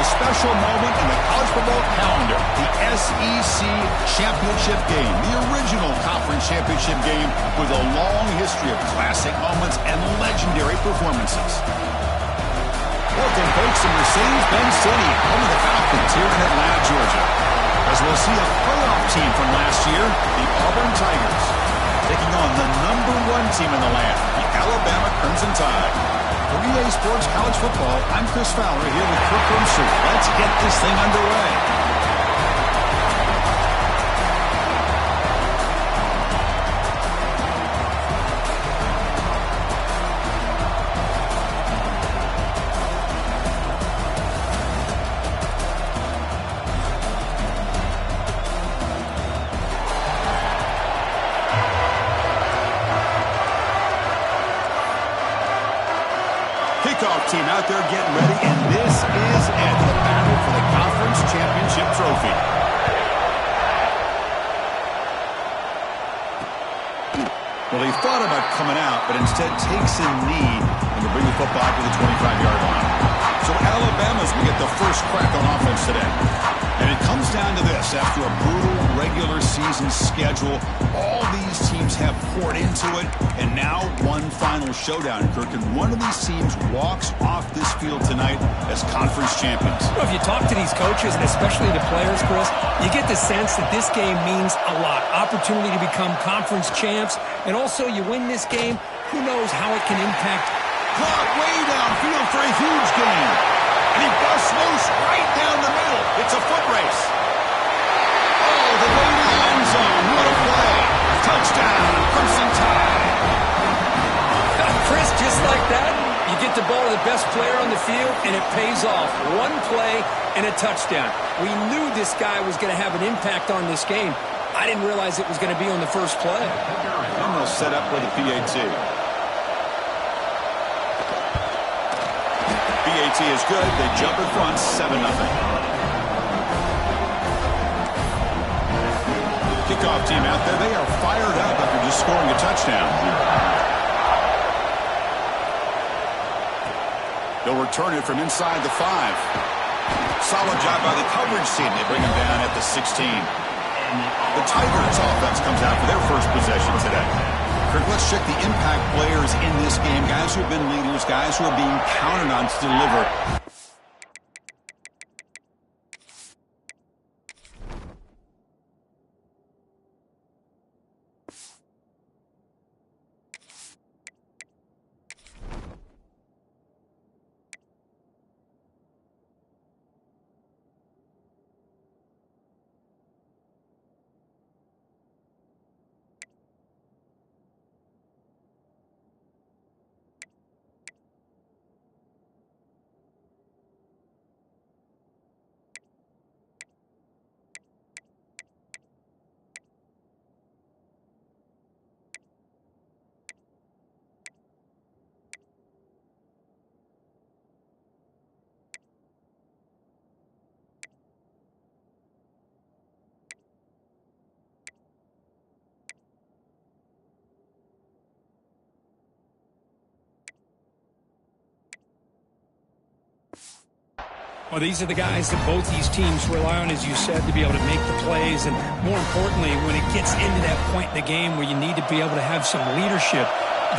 Special moment in the college football calendar, the SEC championship game, the original conference championship game with a long history of classic moments and legendary performances. Welcome, folks, to Mercedes-Benz City, home of the Falcons here in Atlanta, Georgia. As we'll see a playoff team from last year, the Auburn Tigers, taking on the #1 team in the land, the Alabama Crimson Tide. For EA Sports College Football, I'm Chris Fowler here with Kirk Grimsey. Let's get this thing underway. Kickoff team out there getting ready, and this is it, the battle for the conference championship trophy. Well, he thought about coming out, but instead takes a knee and will bring the football to the 25-yard line. So Alabama's will get the first crack on offense today. And it comes down to this. After a brutal regular season schedule, all these teams have poured into it, and now one final showdown, Kirk. And one of these teams walks off this field tonight as conference champions. Well, if you talk to these coaches, and especially the players, Chris, you get the sense that this game means a lot. Opportunity to become conference champs, and also you win this game, who knows how it can impact. Clock way downfield for a huge gain. And he busts loose right down the middle. It's a foot race. Oh, the way to the end zone. What a play. Touchdown, Crimson Tide. Chris, just like that, you get the ball to the best player on the field, and it pays off. One play and a touchdown. We knew this guy was going to have an impact on this game. I didn't realize it was going to be on the first play. And they'll set up with a PAT. PAT is good. They jump in front, 7-0. Kickoff team out there. They are fired up after just scoring a touchdown. They'll return it from inside the 5. Solid job by the coverage team. They bring him down at the 16. The Tigers offense comes out for their first possession today. Kirk, let's check the impact players in this game. Guys who have been leaders, guys who are being counted on to deliver. Well, these are the guys that both these teams rely on, as you said, to be able to make the plays. And more importantly, when it gets into that point in the game where you need to be able to have some leadership,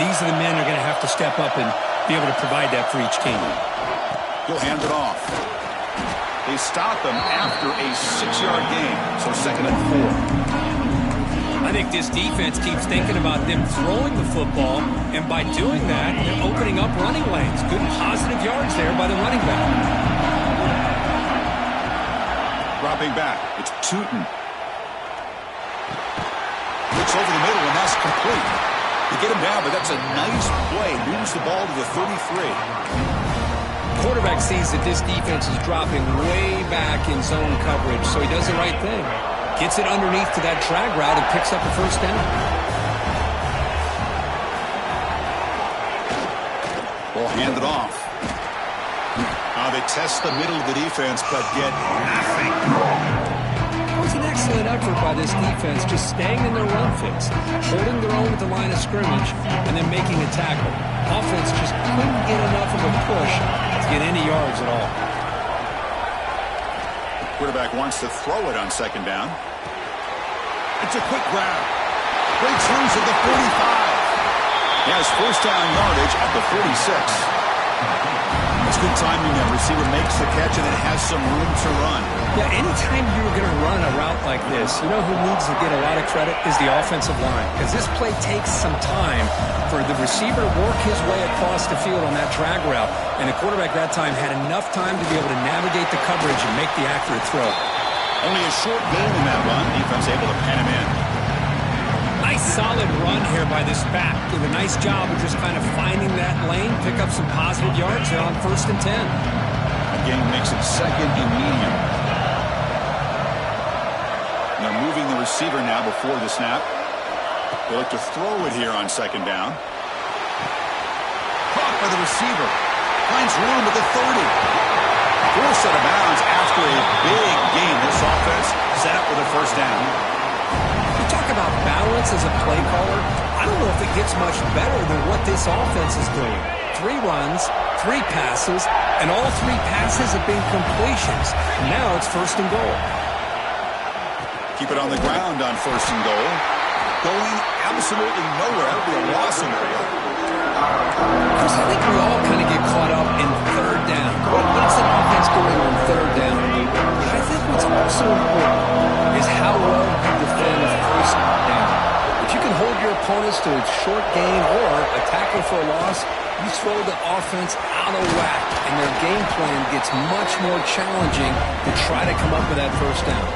these are the men who are going to have to step up and be able to provide that for each team. He'll hand it off. They stop him after a 6-yard gain, so 2nd and 4. I think this defense keeps thinking about them throwing the football, and by doing that, they're opening up running lanes. Good positive yards there by the running back. Dropping back, it's Tootin. Looks over the middle, and that's complete. They get him down, but that's a nice play. Moves the ball to the 33. Quarterback sees that this defense is dropping way back in zone coverage, so he does the right thing. Gets it underneath to that drag route and picks up a first down. Ball handed off. They test the middle of the defense, but get nothing. It was an excellent effort by this defense, just staying in their run fits, holding their own at the line of scrimmage, and then making a tackle. Offense just couldn't get enough of a push to get any yards at all. Quarterback wants to throw it on 2nd down. It's a quick grab. Breaks loose at the 45. He has first down yardage at the 46. It's good timing. That receiver makes the catch and it has some room to run. Yeah, anytime you're going to run a route like this, you know who needs to get a lot of credit is the offensive line. Because this play takes some time for the receiver to work his way across the field on that drag route. And the quarterback that time had enough time to be able to navigate the coverage and make the accurate throw. Only a short gain in that run. Defense able to pen him in. Nice solid run here by this back. Did a nice job of just kind of finding that lane, pick up some positive yards here on 1st and 10. That game makes it 2nd and medium. They're moving the receiver now before the snap. They look to throw it here on 2nd down. Caught by the receiver. Finds room at the 30. Forced out of bounds after a big gain. This offense set up with a first down. You talk about balance as a play caller. I don't know if it gets much better than what this offense is doing. 3 runs, 3 passes, and all 3 passes have been completions. Now it's 1st and goal. Keep it on the ground on 1st and goal. Going absolutely nowhere. That would be a loss in the field. Chris, I think we all kind of get caught up in 3rd down. What makes an offense going on 3rd down? But I think what's also important is how well you defend 1st down. If you can hold your opponents to a short gain or a tackle for a loss, you throw the offense out of whack, and their game plan gets much more challenging to try to come up with that 1st down.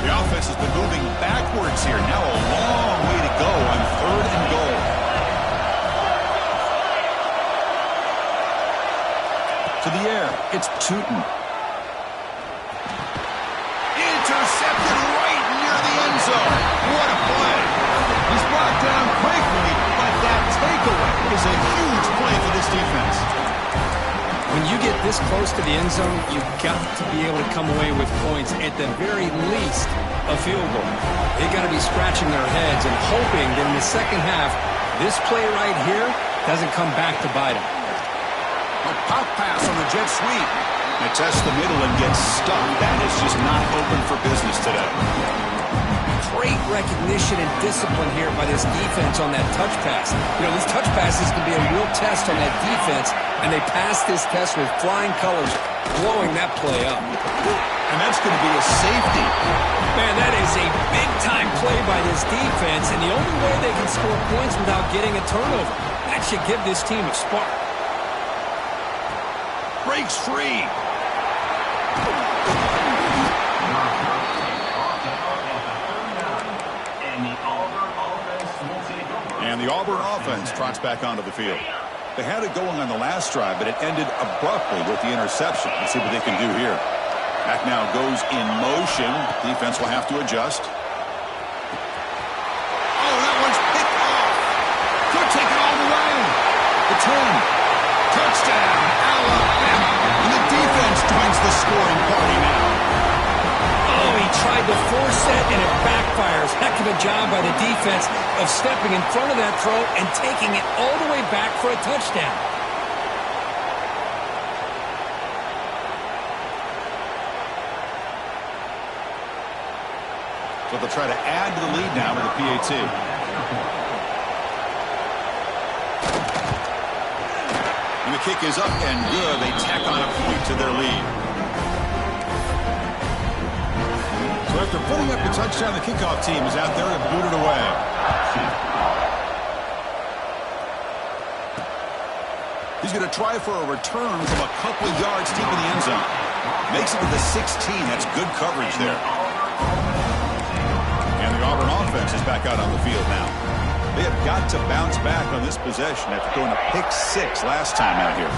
The offense has been moving backwards here. Now a long way to go on 3rd and goal. To the air, it's Tootin. Intercepted right near the end zone. What a play. He's brought down quickly, but that takeaway is a huge play for this defense. When you get this close to the end zone, you've got to be able to come away with points, at the very least a field goal. They've got to be scratching their heads and hoping that in the second half, this play right here doesn't come back to bite them. A pop pass on the jet sweep. They test the middle and get stuck. That is just not open for business today. Great recognition and discipline here by this defense on that touch pass. You know, these touch passes can be a real test on that defense, and they pass this test with flying colors, blowing that play up. And that's going to be a safety. Man, that is a big-time play by this defense, and the only way they can score points without getting a turnover. That should give this team a spark. Breaks free. And the Auburn offense trots back onto the field. They had it going on the last drive, but it ended abruptly with the interception. Let's see what they can do here. Back now goes in motion. Defense will have to adjust. Oh, that one's picked off. Could take it all the way. The 10. Touchdown, Alabama. And the defense joins the scoring party now. Oh, he tried to force it, and it backfired. misfires. Heck of a job by the defense of stepping in front of that throw and taking it all the way back for a touchdown. So they'll try to add to the lead now with the PAT. And the kick is up and good. They tack on a point to their lead. So after putting up the touchdown, the kickoff team is out there to boot it away. He's going to try for a return from a couple of yards deep in the end zone. Makes it to the 16. That's good coverage there. And the Auburn offense is back out on the field now. They have got to bounce back on this possession after throwing a pick 6 last time out here.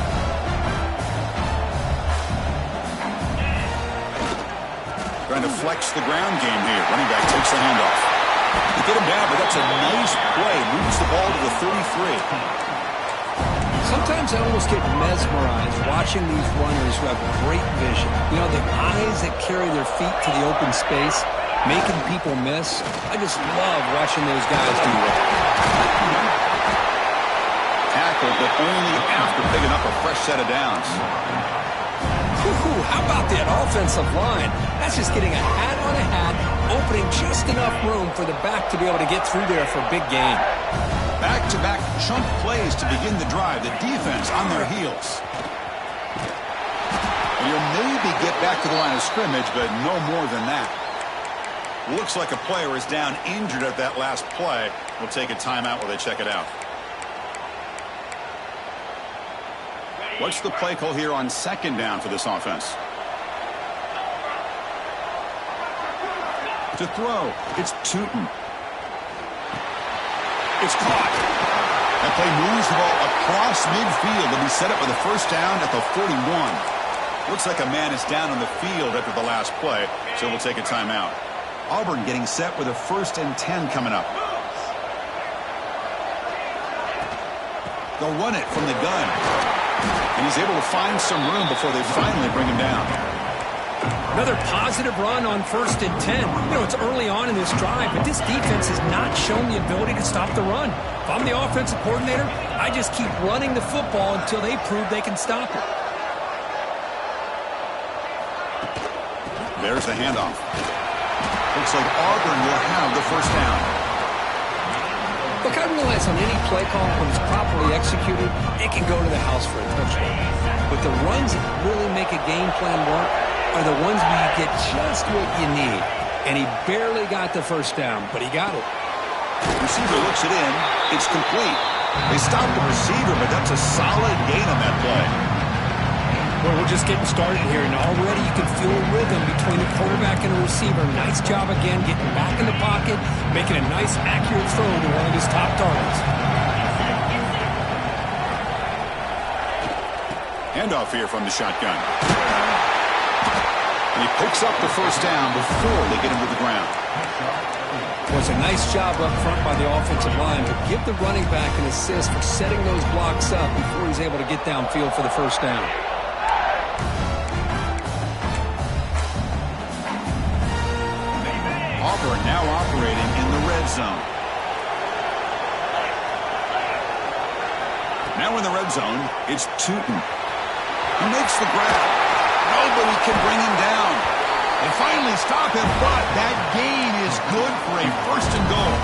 Trying to flex the ground game here. Running back takes the handoff. They get him down, but that's a nice play. Moves the ball to the 33. Sometimes I almost get mesmerized watching these runners who have great vision. You know, the eyes that carry their feet to the open space, making people miss. I just love watching those guys do that. Tackled, but only after picking up a fresh set of downs. How about that offensive line? That's just getting a hat on a hat, opening just enough room for the back to be able to get through there for a big gain. Back-to-back chunk plays to begin the drive. The defense on their heels. You'll maybe get back to the line of scrimmage, but no more than that. Looks like a player is down injured at that last play. We'll take a timeout while they check it out. What's the play call here on second down for this offense? To throw, it's Tootin. It's caught. That play moves the ball across midfield and be set up with a first down at the 41. Looks like a man is down on the field after the last play, so we'll take a timeout. Auburn getting set with a 1st and 10 coming up. They'll run it from the gun. And he's able to find some room before they finally bring him down. Another positive run on 1st and 10. You know, it's early on in this drive, but this defense has not shown the ability to stop the run. If I'm the offensive coordinator, I just keep running the football until they prove they can stop it. There's the handoff. Looks like Auburn will have the first down. Look, I realize on any play call, when it's properly executed, it can go to the house for a touchdown. But the runs that really make a game plan work are the ones where you get just what you need. And he barely got the first down, but he got it. Receiver looks it in. It's complete. They stopped the receiver, but that's a solid gain on that play. Well, we're just getting started here, and already you can feel a rhythm between the quarterback and the receiver. Nice job again getting back in the pocket, making a nice, accurate throw to one of his top targets. Handoff here from the shotgun. And he picks up the first down before they get him to the ground. It was a nice job up front by the offensive line, but give the running back an assist for setting those blocks up before he's able to get downfield for the first down. Auburn now operating in the red zone. Now in the red zone, it's Tootin. He makes the grab. Nobody can bring him down. They finally stop him, but that gain is good for a 1st and goal.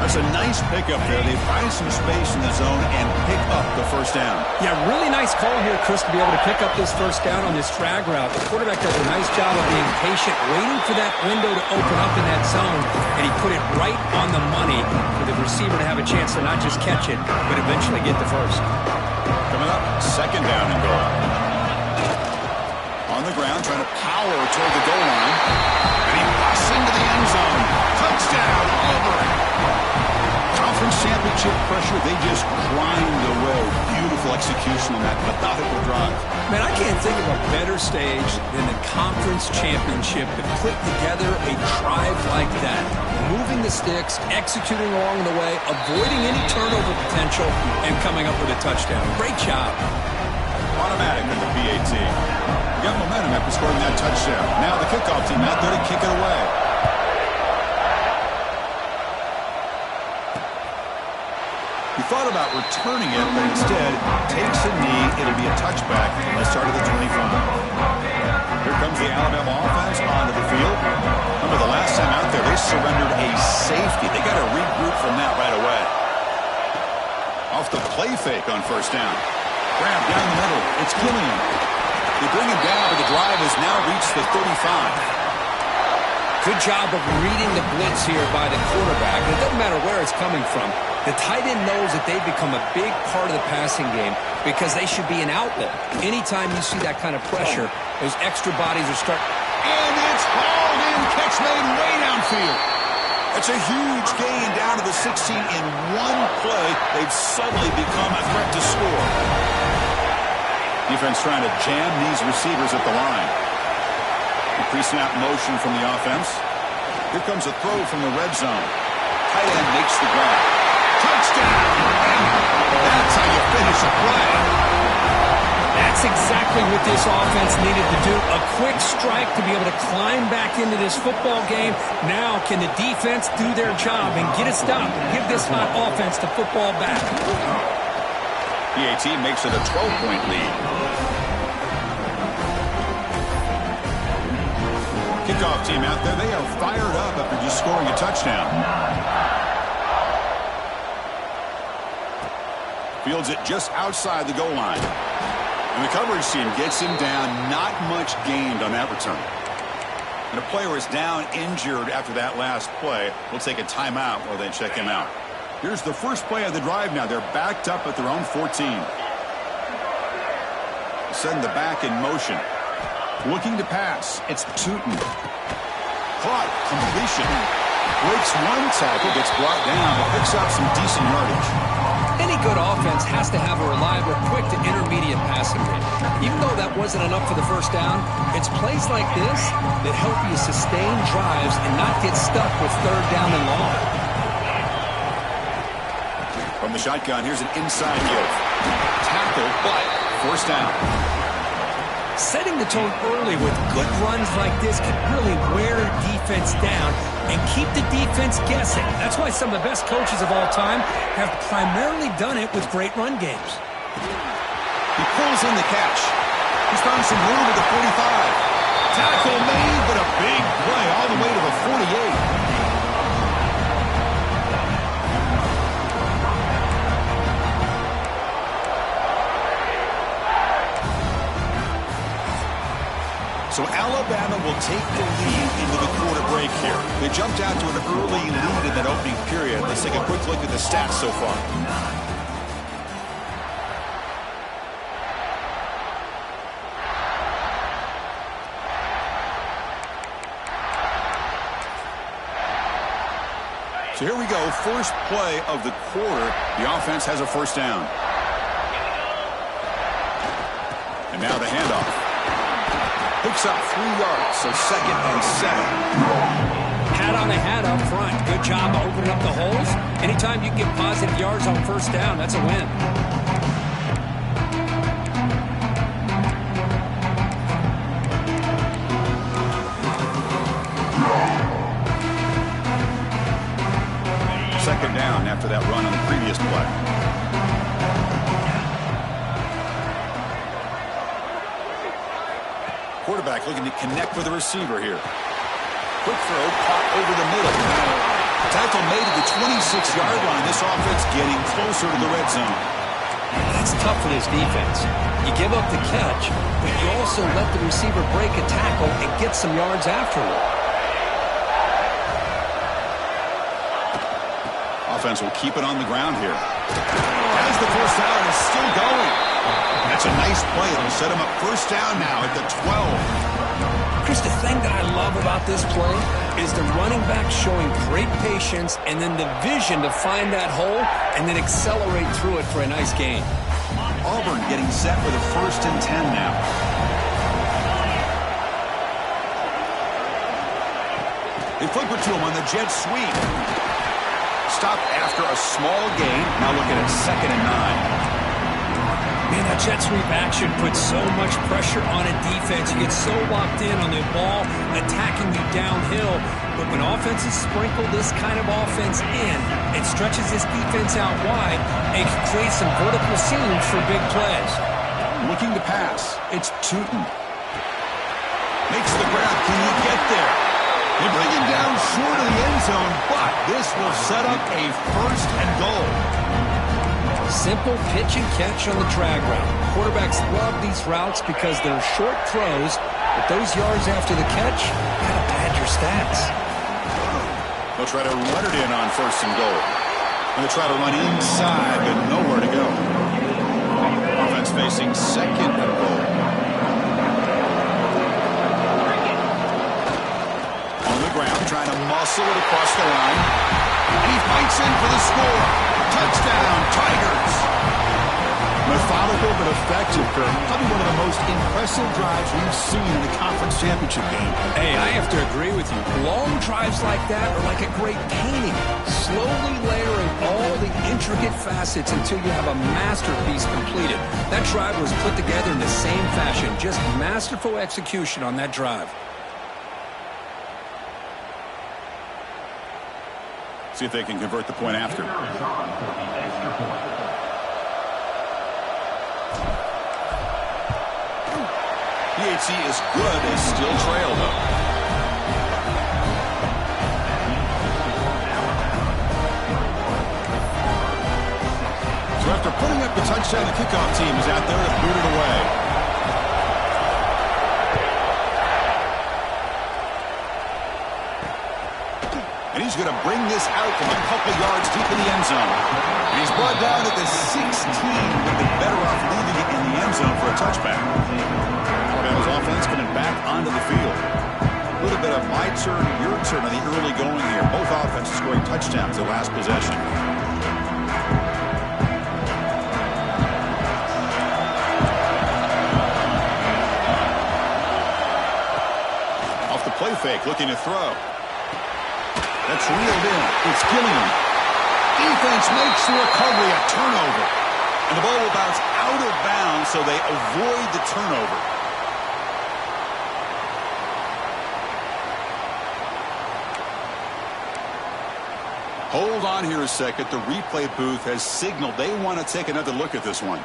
That's a nice pickup there. They find some space in the zone and pick up the first down. Yeah, really nice call here, Chris, to be able to pick up this first down on this drag route. The quarterback does a nice job of being patient, waiting for that window to open up in that zone, and he put it right on the money for the receiver to have a chance to not just catch it, but eventually get the first. Coming up, 2nd down and goal. On the ground, trying to power toward the goal line. And he busts into the end zone. Touchdown, Auburn. Conference championship pressure, they just grind away. Beautiful execution on that methodical drive. Man, I can't think of a better stage than the conference championship to put together a drive like that. Moving the sticks, executing along the way, avoiding any turnover potential, and coming up with a touchdown. Great job. Automatic with the PAT. Got momentum after scoring that touchdown. Now the kickoff team out there to kick it away. He thought about returning it, but instead takes a knee. It'll be a touchback on the start of the 25. Here comes the Alabama offense onto the field. Remember the last time out there, they surrendered a safety. They got to regroup from that right away. Off the play fake on first down. Grab down the middle. It's Killian. They bring him down, but the drive has now reached the 35. Good job of reading the blitz here by the quarterback. It doesn't matter where it's coming from. The tight end knows that they've become a big part of the passing game because they should be an outlet. Anytime you see that kind of pressure, those extra bodies are starting. And it's hauled in. Catch made way downfield. That's a huge gain down to the 16 in one play. They've suddenly become a threat to score. Defense trying to jam these receivers at the line. The pre-snap motion from the offense. Here comes a throw from the red zone. Tight end makes the grab. Touchdown! That's how you finish a play. That's exactly what this offense needed to do. A quick strike to be able to climb back into this football game. Now can the defense do their job and get a stop? Give this hot offense the football back. PAT makes it a 12-point lead. Kickoff team out there, they are fired up after just scoring a touchdown. Fields it just outside the goal line. And the coverage team gets him down. Not much gained on that return. And a player is down injured after that last play. We'll take a timeout while they check him out. Here's the first play of the drive now. They're backed up at their own 14. Send the back in motion. Looking to pass. It's Tootin. Caught. Completion. Breaks one tackle. Gets brought down. But picks up some decent yardage. Any good offense has to have a reliable, quick to intermediate passing game. Even though that wasn't enough for the first down, it's plays like this that help you sustain drives and not get stuck with third down and long. From the shotgun, here's an inside give. Tackle, but first down. Setting the tone early with good runs like this can really wear the defense down and keep the defense guessing. That's why some of the best coaches of all time have primarily done it with great run games. He pulls in the catch. He's found some room at the 45. Tackle made, but a big play all the way to the 48. So Alabama will take the lead into the quarter break here. They jumped out to an early lead in that opening period. Let's take a quick look at the stats so far. So here we go. First play of the quarter. The offense has a first down. And now the handoff. Picks up 3 yards, so 2nd and 7. Hat on the hat up front. Good job of opening up the holes. Anytime you get positive yards on first down, that's a win. Second down after that run on the previous play. Quarterback looking to connect with the receiver here. Quick throw, caught over the middle. Tackle made at the 26-yard line. This offense getting closer to the red zone. That's tough for this defense. You give up the catch, but you also let the receiver break a tackle and get some yards afterward. Offense will keep it on the ground here. As the first down is still going. That's a nice play. It'll set him up first down now at the 12. Chris, the thing that I love about this play is the running back showing great patience and then the vision to find that hole and then accelerate through it for a nice gain. Auburn getting set for the 1st and 10 now. They flip it to him on the jet sweep. Stopped after a small gain. Now looking at 2nd and 9. Man, that jet sweep action puts so much pressure on a defense. You get so locked in on the ball attacking you downhill. But when offenses sprinkle this kind of offense in, it and stretches this defense out wide and can create some vertical seams for big plays. Looking to pass. It's Tootin. Makes the grab. Can he get there? They bring him down short of the end zone, but this will set up a first and goal. Simple pitch and catch on the drag route. Quarterbacks love these routes because they're short throws, but those yards after the catch kind of pad your stats. They'll try to run it in on first and goal. And they'll try to run inside, but nowhere to go. Offense facing second and goal. On the ground, trying to muscle it across the line. And he fights in for the score. Touchdown, Tigers. Methodical but effective, Kurt. Probably one of the most impressive drives we've seen in a conference championship game. Hey, I have to agree with you. Long drives like that are like a great painting. Slowly layering all the intricate facets until you have a masterpiece completed. That drive was put together in the same fashion. Just masterful execution on that drive. See if they can convert the point after. PHC is good. They still trail, though. So after putting up the touchdown, the kickoff team is out there to boot it away. And he's going to bring this out from a couple yards deep in the end zone. And he's brought down at the 16. Would be better off leaving it in the end zone for a touchback. Alabama's offense coming back onto the field. A little bit of my turn, your turn on the early going here. Both offenses scoring touchdowns their last possession. Off the play fake, looking to throw. That's reeled in. It's Gilliam. Defense makes the recovery, a turnover. And the ball will bounce out of bounds, so they avoid the turnover. Hold on here a second. The replay booth has signaled they want to take another look at this one.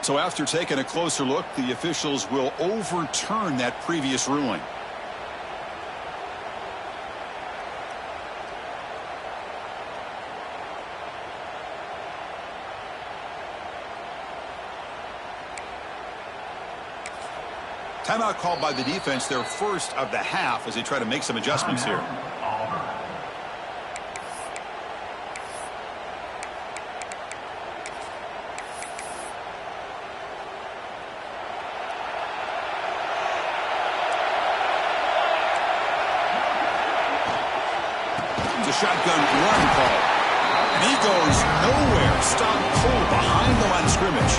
So after taking a closer look, the officials will overturn that previous ruling. Timeout called by the defense, their first of the half, as they try to make some adjustments here. Shotgun run call. And he goes nowhere. Stopped cold behind the line of scrimmage.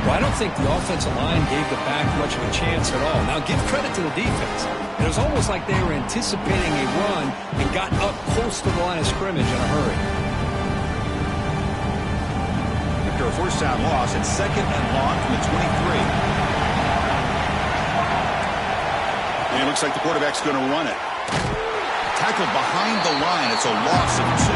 Well, I don't think the offensive line gave the back much of a chance at all. Now, give credit to the defense. It was almost like they were anticipating a run and got up close to the line of scrimmage in a hurry. After a first down loss, it's second and long from the 23. And it looks like the quarterback's going to run it. Tackled behind the line. It's a loss of 2.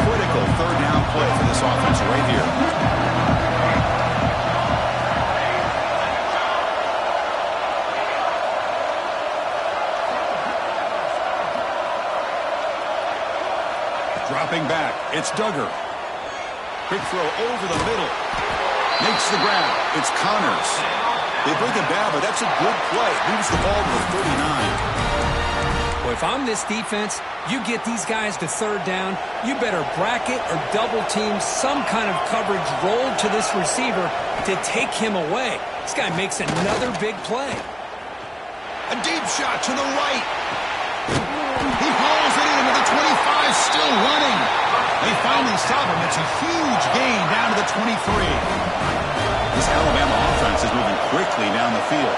Critical third down play for this offense right here. Dropping back. It's Duggar. Quick throw over the middle. Makes the grab. It's Connors. They bring him down, but that's a good play. Moves the ball to the 39. Well, if I'm this defense, you get these guys to third down, you better bracket or double team some kind of coverage rolled to this receiver to take him away. This guy makes another big play. A deep shot to the right. He hauls it into the 25, still running. They finally stop him. It's a huge gain down to the 23. This Alabama offense is moving quickly down the field.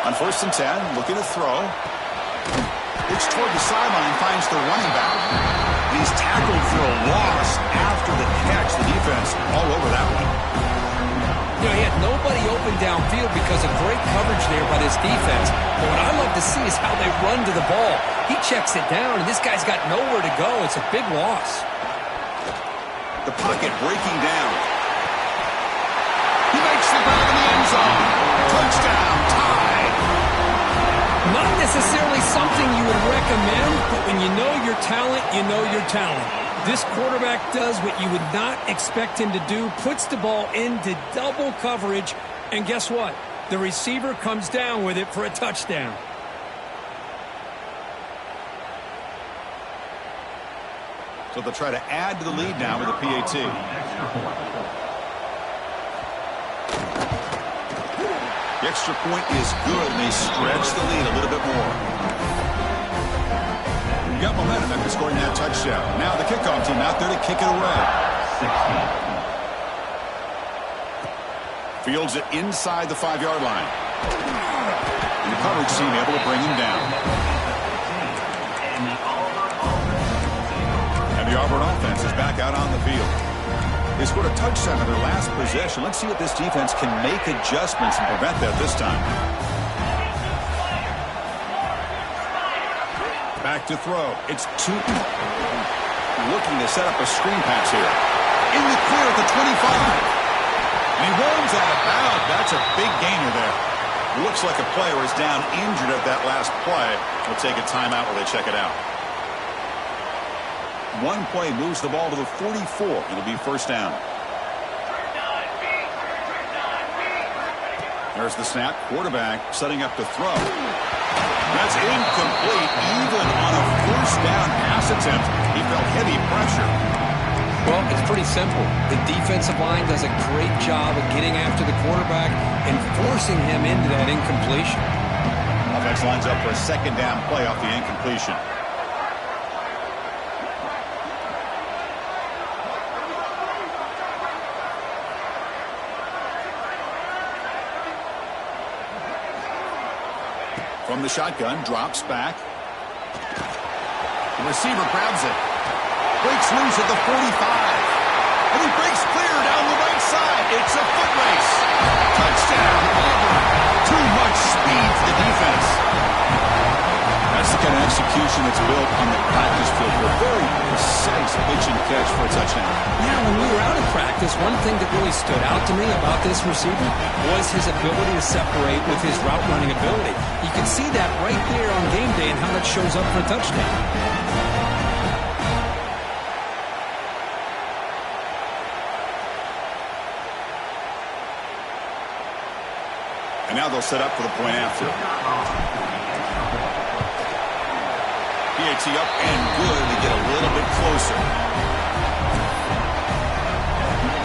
On 1st and 10, looking to throw. It's toward the sideline, finds the running back. He's tackled for a loss after the catch. The defense all over that one. You know, he had nobody open downfield because of great coverage there by this defense. But what I love to see is how they run to the ball. He checks it down, and this guy's got nowhere to go. It's a big loss. The pocket breaking down. He makes the grab in the end zone. Touchdown, tied. Not necessarily something you would recommend, but when you know your talent, you know your talent. This quarterback does what you would not expect him to do, puts the ball into double coverage, and guess what? The receiver comes down with it for a touchdown. So they'll try to add to the lead now with a PAT. The extra point is good, and they stretch the lead a little bit more. You got momentum after scoring that touchdown. Now the kickoff team out there to kick it away. Fields it inside the 5-yard line. And the coverage team able to bring him down. And the Auburn offense is back out on the field. They scored a touchdown on their last possession. Let's see if this defense can make adjustments and prevent that this time. Back to throw. It's Tootin. Looking to set up a screen pass here. In the clear at the 25. And he rolls out of bounds. That's a big gainer there. Looks like a player is down injured at that last play. We'll take a timeout while they check it out. One play moves the ball to the 44. It'll be first down. There's the snap. Quarterback setting up to throw. That's incomplete. Even on a first down pass attempt, he felt heavy pressure. Well, it's pretty simple. The defensive line does a great job of getting after the quarterback and forcing him into that incompletion. Offense lines up for a second down play off the incompletion. From the shotgun, drops back. The receiver grabs it. Breaks loose at the 45. And he breaks clear down the right side. It's a foot race. Touchdown, Auburn. Too much speed for the defense. That's the kind of execution that's built on the practice field. A very precise pitch and catch for a touchdown. Yeah, when we were out of practice, one thing that really stood out to me about this receiver was his ability to separate with his route running ability. You can see that right there on game day and how that shows up for a touchdown. And now they'll set up for the point after. PAT up and good to get a little bit closer.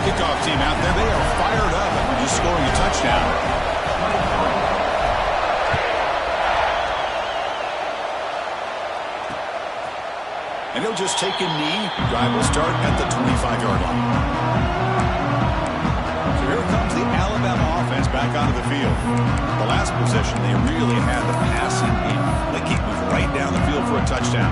Kickoff team out there. They are fired up after just scoring a touchdown. And he'll just take a knee. Drive will start at the 25-yard line. So here comes the Alabama offense back onto the field. The last possession, they really had the passing game. They keep moving right down the field for a touchdown.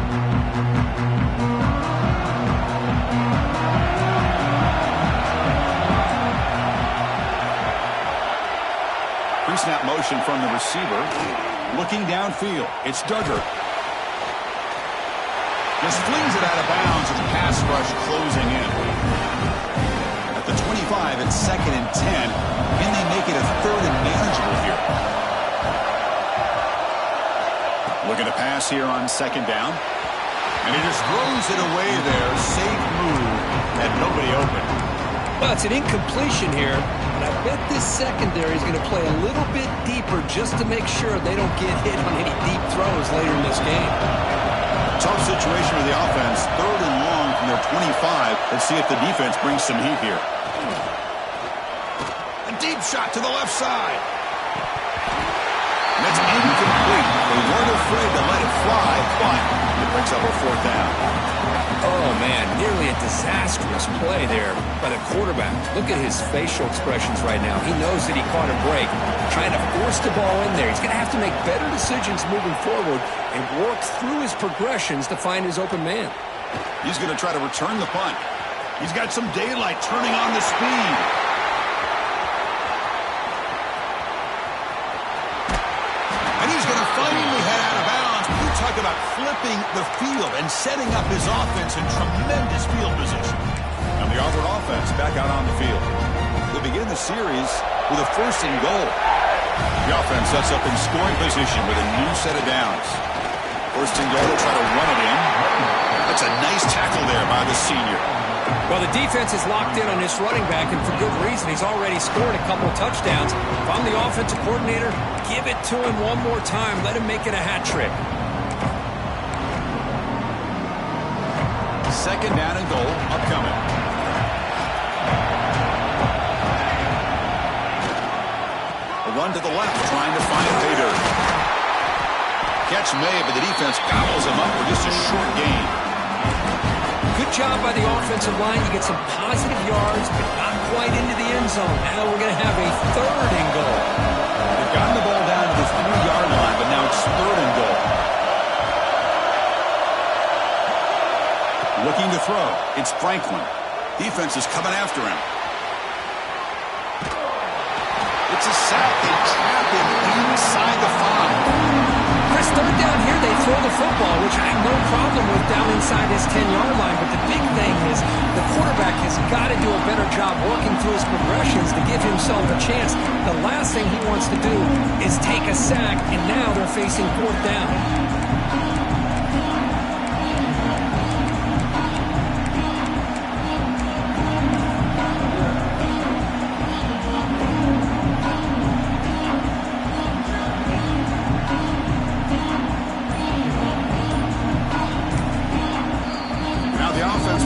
Pre-snap motion from the receiver. Looking downfield. It's Duggar. Just flings it out of bounds with the pass rush closing in. At the 25, it's 2nd and 10. Can they make it a 3rd and manageable here? Looking to pass here on 2nd down. And he just throws it away there. Safe move. Had nobody open. Well, it's an incompletion here, but I bet this secondary is going to play a little bit deeper just to make sure they don't get hit on any deep throws later in this game. Tough situation for the offense. 3rd and long from their 25. Let's see if the defense brings some heat here. A deep shot to the left side. And that's incomplete. They weren't afraid to let it fly, but the brings up a fourth down. Oh, man, nearly a disastrous play there by the quarterback. Look at his facial expressions right now. He knows that he caught a break, trying to force the ball in there. He's going to have to make better decisions moving forward and work through his progressions to find his open man. He's going to try to return the punt. He's got some daylight, turning on the speed. And he's going to finally head out of bounds. You talk about flipping the field and setting up his offense in tremendous field position. And the Auburn offense back out on the field. We'll begin the series with a 1st and goal. The offense sets up in scoring position with a new set of downs. 1st and goal, try to run it in. That's a nice tackle there by the senior. Well, the defense is locked in on this running back, and for good reason. He's already scored a couple of touchdowns. If I'm the offensive coordinator, give it to him one more time. Let him make it a hat trick. 2nd down and goal upcoming. A run to the left, trying to find Bader. Catch made, but the defense gobbles him up for just a short gain. Good job by the offensive line. You get some positive yards, but not quite into the end zone. Now we're going to have a 3rd and goal. They've gotten the ball down to the 3-yard line, but now it's 3rd and goal. Looking to throw. It's Franklin. Defense is coming after him. It's a sack. They trap him inside the 5. Chris, 3rd down here, they throw the football, which I have no problem with down inside his 10-yard line. But the big thing is the quarterback has got to do a better job working through his progressions to give himself a chance. The last thing he wants to do is take a sack, and now they're facing 4th down.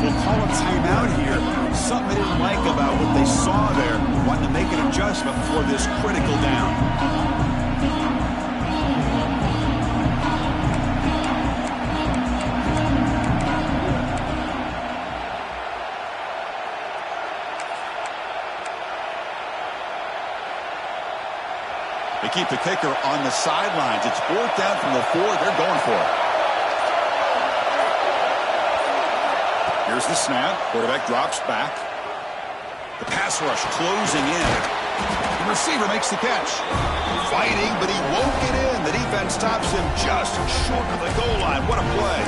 Call a timeout here. Something they didn't like about what they saw there. Wanting to make an adjustment for this critical down. They keep the kicker on the sidelines. It's 4th down from the 4. They're going for it. Here's the snap. Quarterback drops back. The pass rush closing in. The receiver makes the catch. Fighting, but he won't get in. The defense stops him just short of the goal line. What a play.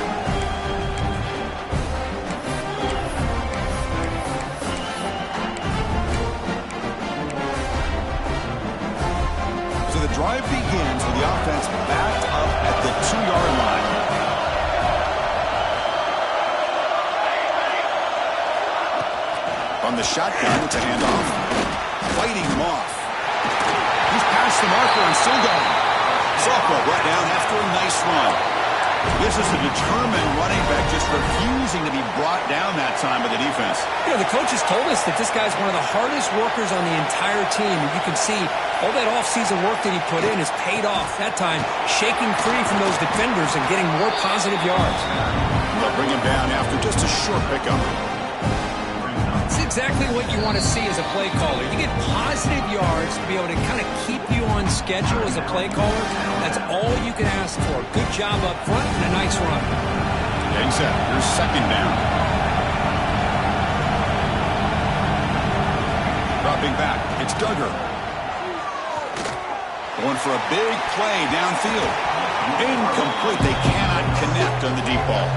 So the drive begins with the offense backed up at the 2-yard line. On the shotgun, it's a handoff. Fighting him off. He's past the marker and still going. Softball brought down after a nice run. This is a determined running back just refusing to be brought down that time by the defense. You know, the coaches told us that this guy's one of the hardest workers on the entire team. And you can see all that offseason work that he put in has paid off. That time, shaking free from those defenders and getting more positive yards. They'll bring him down after just a short pickup. It's exactly what you want to see as a play caller. You get positive yards to be able to kind of keep you on schedule as a play caller. That's all you can ask for. Good job up front and a nice run. Getting set. Here's 2nd down. Dropping back. It's Duggar. Going for a big play downfield. Incomplete. They cannot connect on the deep ball.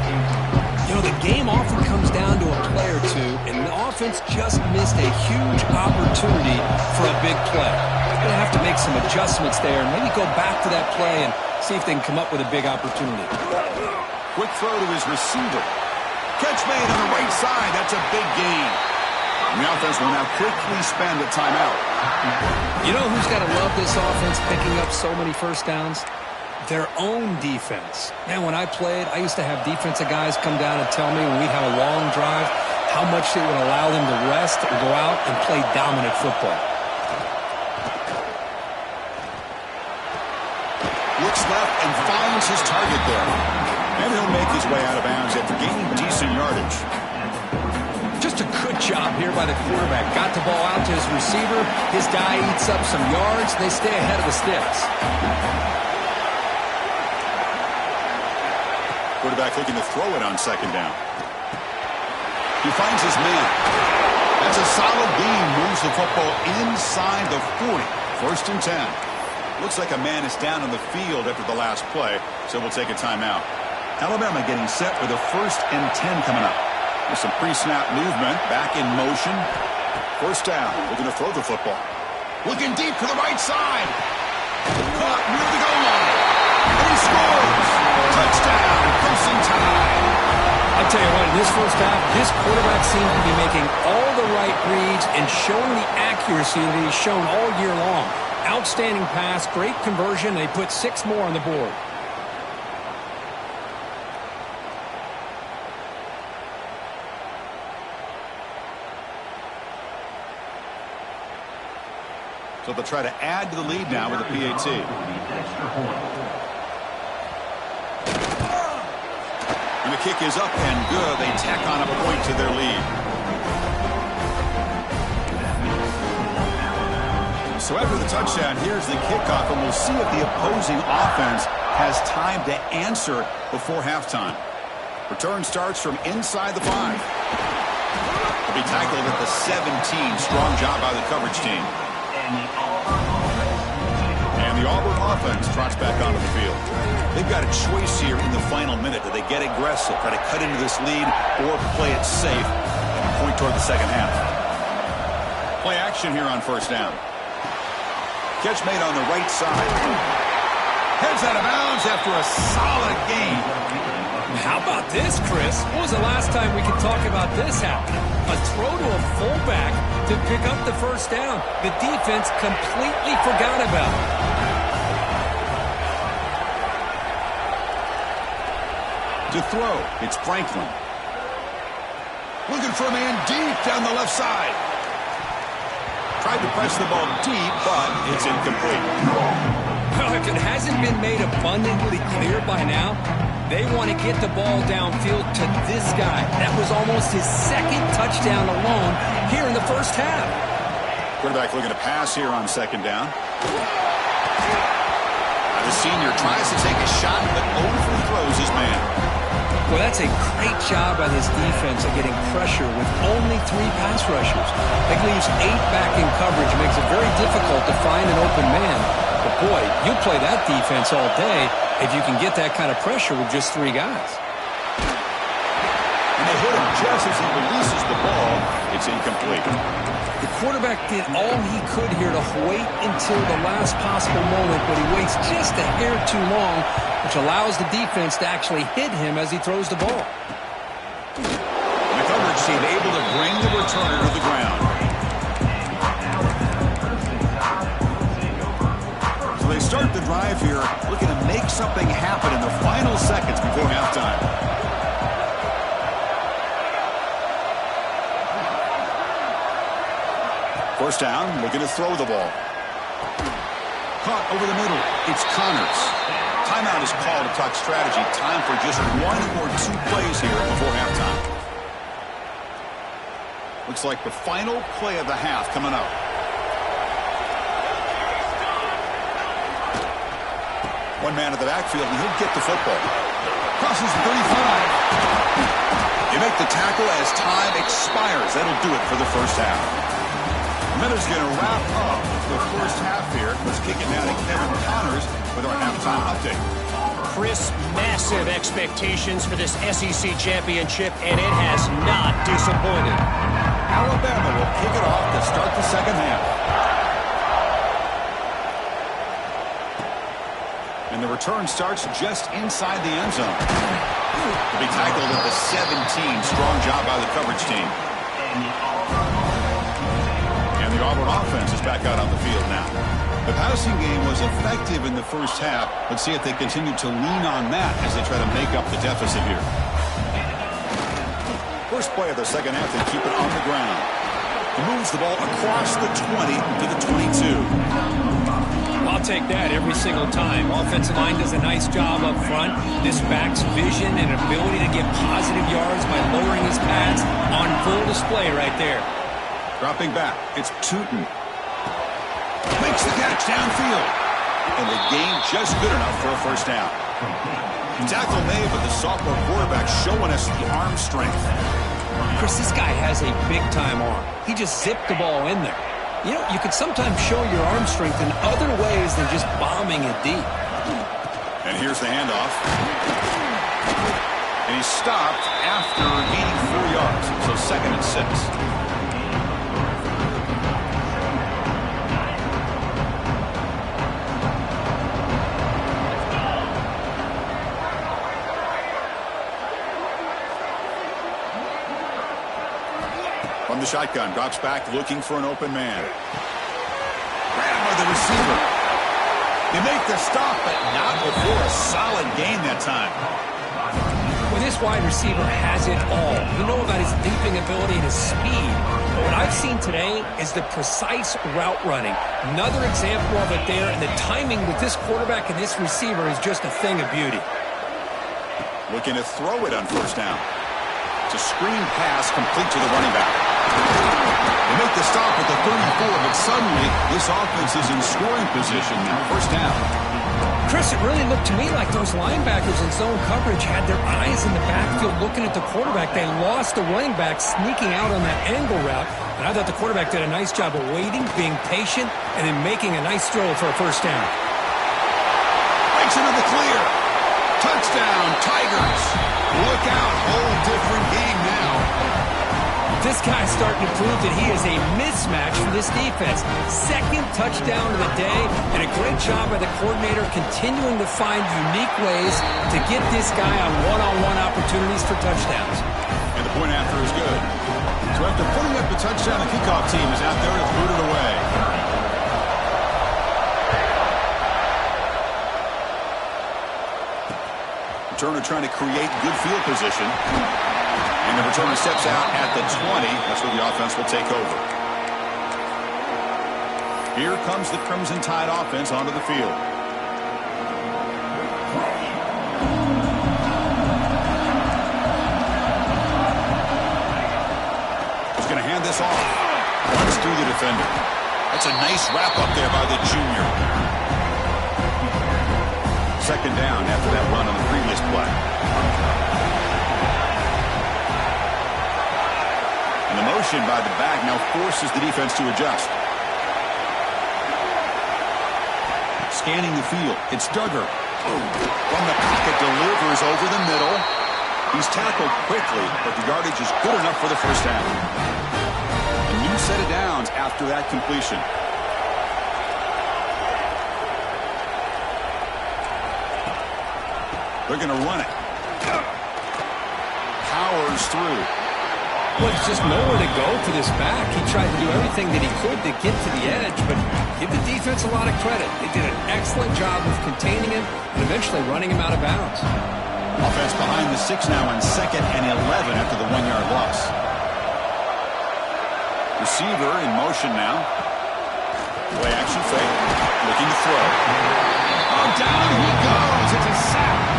You know, the game often comes down to a play or two, and the offense just missed a huge opportunity for a big play. They're going to have to make some adjustments there, and maybe go back to that play and see if they can come up with a big opportunity. Quick throw to his receiver. Catch made on the right side. That's a big gain. And the offense will now quickly spend a timeout. You know who's got to love this offense picking up so many 1st downs? Their own defense. Man, when I played, I used to have defensive guys come down and tell me when we'd have a long drive how much it would allow them to rest and go out and play dominant football. Looks left and finds his target there. And he'll make his way out of bounds after gaining decent yardage. Just a good job here by the quarterback. Got the ball out to his receiver. His guy eats up some yards. They stay ahead of the sticks. Quarterback looking to throw it on second down. He finds his man. That's a solid gain. Moves the football inside the 40. 1st and 10. Looks like a man is down on the field after the last play, so we'll take a timeout. Alabama getting set for the 1st and 10 coming up. With some pre-snap movement, back in motion. 1st down, looking to throw the football. Looking deep to the right side. Caught near the goal line. And he scores. Touchdown, Crimson Tide. I'll tell you what, in this first half, this quarterback seemed to be making all the right reads and showing the accuracy that he's shown all year long. Outstanding pass, great conversion. They put 6 more on the board. So they'll try to add to the lead now with a PAT. And the kick is up and good. They tack on a point to their lead. So after the touchdown, here's the kickoff, and we'll see if the opposing offense has time to answer before halftime. Return starts from inside the 5. He'll be tackled at the 17. Strong job by the coverage team. And the Auburn offense trots back onto the field. They've got a choice here in the final minute. Do they get aggressive, try to cut into this lead, or play it safe and point toward the second half? Play action here on 1st down. Catch made on the right side. Heads out of bounds after a solid gain. How about this, Chris? When was the last time we could talk about this happening? A throw to a fullback to pick up the 1st down. The defense completely forgot about it. To throw, it's Franklin. Looking for a man deep down the left side. Tried to press the ball deep, but it's incomplete. Well, if it hasn't been made abundantly clear by now, they want to get the ball downfield to this guy. That was almost his 2nd touchdown alone here in the first half. Quarterback looking to pass here on 2nd down. The senior tries to take a shot, but overthrows his man. Well, that's a great job by this defense of getting pressure with only 3 pass rushers. That leaves 8 back in coverage, makes it very difficult to find an open man. But boy, you play that defense all day if you can get that kind of pressure with just 3 guys. And they hit him just as he releases the ball. It's incomplete. The quarterback did all he could here to wait until the last possible moment, but he waits just a hair too long, which allows the defense to actually hit him as he throws the ball. The coverage team able to bring the returner to the ground. So they start the drive here, looking to make something happen in the final seconds before halftime. 1st down, looking to throw the ball. Caught over the middle. It's Connors. Timeout is called to talk strategy. Time for just 1 or 2 plays here before halftime. Looks like the final play of the half coming up. One man at the backfield, and he'll get the football. Crosses the 35. You make the tackle as time expires. That'll do it for the first half. Miller's going to wrap up the first half here. Let's kick it now to Kevin Connors with our halftime update. Chris, massive expectations for this SEC championship, and it has not disappointed. Alabama will kick it off to start the second half. And the return starts just inside the end zone. He'll be tackled at the 17. Strong job by the coverage team. And the Auburn offense is back out on the field now. The passing game was effective in the first half. Let's see if they continue to lean on that as they try to make up the deficit here. First play of the second half, they keep it on the ground. He moves the ball across the 20 to the 22. I'll I'll take that every single time. Offensive line does a nice job up front. This back's vision and ability to get positive yards by lowering his pads on full display right there. Dropping back, it's Tootin. Makes the catch downfield. And the gain just good enough for a first down. Tackle made, but the sophomore quarterback showing us the arm strength. Chris, this guy has a big-time arm. He just zipped the ball in there. You know, you could sometimes show your arm strength in other ways than just bombing it deep. And here's the handoff. And he's stopped after gaining 4 yards. So 2nd and 6. From the shotgun, drops back, looking for an open man. Grabbed by the receiver. They make the stop, but not before a solid gain that time. Well, this wide receiver has it all. You know about his leaping ability and his speed. But what I've seen today is the precise route running. Another example of it there, and the timing with this quarterback and this receiver is just a thing of beauty. Looking to throw it on first down. It's a screen pass complete to the running back. They make the stop at the 34, but suddenly this offense is in scoring position now. First down. Chris, it really looked to me like those linebackers in zone coverage had their eyes in the backfield looking at the quarterback. They lost the running back sneaking out on that angle route. And I thought the quarterback did a nice job of waiting, being patient, and then making a nice throw for a first down. Breaks into the clear. Touchdown, Tigers. Look out, whole different game now. This guy's starting to prove that he is a mismatch for this defense. 2nd touchdown of the day, and a great job by the coordinator continuing to find unique ways to get this guy on one-on-one opportunities for touchdowns. And the point after is good. So after putting up the touchdown, the kickoff team is out there to boot it away. Returner trying to create good field position. And the returner steps out at the 20. That's where the offense will take over. Here comes the Crimson Tide offense onto the field. He's going to hand this off. Runs through the defender. That's a nice wrap up there by the junior. 2nd down after that run on the previous play. And the motion by the back now forces the defense to adjust. Scanning the field. It's Duggar. From the pocket, delivers over the middle. He's tackled quickly, but the yardage is good enough for the first down. A new set of downs after that completion. They're going to run it. Powers through. Well, there's just nowhere to go for this back. He tried to do everything that he could to get to the edge, but give the defense a lot of credit. They did an excellent job of containing him and eventually running him out of bounds. Offense behind the 6 now on 2nd and 11 after the 1-yard loss. Receiver in motion now. Play action fake. Looking to throw. Oh, down he goes. It's a sack.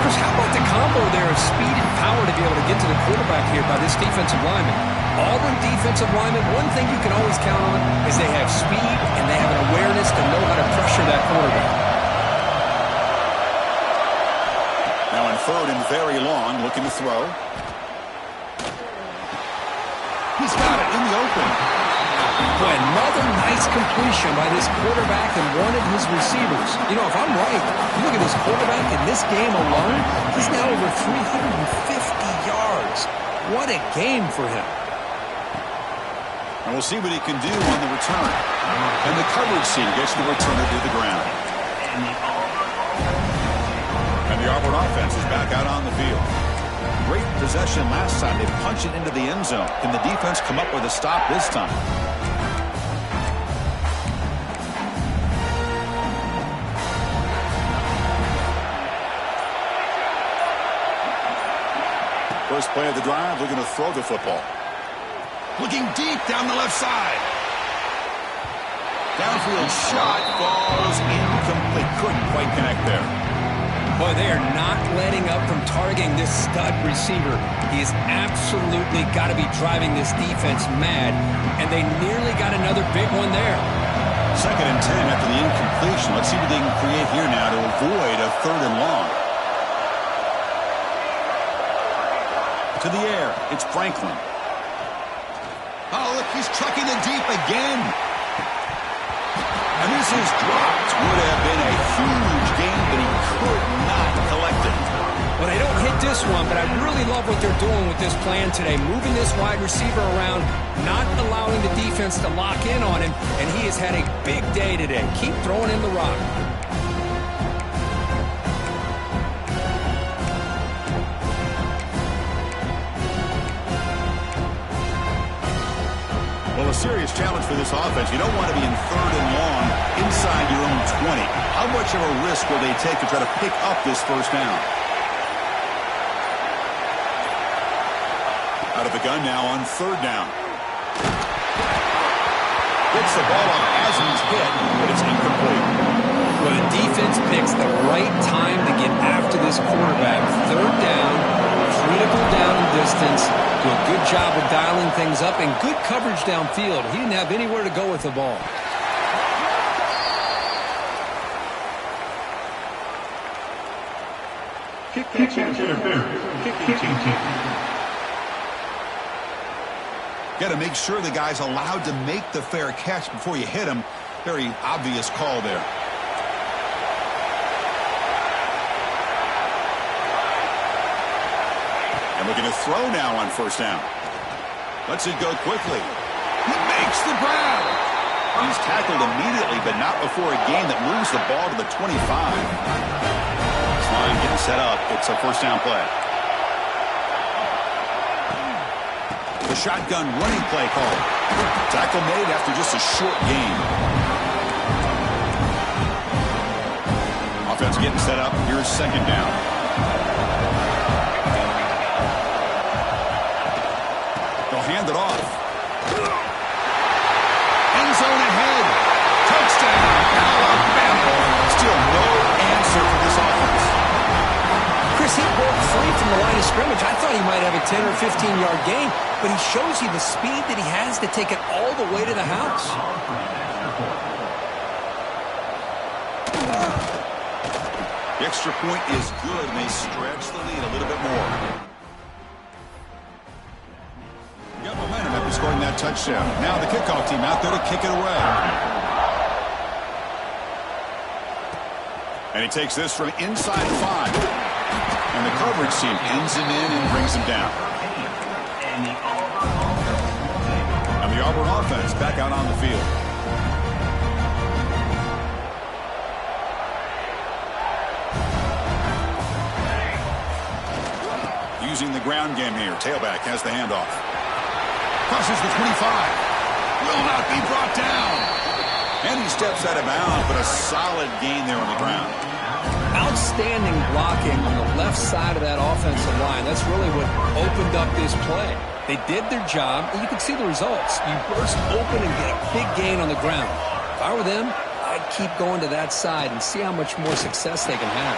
Chris, how about the combo there of speed and power to be able to get to the quarterback here by this defensive lineman? Auburn defensive lineman, one thing you can always count on is they have speed and they have an awareness to know how to pressure that quarterback. Now on 3rd and very long, looking to throw. He's got it in the open. Boy, another nice completion by this quarterback and one of his receivers. You know, if I'm right, you look at this quarterback in this game alone, he's now over 350 yards. What a game for him. And we'll see what he can do on the return. And the coverage team gets the returner to the ground. And the Auburn offense is back out on the field. Great possession last time. They punch it into the end zone. Can the defense come up with a stop this time? First play of the drive, looking to throw the football. Looking deep down the left side. Downfield shot falls incomplete. Couldn't quite connect there. Boy, they are not letting up from targeting this stud receiver. He has absolutely got to be driving this defense mad, and they nearly got another big one there. 2nd and 10 after the incompletion. Let's see what they can create here now to avoid a 3rd and long. To the air, it's Franklin. Oh, look, he's chucking it deep again. And this is dropped. Would have been a huge gain, but he could not collect it. Well, they don't hit this one, but I really love what they're doing with this plan today. Moving this wide receiver around, not allowing the defense to lock in on him, and he has had a big day today. Keep throwing him the rock. Well, a serious challenge for this offense. You don't want to be in 3rd and long inside your own 20. How much of a risk will they take to try to pick up this 1st down? Out of the gun now on 3rd down. Gets the ball off as he's hit, but it's incomplete. Well, the defense picks the right time to get after this quarterback. 3rd down, critical down and distance. Do a good job of dialing things up and good coverage downfield. He didn't have anywhere to go with the ball. Got to make sure the guy's allowed to make the fair catch before you hit him. Very obvious call there. And looking to throw now on 1st down. Lets it go quickly. He makes the grab. He's tackled immediately, but not before a gain that moves the ball to the 25. This line getting set up. It's a 1st down play. The shotgun running play call. Tackle made after just a short gain. Offense getting set up. Here's 2nd down. They'll hand it off. End zone ahead. Touchdown, Alabama. Still no answer for this offense. Chris, he broke free from the line of scrimmage. I thought he might have a 10 or 15-yard gain, but he shows you the speed that he has to take it all the way to the house. The extra point is good, and they stretch the lead a little bit more. Got momentum after scoring that touchdown. Now the kickoff team out there to kick it away. And he takes this from inside 5. And the coverage team ends him in and brings him down. And the Auburn offense back out on the field. Using the ground game here. Tailback has the handoff. Crosses the 25. Will not be brought down. And he steps out of bounds, but a solid gain there on the ground. Outstanding blocking on the left side of that offensive line. That's really what opened up this play. They did their job, and you can see the results. You burst open and get a big gain on the ground. If I were them, I'd keep going to that side and see how much more success they can have.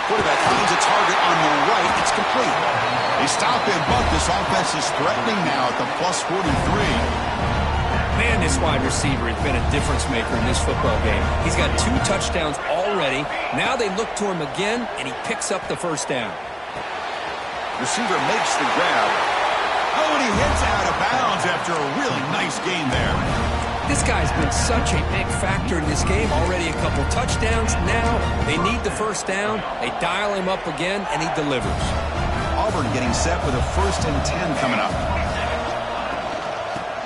Quarterback finds a target on the right. It's complete. They stop him, but this offense is threatening now at the plus 43. Man, this wide receiver has been a difference maker in this football game. He's got 2 touchdowns already. Now they look to him again, and he picks up the 1st down. Receiver makes the grab. Oh, and he hits out of bounds after a really nice gain there. This guy's been such a big factor in this game. Already a couple touchdowns. Now they need the 1st down. They dial him up again, and he delivers. Auburn getting set with a 1st and 10 coming up.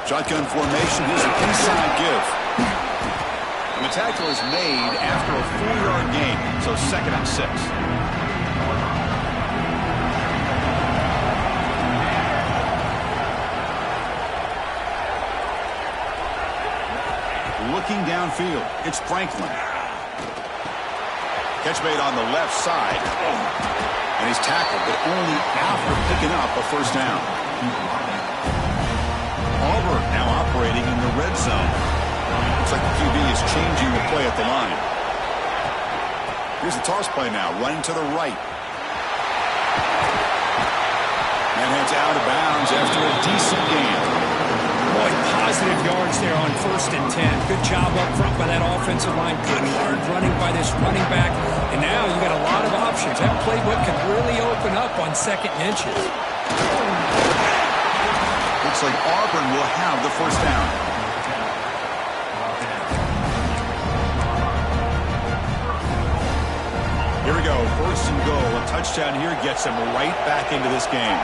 Shotgun formation is an inside give. And the tackle is made after a 4-yard gain, so 2nd and 6. Looking downfield, it's Franklin. Catch made on the left side. And he's tackled, but only after picking up a 1st down. Auburn now operating in the red zone. Looks like the QB is changing the play at the line. Here's the toss play now, running to the right. And heads out of bounds after a decent gain. Boy, positive yards there on 1st and 10. Good job up front by that offensive line. Good hard running by this running back. And now you got a lot of options. That playbook could really open up on 2nd and inches. Looks like Auburn will have the 1st down. Here we go, 1st and goal. A touchdown here gets them right back into this game.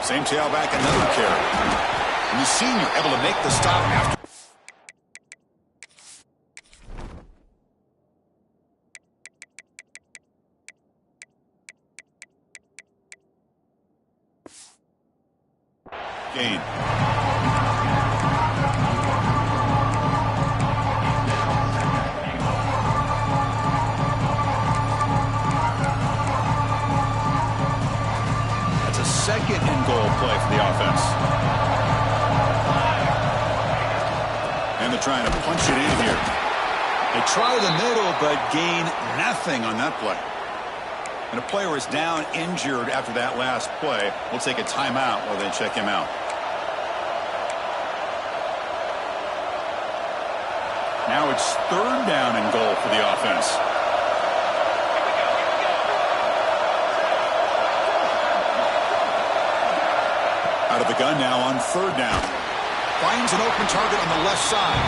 Same tailback, another carry. And the senior able to make the stop after. Gain. That's a 2nd and goal play for the offense. And they're trying to punch it in here. They try the middle, but gain nothing on that play. And a player is down injured after that last play. We'll take a timeout while they check him out. Now it's 3rd down and goal for the offense. Out of the gun now on 3rd down. Finds an open target on the left side.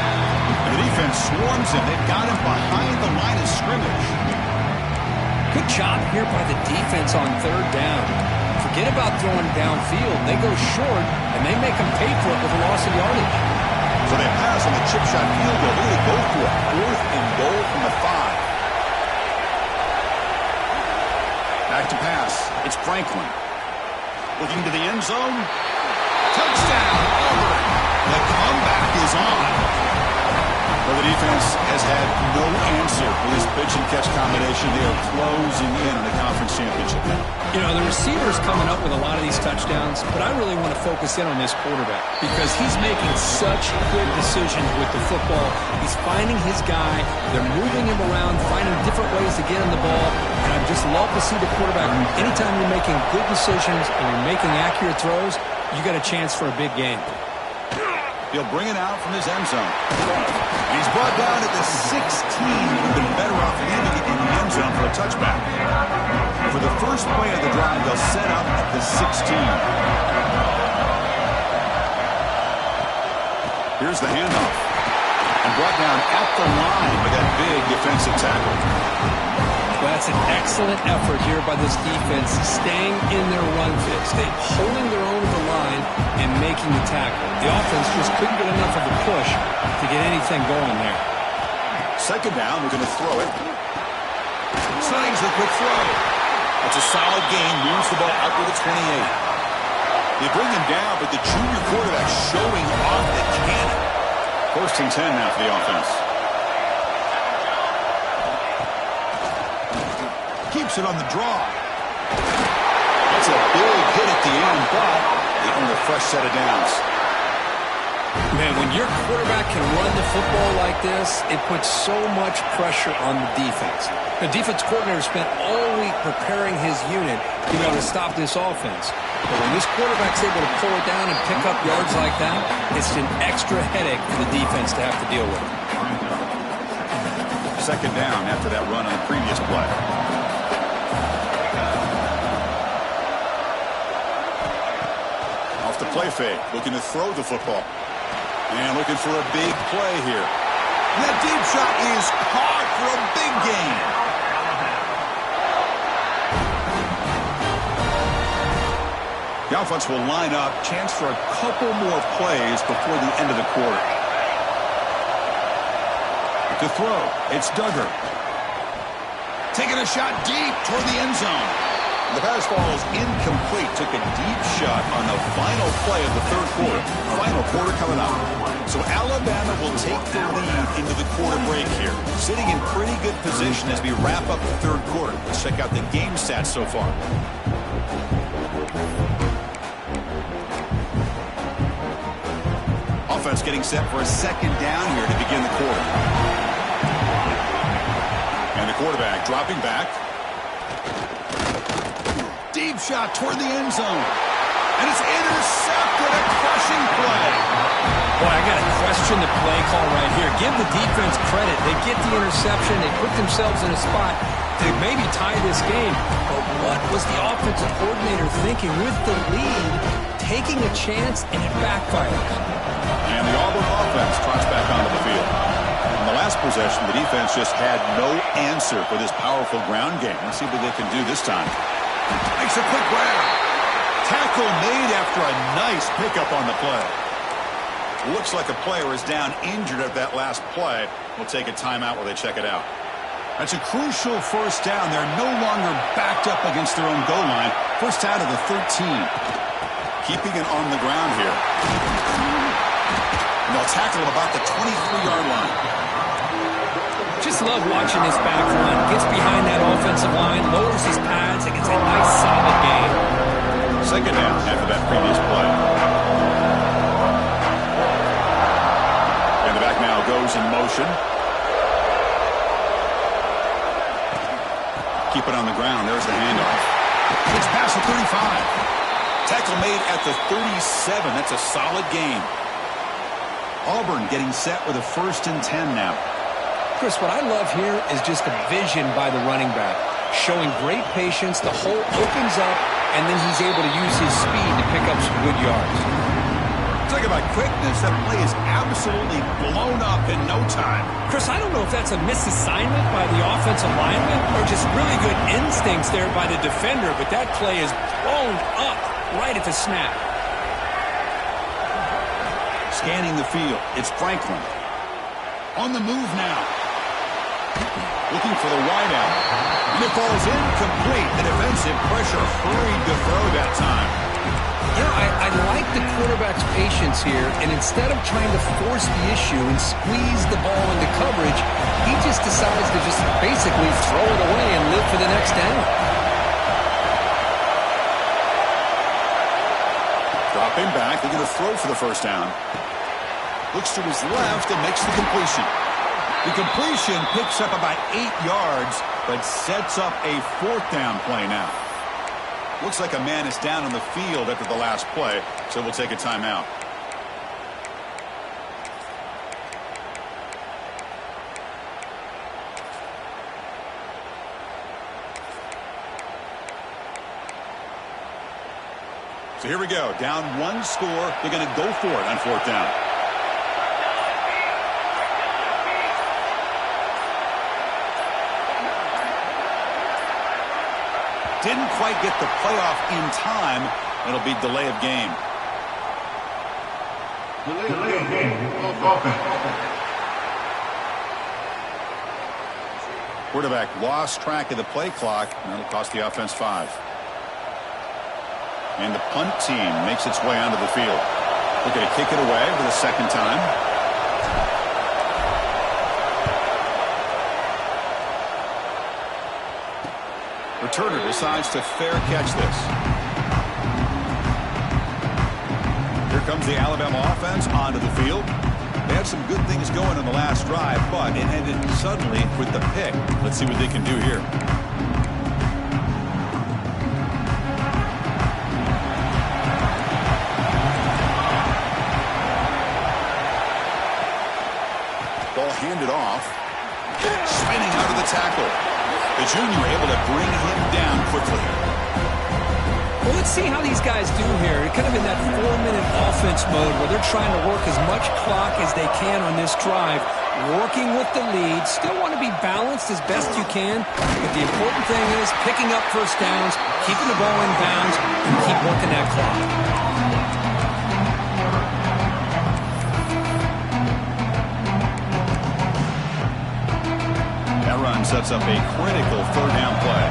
And the defense swarms him. They've got him behind the line of scrimmage. Good job here by the defense on 3rd down. Forget about throwing downfield. They go short, and they make them pay for it with a loss of yardage. So they pass on the chip shot field goal. They're going to go for it. 4th and goal from the 5. Back to pass. It's Franklin. Looking to the end zone. Touchdown, Auburn. The comeback is on. Well, the defense has had no answer with this pitch-and-catch combination. They are closing in on the conference championship now. You know, the receiver's coming up with a lot of these touchdowns, but I really want to focus in on this quarterback because he's making such good decisions with the football. He's finding his guy. They're moving him around, finding different ways to get him the ball, and I just love to see the quarterback. Anytime you're making good decisions and you're making accurate throws, you got a chance for a big game. He'll bring it out from his end zone. He's brought down at the 16. We've been better off leaving it in the end zone for a touchback. For the first play of the drive, they'll set up at the 16. Here's the handoff. And brought down at the line with that big defensive tackle. Well, that's an excellent effort here by this defense, staying in their run fits. They're holding their own at the line and making the tackle. The offense just couldn't get enough of a push to get anything going there. 2nd down, we're going to throw it. Slings the quick throw. It's a solid gain, moves the ball out to the 28. They bring him down, but the junior quarterback showing off the cannon. 1st and 10 now for the offense. Keeps it on the draw. That's a big hit at the end, but they earn a fresh set of downs. Man, when your quarterback can run the football like this, it puts so much pressure on the defense. The defense coordinator spent all week preparing his unit to be able to stop this offense. But when this quarterback's able to pull it down and pick up yards like that, it's an extra headache for the defense to have to deal with. 2nd down after that run on the previous play. Off the play fake, looking to throw the football. And looking for a big play here. That deep shot is caught for a big gain. The offense will line up. Chance for a couple more plays before the end of the quarter. To throw, it's Duggar. Taking a shot deep toward the end zone. The pass falls incomplete. Took a deep shot on the final play of the 3rd quarter. Final quarter coming up. So Alabama will take the lead into the quarter break here. Sitting in pretty good position as we wrap up the 3rd quarter. Let's check out the game stats so far. offense getting set for a second down here to begin the quarter. And the quarterback dropping back. Deep shot toward the end zone. And it's intercepted. A crushing play. Boy, I got to question the play call right here. Give the defense credit. They get the interception. They put themselves in a spot to maybe tie this game. But what was the offensive coordinator thinking with the lead, taking a chance, and it backfires? And the Auburn offense trots back onto the field. In the last possession, the defense just had no answer for this powerful ground game. Let's see what they can do this time. Makes a quick grab. Tackle made after a nice pickup on the play. Looks like a player is down injured at that last play. We'll take a timeout while they check it out. That's a crucial first down. They're no longer backed up against their own goal line. First out of the 13. Keeping it on the ground here. And they'll tackle him about the 23-yard line. Just love watching this back line. Gets behind that offensive line, lowers his pads, and gets a nice solid gain. Second down after that previous play. And the back now goes in motion. Keep it on the ground. There's the handoff. It's past the 35. Tackle made at the 37. That's a solid gain. Auburn getting set with a 1st and 10 now. Chris, what I love here is just the vision by the running back. Showing great patience. The hole opens up, and then he's able to use his speed to pick up some good yards. Talk about quickness. That play is absolutely blown up in no time. Chris, I don't know if that's a misassignment by the offensive lineman or just really good instincts there by the defender, but that play is blown up right at the snap. Scanning the field. It's Franklin. On the move now. Looking for the wideout. And it falls incomplete. The defensive pressure hurried to throw that time. You know, I like the quarterback's patience here, and instead of trying to force the issue and squeeze the ball into coverage, he just decides to just basically throw it away and live for the next down. Dropping back. They're going to throw for the first down. Looks to his left and makes the completion. The completion picks up about 8 yards, but sets up a 4th down play now. Looks like a man is down on the field after the last play, so we'll take a timeout. So here we go. Down 1 score. They're going to go for it on 4th down. Didn't quite get the playoff in time. It'll be delay of game. Delay of game. Quarterback lost track of the play clock, and that'll cost the offense 5. And the punt team makes its way onto the field. Looking to kick it away for the 2nd time. Returner decides to fair catch this. Here comes the Alabama offense onto the field. They had some good things going on the last drive, but it ended suddenly with the pick. Let's see what they can do here. Ball handed off. Spinning out of the tackle. The junior able to bring him down quickly. Well, let's see how these guys do here. They're kind of in that 4-minute offense mode where they're trying to work as much clock as they can on this drive, working with the lead. Still want to be balanced as best you can, but the important thing is picking up first downs, keeping the ball in bounds, and keep working that clock. Run sets up a critical 3rd down play.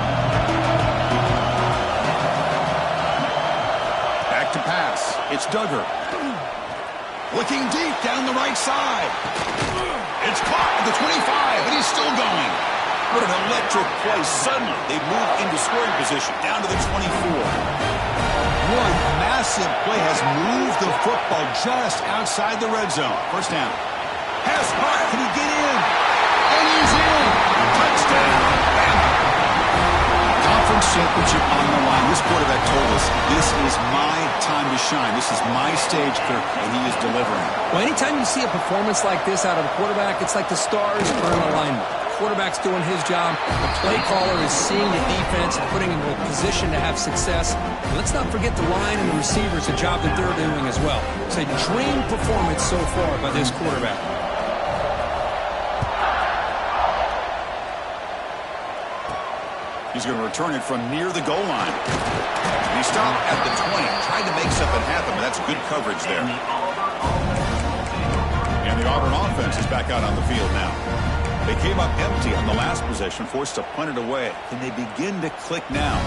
Back to pass. It's Duggar. Looking deep down the right side. It's caught at the 25, and he's still going. What an electric play. Suddenly, they move into scoring position down to the 24. One massive play has moved the football just outside the red zone. First down. Pass caught. Can he get in? And he's in. Touchdown. Conference championship on the line. This quarterback told us, this is my time to shine. This is my stage, Kirk, and he is delivering. Well, anytime you see a performance like this out of a quarterback, it's like the stars are in alignment. Quarterback's doing his job. The play caller is seeing the defense and putting him in a position to have success. And let's not forget the line and the receivers, the job that they're doing as well. It's a dream performance so far by this quarterback. He's going to return it from near the goal line. He stopped at the 20, tried to make something happen, but that's good coverage there. And the Auburn offense is back out on the field now. They came up empty on the last possession, forced to punt it away. Can they begin to click now?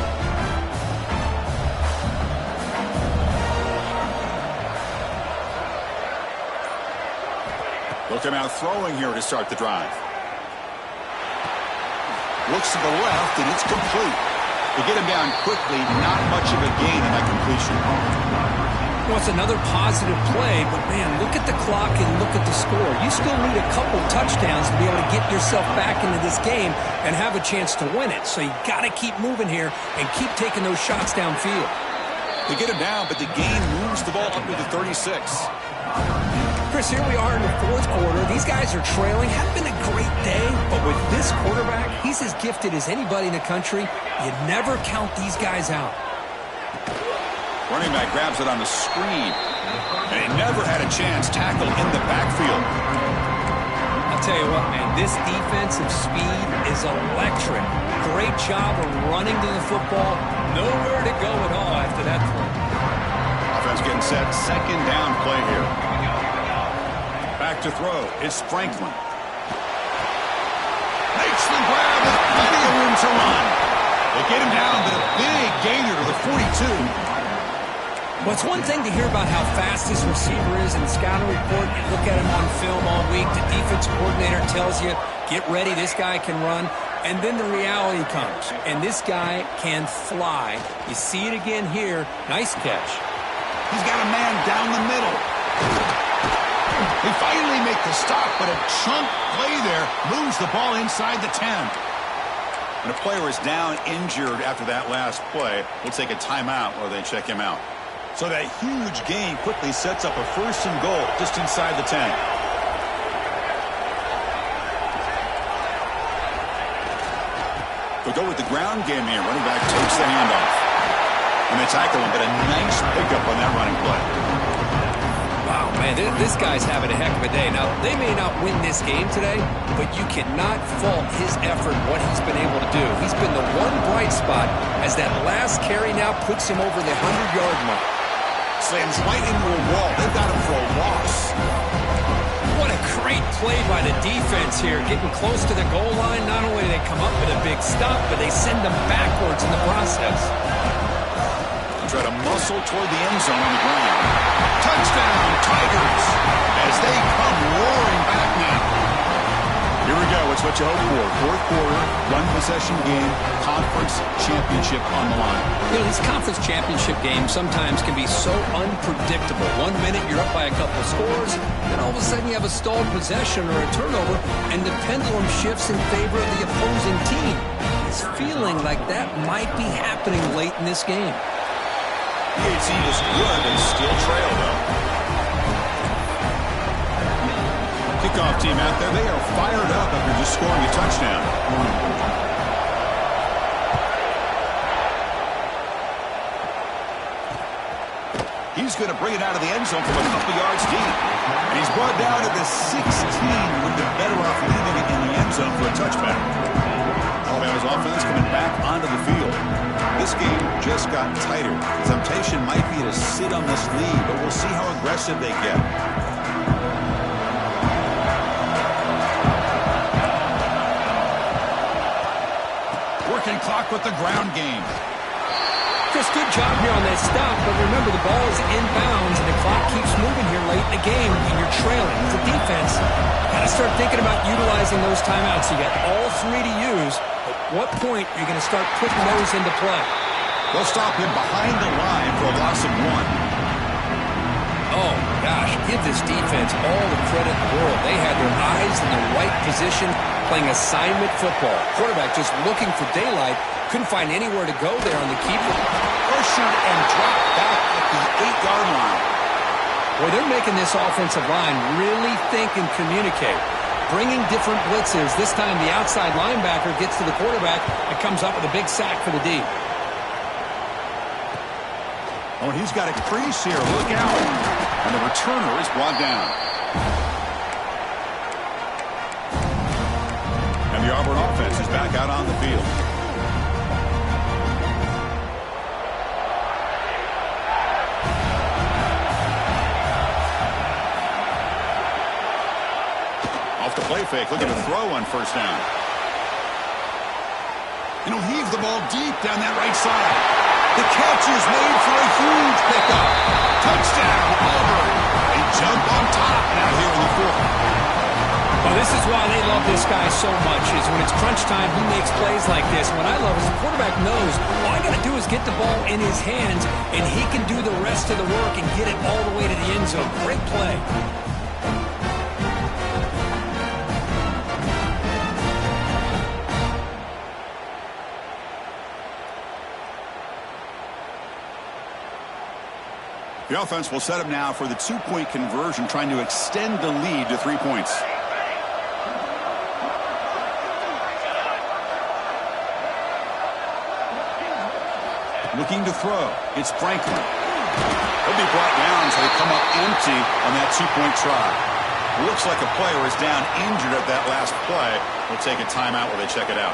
Look him out throwing here to start the drive. Looks to the left, and it's complete. To get him down quickly, not much of a gain in that completion. Well, it's another positive play, but, man, look at the clock and look at the score. You still need a couple touchdowns to be able to get yourself back into this game and have a chance to win it. So you got to keep moving here and keep taking those shots downfield. They get him down, but the gain moves the ball up to the 36. Chris, here we are in the fourth quarter. These guys are trailing. Hasn't been a great day, but with this quarterback, he's as gifted as anybody in the country. You never count these guys out. Running back grabs it on the screen. And he never had a chance. Tackle in the backfield. I'll tell you what, man, this defensive speed is electric. Great job of running to the football. Nowhere to go at all after that throw. Offense getting set. Second down play here. Back to throw. It's Franklin. Makes the grab with plenty of room to run. They get him down, but a big gainer to the 42. Well, it's one thing to hear about how fast this receiver is in the scouting report. You look at him on film all week. The defense coordinator tells you, get ready, this guy can run. And then the reality comes, and this guy can fly. You see it again here. Nice catch. He's got a man down the middle. They finally make the stop, but a chunk play there moves the ball inside the 10. And a player is down injured after that last play. We'll take a timeout or they check him out. So that huge gain quickly sets up a first and goal just inside the 10. They'll go with the ground game here. Running back takes the handoff. And they tackle him, but a nice pickup on that running play. Wow, man, this guy's having a heck of a day. Now, they may not win this game today, but you cannot fault his effort, what he's been able to do. He's been the one bright spot as that last carry now puts him over the 100-yard mark. Slams right into a wall. They've got him for a loss. What a great play by the defense here. Getting close to the goal line, not only do they come up with a big stop, but they send them backwards in the process. Try to muscle toward the end zone on the ground. Touchdown, Tigers, as they come roaring back now. Here we go. It's what you hope for. Fourth quarter, one-possession game, conference championship on the line. You know, these conference championship games sometimes can be so unpredictable. 1 minute you're up by a couple of scores, then all of a sudden you have a stalled possession or a turnover, and the pendulum shifts in favor of the opposing team. It's feeling like that might be happening late in this game. PAT is good and still trail, though. Kickoff team out there. They are fired up after just scoring a touchdown. He's going to bring it out of the end zone from a couple yards deep. And he's brought down to the 16. Would have been better off leaving it in the end zone for a touchback. Alabama's offense coming back onto the field. This game just got tighter. The temptation might be to sit on this lead, but we'll see how aggressive they get. Working clock with the ground game. Chris, good job here on that stop, but remember the ball is inbounds and the clock keeps moving here late in the game and you're trailing. As a defense, you got to start thinking about utilizing those timeouts. You got all three to use. At what point are you going to start putting those into play? They'll stop him behind the line for a loss of 1. Oh, gosh, give this defense all the credit in the world. They had their eyes in the right position, playing assignment football. Quarterback just looking for daylight, couldn't find anywhere to go there on the keeper. Pressured and dropped back at the 8-yard line. Boy, they're making this offensive line really think and communicate. Bringing different blitzes. This time the outside linebacker gets to the quarterback and comes up with a big sack for the D. Oh, he's got a crease here. Look out. And the returner is brought down. And the Auburn offense is back out on the field. Off the play fake, looking to throw on first down. And he'll heave the ball deep down that right side. The catch is made for a huge pickup. Touchdown, Auburn. They jump on top now here in the fourth. Well, this is why they love this guy so much, is when it's crunch time, he makes plays like this. What I love is the quarterback knows all I got to do is get the ball in his hands, and he can do the rest of the work and get it all the way to the end zone. Great play. The offense will set up now for the 2-point conversion, trying to extend the lead to 3 points. Looking to throw. It's Franklin. He'll be brought down, so they come up empty on that 2-point try. Looks like a player is down injured at that last play. We'll take a timeout while they check it out.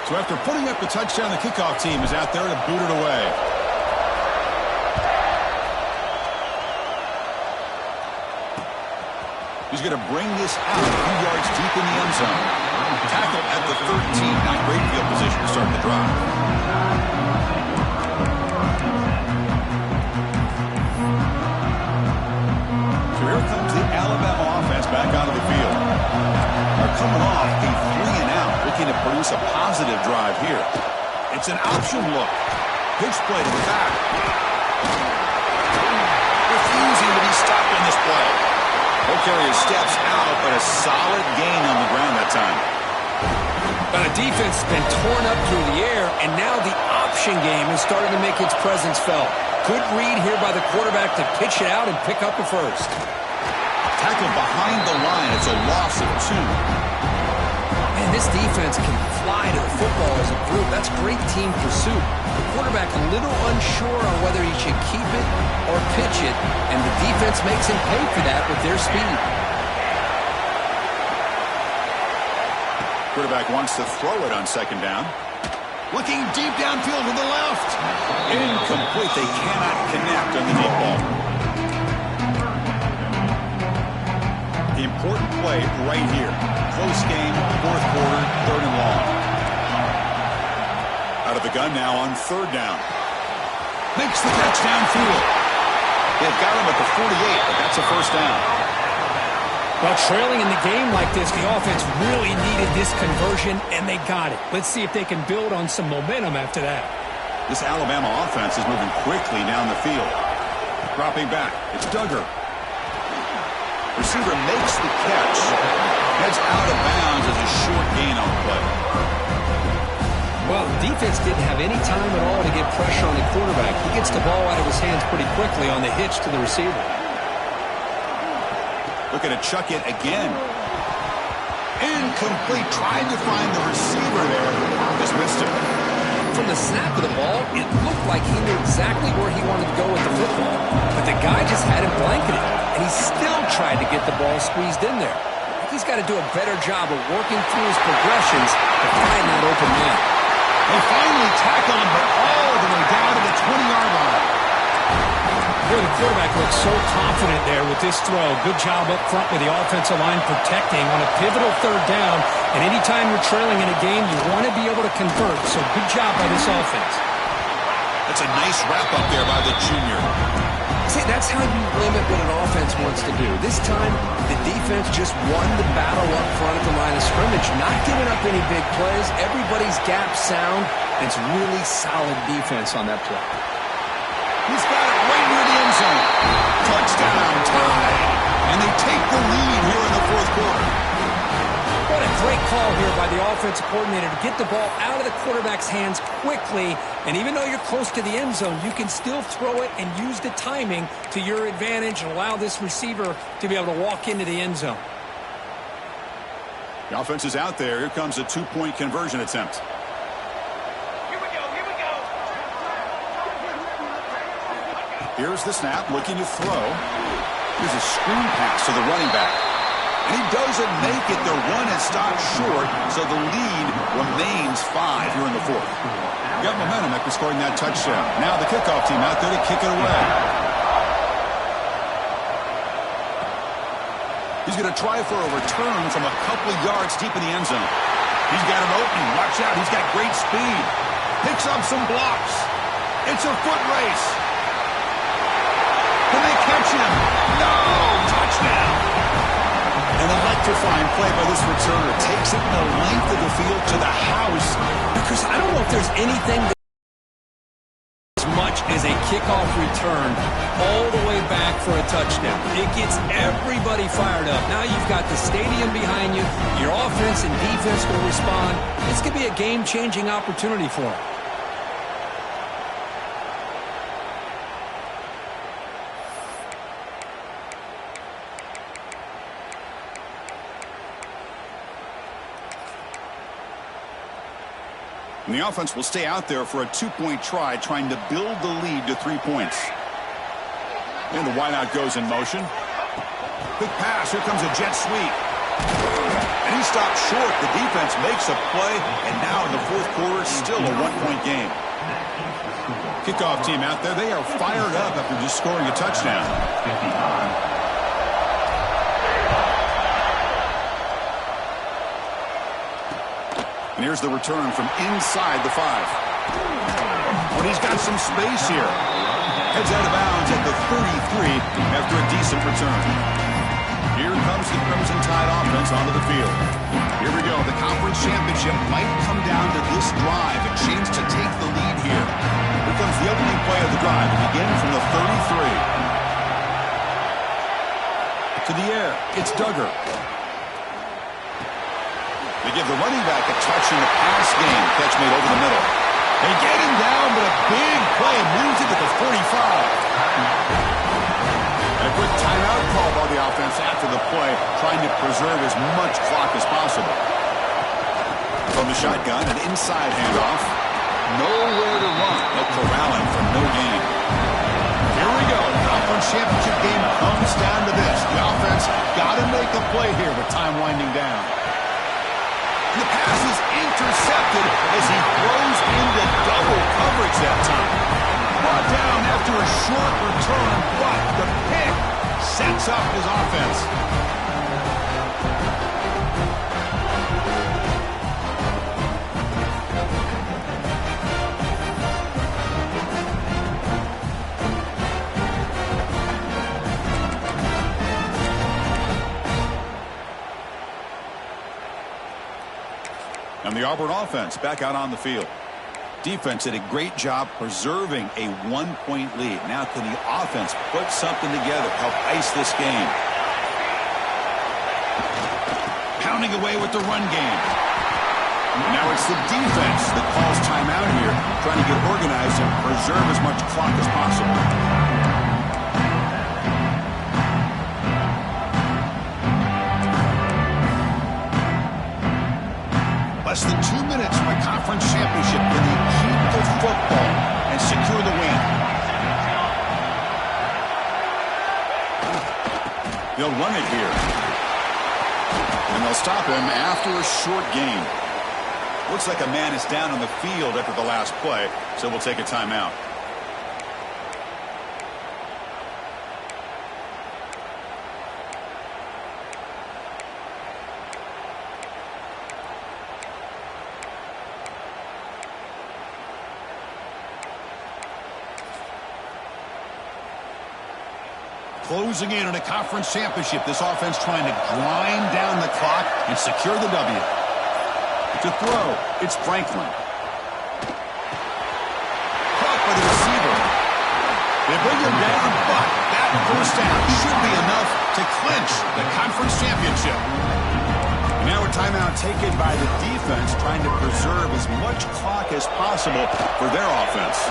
So after putting up the touchdown, the kickoff team is out there to boot it away. He's going to bring this out a few yards deep in the end zone. Tackle at the 13. Now great field position to start the drive. So here comes the Alabama offense back onto the field. They're coming off a 3-and-out, looking to produce a positive drive here. It's an option look. Pitch play to the back. Refusing to be stopped on this play. He'll carry his steps out, but a solid gain on the ground that time. But the defense has been torn up through the air, and now the option game is starting to make its presence felt. Good read here by the quarterback to pitch it out and pick up a first. Tackle behind the line. It's a loss of 2. Man, this defense can fly to the football as a group. That's great team pursuit. The quarterback a little unsure on whether he should keep it or pitch it, and the defense makes him pay for that with their speed. Quarterback wants to throw it on second down. Looking deep downfield to the left. Incomplete. They cannot connect on the deep ball. The important play right here. Close game, fourth quarter, 3rd and long. Out of the gun now on 3rd down. Makes the catch downfield. They've got him at the 48, but that's a first down. Well, trailing in the game like this, the offense really needed this conversion, and they got it. Let's see if they can build on some momentum after that. This Alabama offense is moving quickly down the field. Dropping back. It's Duggar. Receiver makes the catch. Heads out of bounds as a short gain on the play. Well, defense didn't have any time at all to get pressure on the quarterback. He gets the ball out of his hands pretty quickly on the hitch to the receiver. Looking to chuck it again. Incomplete. Tried to find the receiver there. Just missed him. From the snap of the ball, it looked like he knew exactly where he wanted to go with the football. But the guy just had him blanketed, and he still tried to get the ball squeezed in there. I think he's got to do a better job of working through his progressions to find that open man. They finally tackle him, but all the way down to the 20-yard line. Boy, the quarterback looks so confident there with this throw. Good job up front with the offensive line protecting on a pivotal 3rd down. And anytime you're trailing in a game, you want to be able to convert. So good job by this offense. That's a nice wrap up there by the junior. See, that's how you limit what an offense wants to do. This time, the defense just won the battle up front at the line of scrimmage, not giving up any big plays. Everybody's gap sound. It's really solid defense on that play. He's got it right near the end zone. Touchdown, tie. And they take the lead here in the fourth quarter. What a great call here by the offensive coordinator to get the ball out of the quarterback's hands quickly. And even though you're close to the end zone, you can still throw it and use the timing to your advantage and allow this receiver to be able to walk into the end zone. The offense is out there. Here comes a two-point conversion attempt. Here we go. Here's the snap, looking to throw. Here's a screen pass to the running back. And he doesn't make it. The run is stopped short, so the lead remains 5 here in the fourth. Got momentum after scoring that touchdown. Now the kickoff team out there to kick it away. He's going to try for a return from a couple of yards deep in the end zone. He's got an opening. Watch out. He's got great speed. Picks up some blocks. It's a foot race. Can they catch him? No! Touchdown! An electrifying play by this returner. Takes it the length of the field to the house. Because I don't know if there's anything as much as a kickoff return all the way back for a touchdown. It gets everybody fired up. Now you've got the stadium behind you. Your offense and defense will respond. This could be a game-changing opportunity for them. And the offense will stay out there for a two-point try, trying to build the lead to 3 points. And the wideout goes in motion. Quick pass. Here comes a jet sweep. And he stopped short. The defense makes a play. And now in the fourth quarter, still a one-point game. Kickoff team out there. They are fired up after just scoring a touchdown. And here's the return from inside the 5. But he's got some space here. Heads out of bounds at the 33 after a decent return. Here comes the Crimson Tide offense onto the field. Here we go. The conference championship might come down to this drive. A chance to take the lead here. Here comes the opening play of the drive. And again from the 33. To the air. It's Duggar. They give the running back a touch in the pass game. Catch made over the middle. They get him down, but a big play moves it to the 45. And a quick timeout call by the offense after the play, trying to preserve as much clock as possible. From the shotgun, an inside handoff. Nowhere to run. They'll corral him for no gain. Here we go. Conference championship game comes down to this. The offense got to make a play here with time winding down. The pass is intercepted as he throws into double coverage that time. Brought down after a short return, but the pick sets up his offense. And the Auburn offense back out on the field. Defense did a great job preserving a one-point lead. Now can the offense put something together, help ice this game? Pounding away with the run game. Now it's the defense that calls timeout here, trying to get organized and preserve as much clock as possible. Less than 2 minutes from a conference championship. Can they keep the football and secure the win? They'll run it here. And they'll stop him after a short game. Looks like a man is down on the field after the last play, so we'll take a timeout. closing in on a conference championship. This offense trying to grind down the clock and secure the W. To throw, it's Franklin. Caught by the receiver. They bring him down, but that first down should be enough to clinch the conference championship. And now a timeout taken by the defense, trying to preserve as much clock as possible for their offense.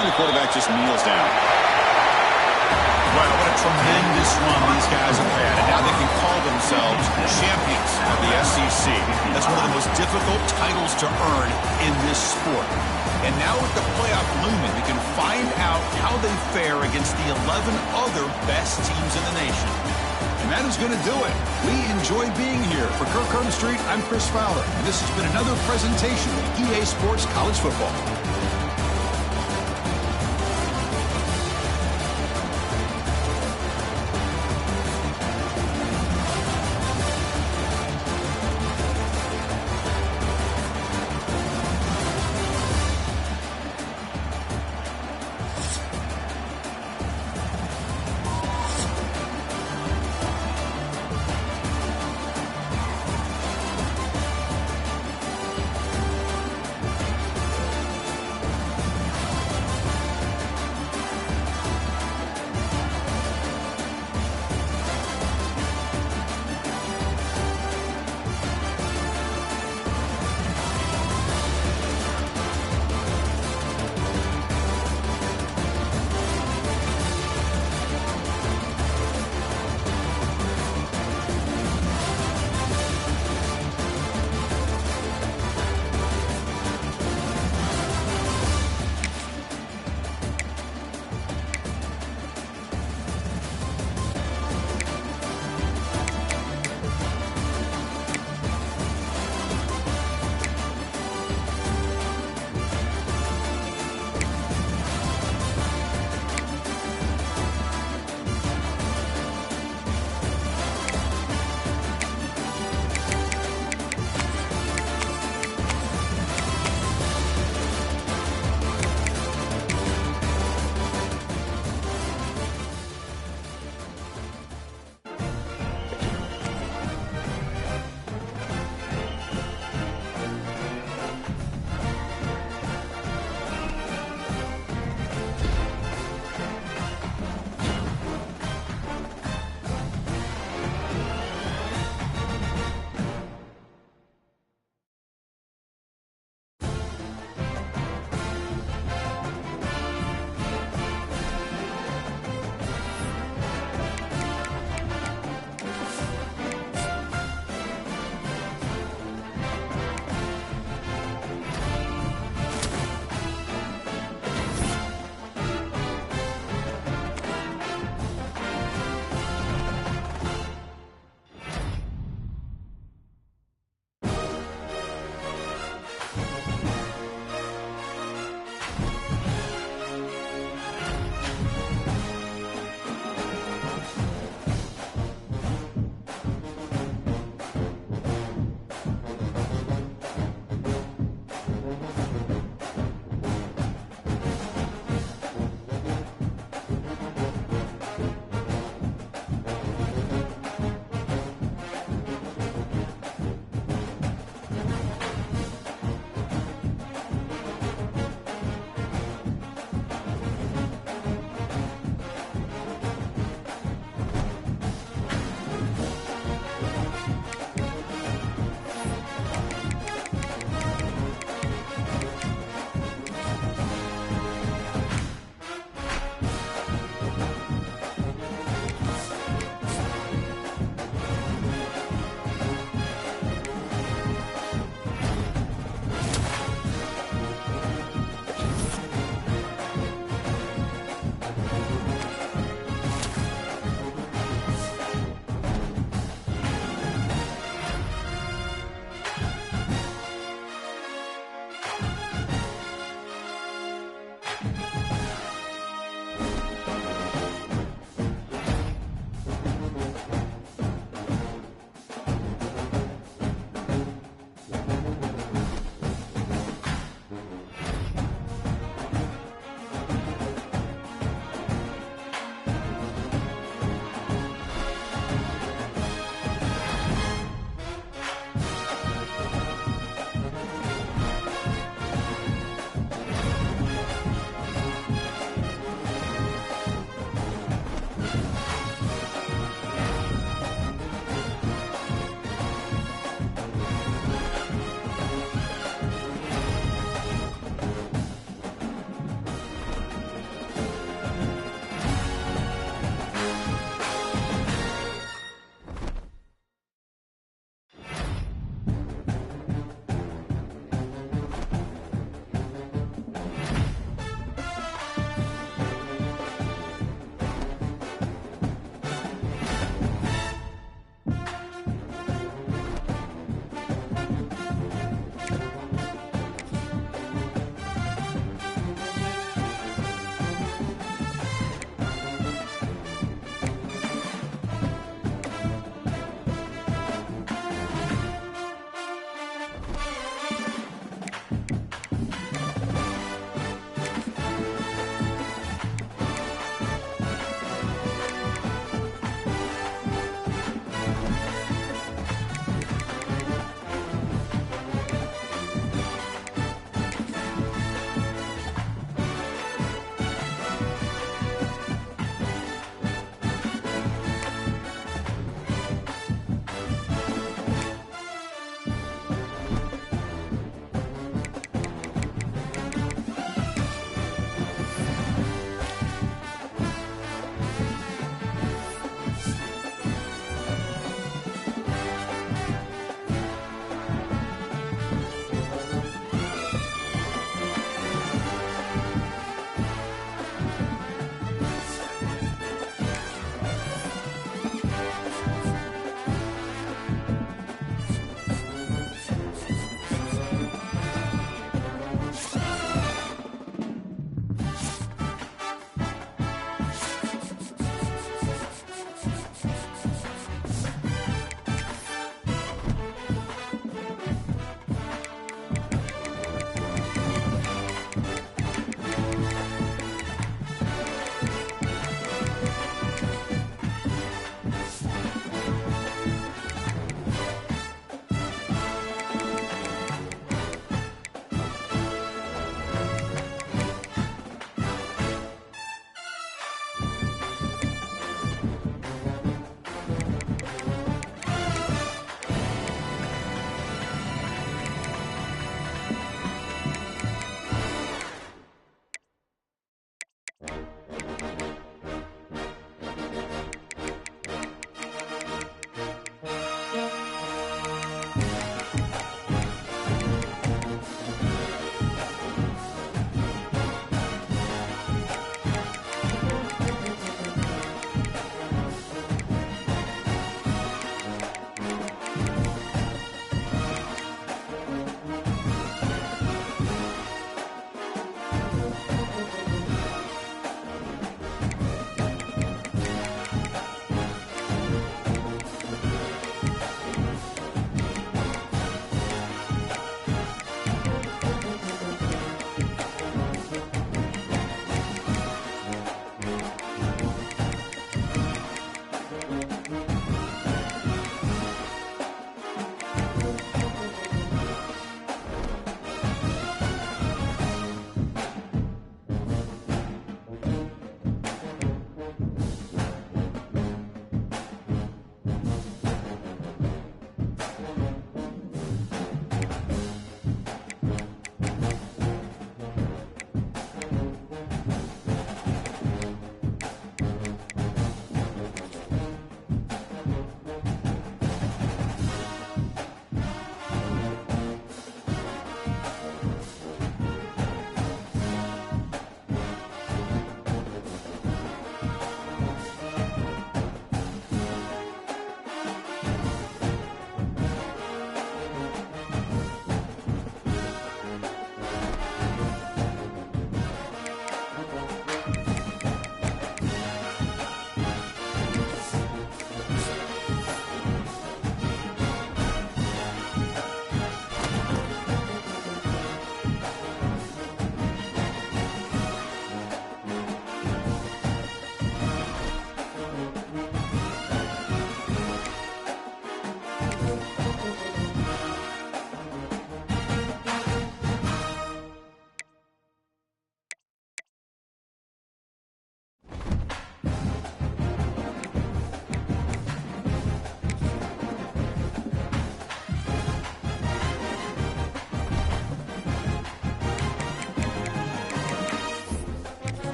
And the quarterback just kneels down. Wow, what a tremendous run these guys have had. And now they can call themselves champions of the SEC. That's one of the most difficult titles to earn in this sport. And now with the playoff looming, we can find out how they fare against the 11 other best teams in the nation. And that is going to do it. We enjoy being here. For Kirk Street, I'm Chris Fowler. And this has been another presentation of EA Sports College Football.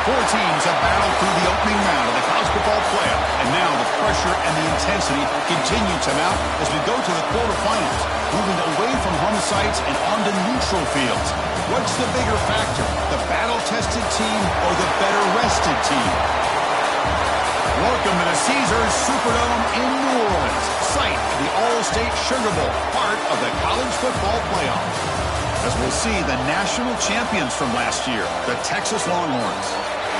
Four teams have battled through the opening round of the college football playoff, and now the pressure and the intensity continue to mount as we go to the quarterfinals, moving away from home sites and onto neutral fields. What's the bigger factor, the battle-tested team or the better-rested team? Welcome to the Caesars Superdome in New Orleans, site of the All-State Sugar Bowl, part of the college football playoff. As we'll see the national champions from last year, the Texas Longhorns,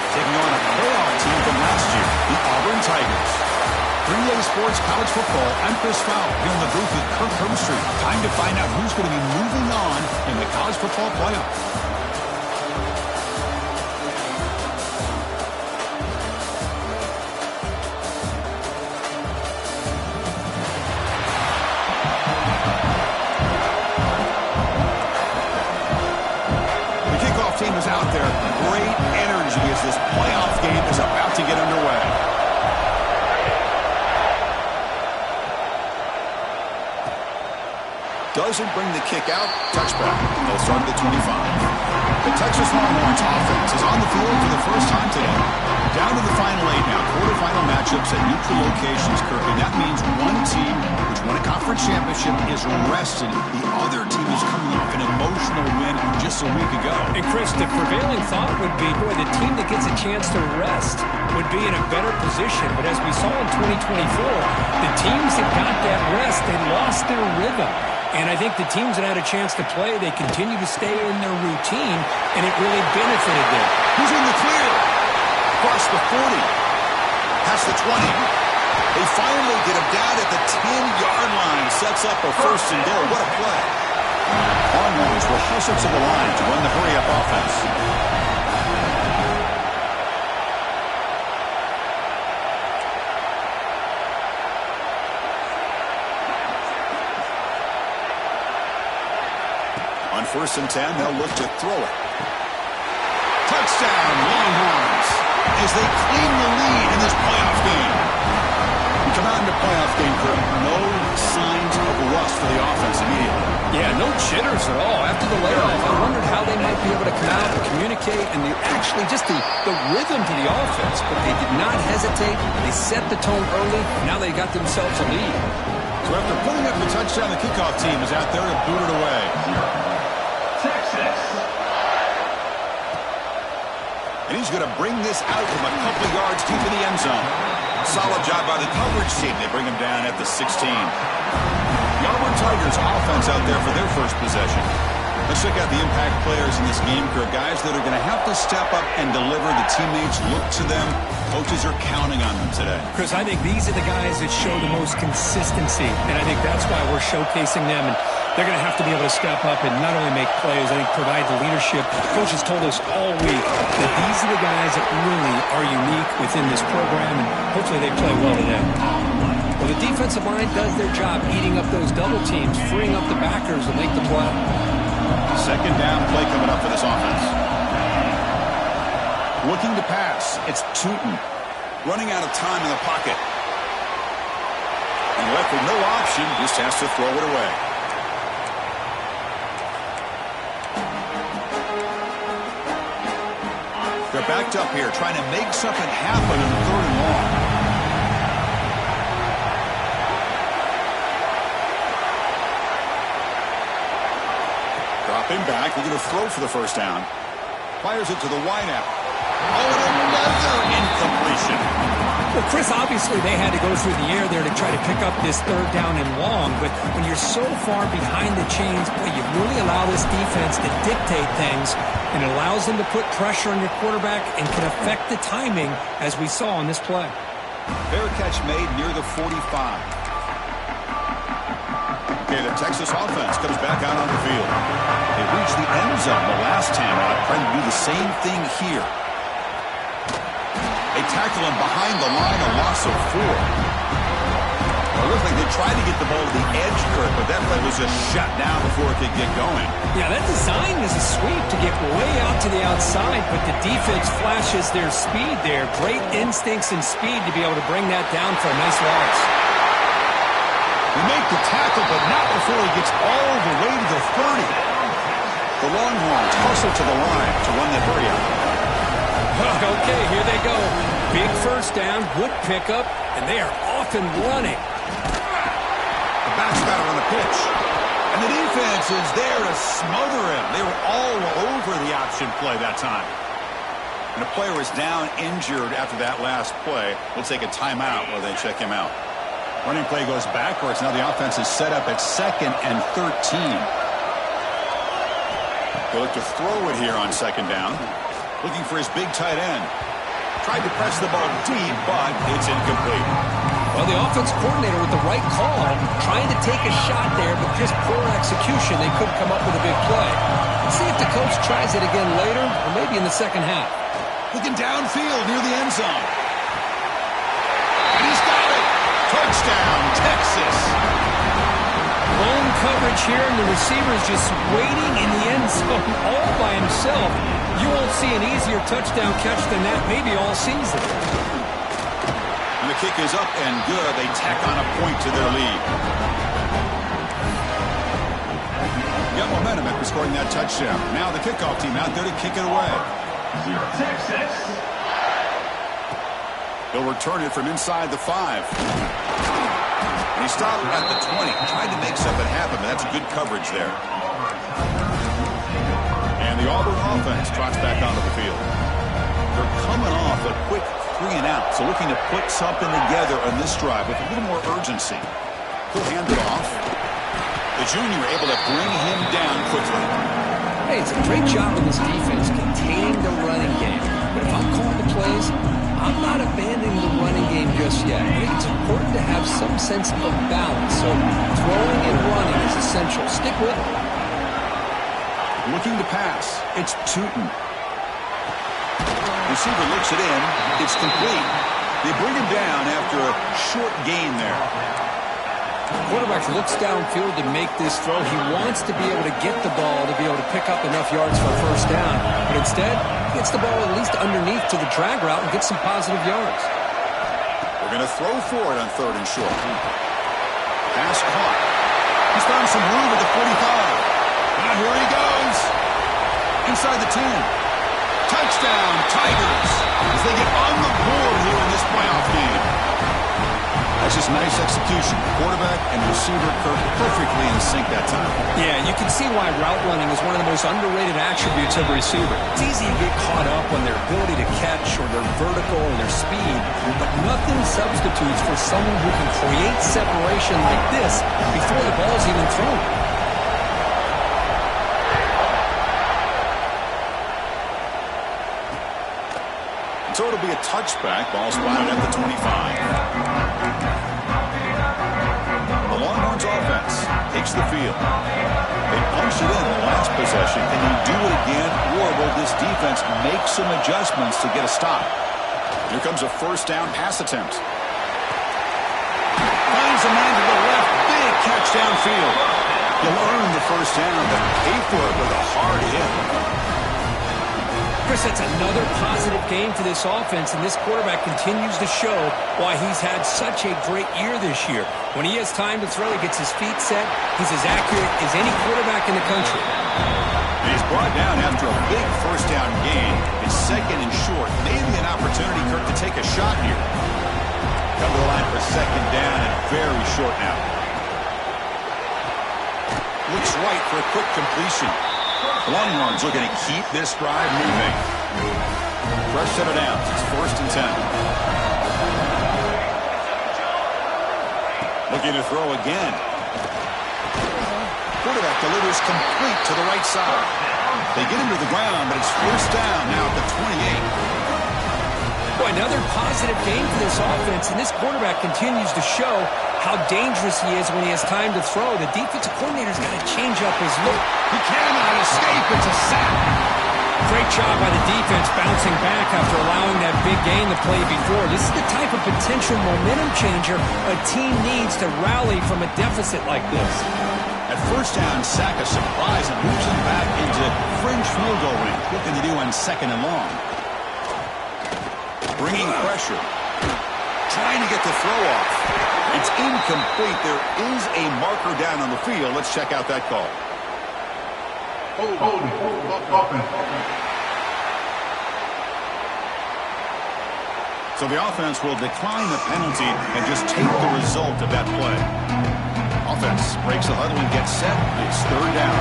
taking on a playoff team from last year, the Auburn Tigers. 3A Sports College Football, I'm Chris Fowle, here in the booth with Kirk Herbstreit. Time to find out who's going to be moving on in the college football playoff. Team is out there. Great energy as this playoff game is about to get underway. Doesn't bring the kick out. Touchback. They'll start at the 25. The Texas Longhorns offense is on the field for the first time today. Down to the final 8 now. Quarterfinal matchups at neutral locations, Kirk. And that means one team which won a conference championship is rested. The other team is coming off an emotional win just a week ago. And Chris, the prevailing thought would be, boy, the team that gets a chance to rest would be in a better position. But as we saw in 2024, the teams that got that rest, they lost their rhythm. And I think the teams that had a chance to play, they continue to stay in their routine, and it really benefited them. Who's in the clear? Across the 40. Past the 20. They finally get him down at the 10-yard line. Sets up a first and goal. What a play. Longhorns will hustle to the line to run the hurry-up offense. On 1st and 10, they'll look to throw it. Touchdown, Longhorns, as they claim the lead in this playoff game. We come out in the playoff game, Kirk. No signs of rust for the offense immediately. Yeah, no jitters at all. After the layoff, I wondered how they might be able to come out and communicate, and actually just the rhythm to the offense. But they did not hesitate. They set the tone early. Now they got themselves a lead. So after putting up the touchdown, the kickoff team is out there to boot it away. And he's going to bring this out from a couple yards deep in the end zone. Solid job by the coverage team. They bring him down at the 16. The Auburn Tigers offense out there for their first possession. Let's check out the impact players in this game, Kirk. Guys that are going to have to step up and deliver. The teammates look to them. Coaches are counting on them today. Chris, I think these are the guys that show the most consistency, and I think that's why we're showcasing them. And they're going to have to be able to step up and not only make plays, I think provide the leadership. Coaches told us all week that these are the guys that really are unique within this program, and hopefully they play well today. Well, the defensive line does their job eating up those double teams, freeing up the backers to make the play. Second down play coming up for this offense. Looking to pass. It's Tootin. Running out of time in the pocket. And left with no option, just has to throw it away. They're backed up here, trying to make something happen in the 3rd and long. Dropping back, looking to throw for the first down. Fires it to the wideout. Oh, and another incompletion. Well, Chris, obviously they had to go through the air there to try to pick up this 3rd down and long, but when you're so far behind the chains, boy, you really allow this defense to dictate things, and it allows them to put pressure on your quarterback and can affect the timing, as we saw on this play. Fair catch made near the 45. Okay, the Texas offense comes back out on the field. They reached the end zone the last time out, trying to do the same thing here. They tackle him behind the line, a loss of 4. It looked like they tried to get the ball to the edge, Kirk, but that play was just shut down before it could get going. Yeah, that design was a sweep to get way out to the outside, but the defense flashes their speed there. Great instincts and speed to be able to bring that down for a nice loss. They make the tackle, but not before he gets all the way to the 30. The Longhorns hustle to the line to run that hurry out. Okay, here they go. Big first down, good pickup, and they are off and running. The back's got it on the pitch. And the defense is there to smother him. They were all over the option play that time. And the player is down injured after that last play. We'll take a timeout while they check him out. Running play goes backwards. Now the offense is set up at 2nd and 13. They look to throw it here on 2nd down. Looking for his big tight end. Tried to press the ball deep, but it's incomplete. Well, the offense coordinator with the right call, trying to take a shot there, but just poor execution. They couldn't come up with a big play. Let's see if the coach tries it again later, or maybe in the second half. Looking downfield near the end zone. And he's got it. Touchdown, Texas. Lone coverage here, and the receiver is just waiting in the end zone all by himself. You won't see an easier touchdown catch than that maybe all season. And the kick is up and good. They tack on a point to their lead. Got momentum after scoring that touchdown. Now the kickoff team out there to kick it away. Texas. They'll return it from inside the 5. And he stopped at the 20. Tried to make something happen, but that's good coverage there. And the Auburn offense trots back onto the field. They're coming off a quick 3 and out, so looking to put something together on this drive with a little more urgency. He'll hand it off. The junior able to bring him down quickly. Hey, it's a great job in this defense containing the running game. But if I'm calling the plays, I'm not abandoning the running game just yet. I think it's important to have some sense of balance. So throwing and running is essential. Stick with it. Looking to pass. It's Tootin. Receiver looks it in. It's complete. They bring him down after a short gain there. Quarterback looks downfield to make this throw. He wants to be able to get the ball to be able to pick up enough yards for a first down. But instead, he gets the ball at least underneath to the drag route and gets some positive yards. We're going to throw for it on 3rd and short. Pass caught. He's found some room at the 45. Now here he goes. Inside the 10. Touchdown, Tigers, as they get on the board here in this playoff game. That's just nice execution. Quarterback and receiver perfectly in sync that time. Yeah, you can see why route running is one of the most underrated attributes of a receiver. It's easy to get caught up on their ability to catch or their vertical or their speed, but nothing substitutes for someone who can create separation like this before the ball is even thrown. So it'll be a touchback. Ball spotted at the 25. The Longhorns offense takes the field. They punched it in the last possession. Can you do it again, or will this defense make some adjustments to get a stop? Here comes a first down pass attempt. Finds a man to the left. Big catch downfield. He'll earn the first down, but pay for it with a hard hit. Chris, that's another positive game for this offense, and this quarterback continues to show why he's had such a great year this year. When he has time to throw, he gets his feet set. He's as accurate as any quarterback in the country. And he's brought down after a big first down gain. It's 2nd and short. Maybe an opportunity, Kirk, to take a shot here. Come to the line for 2nd down and very short now. Looks right for a quick completion. Longhorns looking to keep this drive moving. Fresh set of downs. It's 1st and 10. Looking to throw again. Quarterback delivers complete to the right side. They get him to the ground, but it's first down now at the 28. Boy, another positive game for this offense, and this quarterback continues to show how dangerous he is when he has time to throw. The defensive coordinator's got to change up his look. He cannot escape. It's a sack. Great job by the defense bouncing back after allowing that big gain to play before. This is the type of potential momentum changer a team needs to rally from a deficit like this. At first down, sack a surprise and moves him back into fringe field goal range. Looking to do on 2nd and long. Bringing pressure. Trying to get the throw off. It's incomplete. There is a marker down on the field. Let's check out that call. So the offense will decline the penalty and just take the result of that play. Offense breaks the huddle and gets set. It's third down.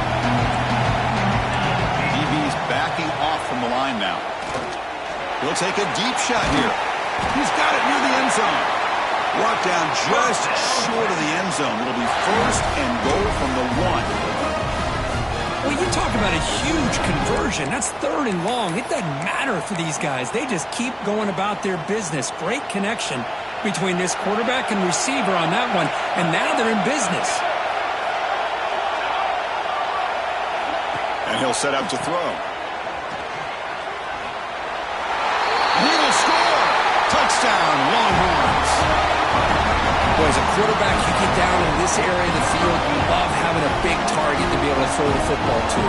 DB's backing off from the line now. He'll take a deep shot here. He's got it near the end zone. Brought down just short of the end zone. It'll be first and goal from the 1. Well, you talk about a huge conversion. That's third and long. It doesn't matter for these guys. They just keep going about their business. Great connection between this quarterback and receiver on that one. And now they're in business. And he'll set up to throw. He will score! Touchdown, Longhorns! Boy, as a quarterback, you get down in this area of the field, you love having a big target to be able to throw the football to.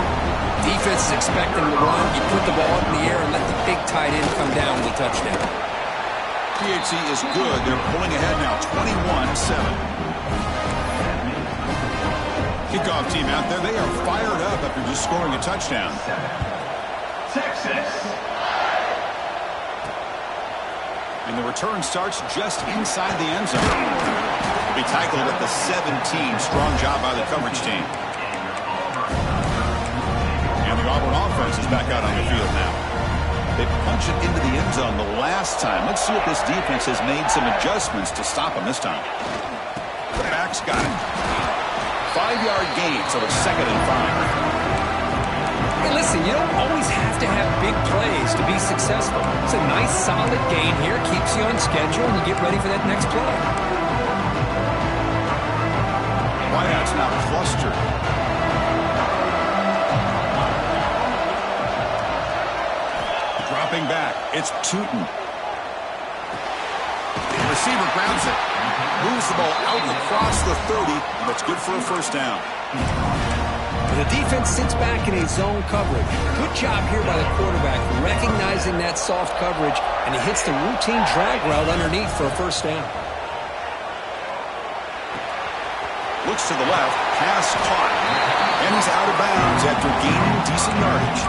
Defense is expecting to run. You put the ball up in the air and let the big tight end come down with a touchdown. PHC is good. They're pulling ahead now, 21-7. Kickoff team out there. They are fired up after just scoring a touchdown. Texas. And the return starts just inside the end zone. Be tackled at the 17. Strong job by the coverage team. And the Auburn offense is back out on the field now. They punched it into the end zone the last time. Let's see if this defense has made some adjustments to stop them this time. The back's got it. 5-yard gain, so it's 2nd and 5. Hey, listen, you don't always have to have big plays to be successful. It's a nice, solid gain here. Keeps you on schedule, and you get ready for that next play. Wideout's now clustered. Dropping back. It's Tootin. The receiver grabs it. Moves the ball out across the 30. And that's good for a first down. The defense sits back in a zone coverage. Good job here by the quarterback, recognizing that soft coverage, and he hits the routine drag route underneath for a first down. Looks to the left, pass caught, and he's out of bounds after gaining decent yardage.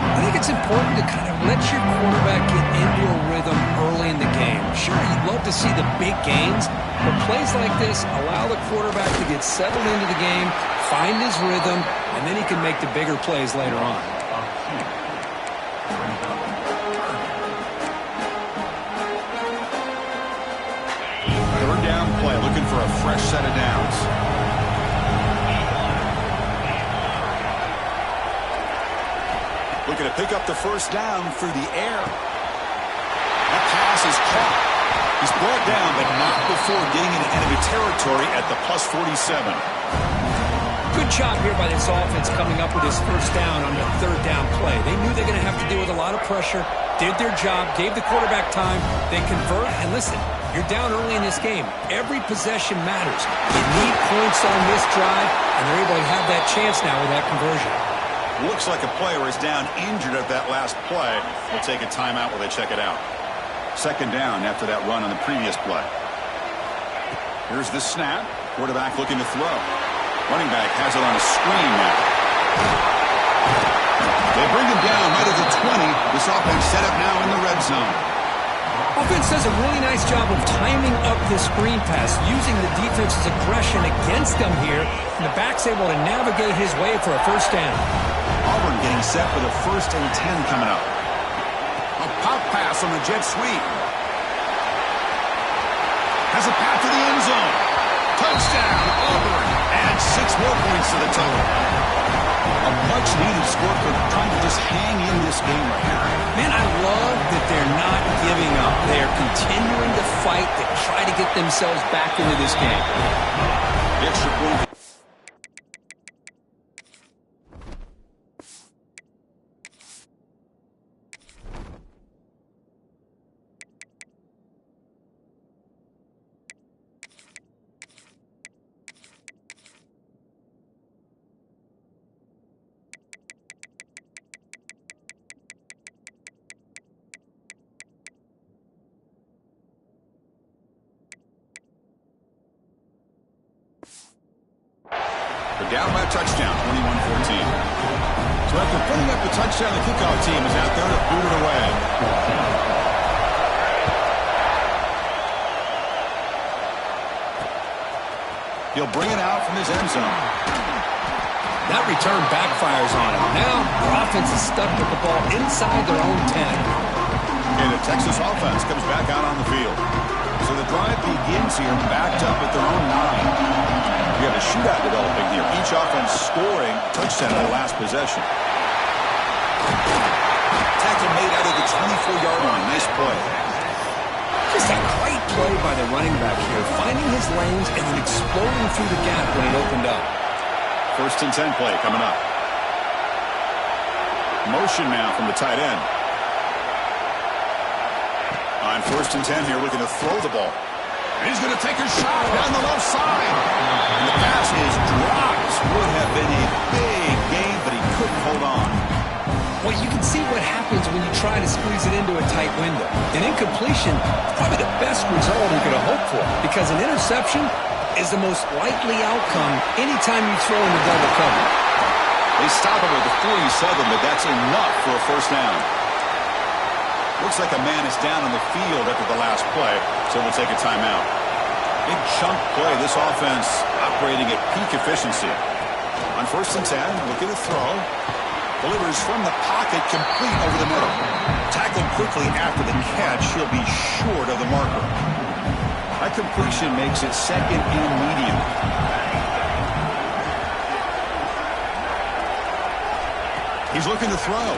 I think it's important to kind of let your quarterback get into a rhythm early in the game. Sure, you'd love to see the big gains, but plays like this allow the quarterback to get settled into the game, find his rhythm, and then he can make the bigger plays later on. Third down play, looking for a fresh set of downs. Looking to pick up the first down through the air. That pass is caught. He's brought down, but not before getting into enemy territory at the plus 47. Good job here by this offense coming up with his first down on the third down play. They knew they were going to have to deal with a lot of pressure, did their job, gave the quarterback time, they convert, and listen, you're down early in this game. Every possession matters. You need points on this drive, and they're able to have that chance now with that conversion. Looks like a player is down injured at that last play. We'll take a timeout while they check it out. Second down after that run on the previous play. Here's the snap. Quarterback looking to throw. Running back has it on a screen now. They bring him down right at the 20. This offense set up now in the red zone. Offense does a really nice job of timing up the screen pass, using the defense's aggression against them here, and the back's able to navigate his way for a first down. Auburn getting set for the 1st and 10 coming up. A pop pass on the jet sweep. Has a path to the end zone. Touchdown, Auburn. Adds 6 more points to the total. A much-needed score for trying to just hang in this game right here. Man, I love that they're not giving up. They're continuing to fight to try to get themselves back into this game. The extra point. Down by a touchdown, 21-14. So after putting up the touchdown, the kickoff team is out there to boot it away. He'll bring it out from his end zone. That return backfires on him. Now, their offense is stuck with the ball inside their own 10. And the Texas offense comes back out on the field. So the drive begins here backed up at their own 9. We have a shootout developing here. Each offense scoring touchdown on the last possession. Tackle made out of the 24-yard line. Nice play. Just a great play by the running back here, finding his lanes and then exploding through the gap when it opened up. 1st and 10 play coming up. Motion now from the tight end. On 1st and 10 here, looking to throw the ball. And he's going to take a shot down the left side. And the pass is dropped. Would have been a big game, but he couldn't hold on. Well, you can see what happens when you try to squeeze it into a tight window. An incompletion is probably the best result you could have hoped for, because an interception is the most likely outcome anytime you throw in the double cover. They stop him at the 47, but that's enough for a 1st down. Looks like a man is down on the field after the last play, so we'll take a timeout. Big chunk play. This offense operating at peak efficiency. On 1st and 10, looking to throw. Delivers from the pocket, complete over the middle. Tackled quickly after the catch. He'll be short of the marker. That completion makes it 2nd and medium. He's looking to throw.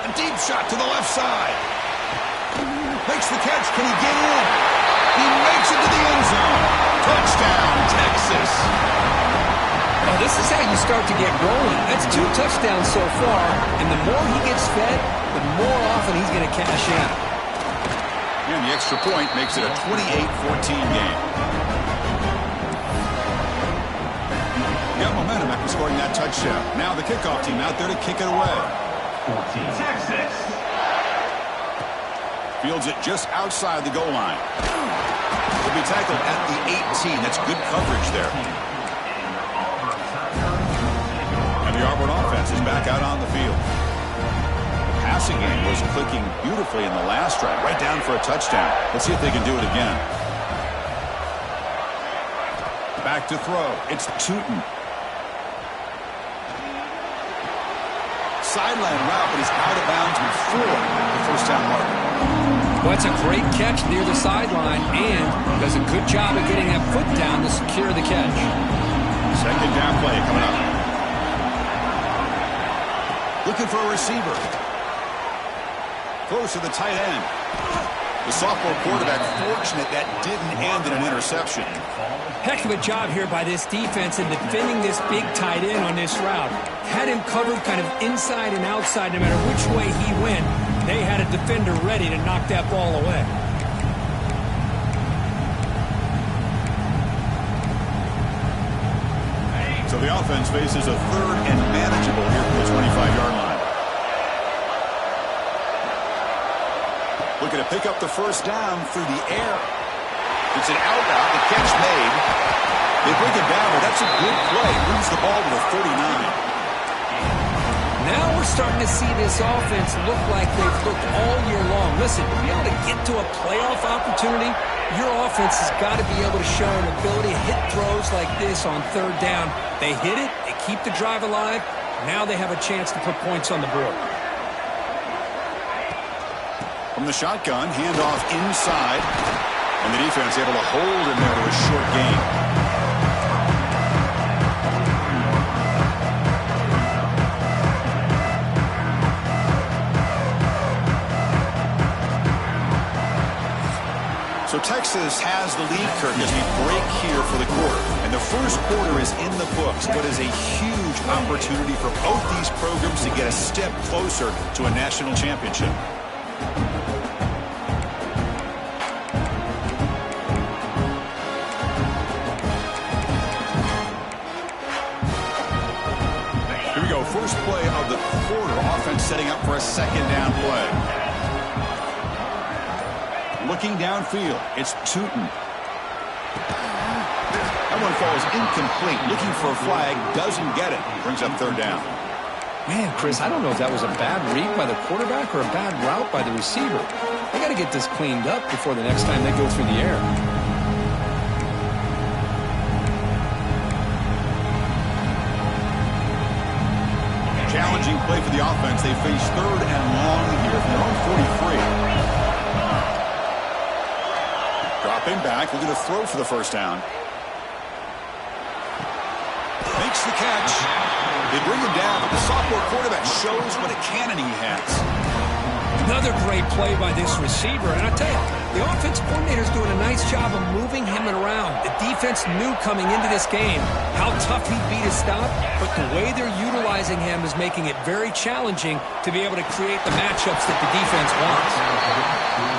A deep shot to the left side. Makes the catch. Can he get in? He makes it to the end zone. Touchdown, Texas. Well, this is how you start to get rolling. That's 2 touchdowns so far, and the more he gets fed, the more often he's going to cash in. And the extra point makes it a 28-14 game. Got momentum after scoring that touchdown. Now the kickoff team out there to kick it away. Texas. Fields it just outside the goal line. He'll be tackled at the 18. That's good coverage there. And the Auburn offense is back out on the field. The passing game was clicking beautifully in the last drive, right down for a touchdown. Let's see if they can do it again. Back to throw. It's Tootin. Sideline route, but he's out of bounds before the 1st down marker. Well, it's a great catch near the sideline and does a good job of getting that foot down to secure the catch. 2nd down play coming up. Looking for a receiver. Close to the tight end. The sophomore quarterback fortunate that didn't end in an interception. Heck of a job here by this defense in defending this big tight end on this route. Had him covered kind of inside and outside no matter which way he went. They had a defender ready to knock that ball away. So the offense faces a 3rd and manageable here from the 25-yard line. Looking to pick up the 1st down through the air. It's an out route. The catch made. They bring it down, but that's a good play. Moves the ball to the 39. Now we're starting to see this offense look like they've looked all year long. Listen, to be able to get to a playoff opportunity, your offense has got to be able to show an ability to hit throws like this on 3rd down. They hit it, they keep the drive alive. Now they have a chance to put points on the board. From the shotgun, handoff inside. And the defense able to hold him there to a short gain. So Texas has the lead, Kirk, as we break here for the quarter. And the 1st quarter is in the books. What is a huge opportunity for both these programs to get a step closer to a national championship. Here we go. 1st play of the quarter. Offense setting up for a 2nd down play. Looking downfield, it's Tootin. That one falls incomplete. Looking for a flag, doesn't get it. Brings up 3rd down. Man, Chris, I don't know if that was a bad read by the quarterback or a bad route by the receiver. They got to get this cleaned up before the next time they go through the air. the offense. They face 3rd and long here from their own 43. Dropping back, looking to throw for the first down. Makes the catch. They bring him down, but the sophomore quarterback shows what a cannon he has. Another great play by this receiver. And I tell you, the offense coordinator's doing a nice job of moving him around. The defense knew coming into this game how tough he'd be to stop, but the way they're utilizing him is making it very challenging to be able to create the matchups that the defense wants.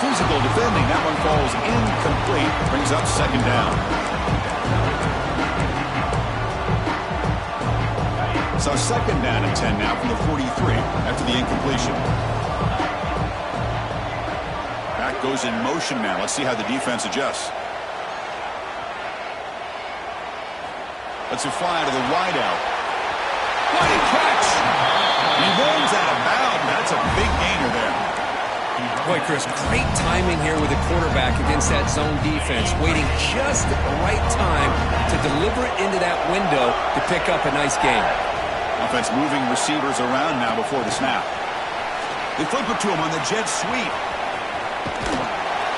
Physical defending. That one falls incomplete. Brings up 2nd down. So 2nd down and 10 now from the 43 after the incompletion. Back goes in motion now. Let's see how the defense adjusts. Let's it fly to the wideout. What a catch! He rolls out of bounds. That's a big gainer there. Boy, Chris, great timing here with the quarterback against that zone defense, waiting just at the right time to deliver it into that window to pick up a nice game. Offense moving receivers around now before the snap. They flip it to him on the jet sweep.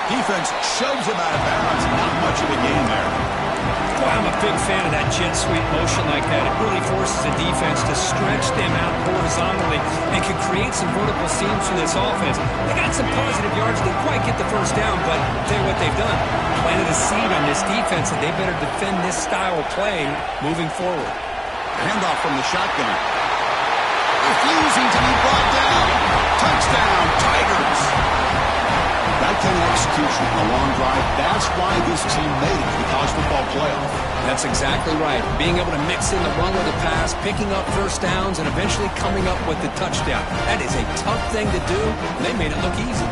Defense shoves him out of bounds. Not much of a gain there. Boy, I'm a big fan of that jet sweep motion like that. It really forces the defense to stretch them out horizontally and can create some vertical seams for this offense. They got some positive yards. Didn't quite get the first down, but I'll tell you what they've done. Planted a seed on this defense that they better defend this style of play moving forward. Handoff from the shotgun. Refusing to be brought down. Touchdown, Tigers. That kind of execution, a long drive, that's why this team made it to the college football playoff. That's exactly right. Being able to mix in the run with the pass, picking up first downs, and eventually coming up with the touchdown. That is a tough thing to do, and they made it look easy.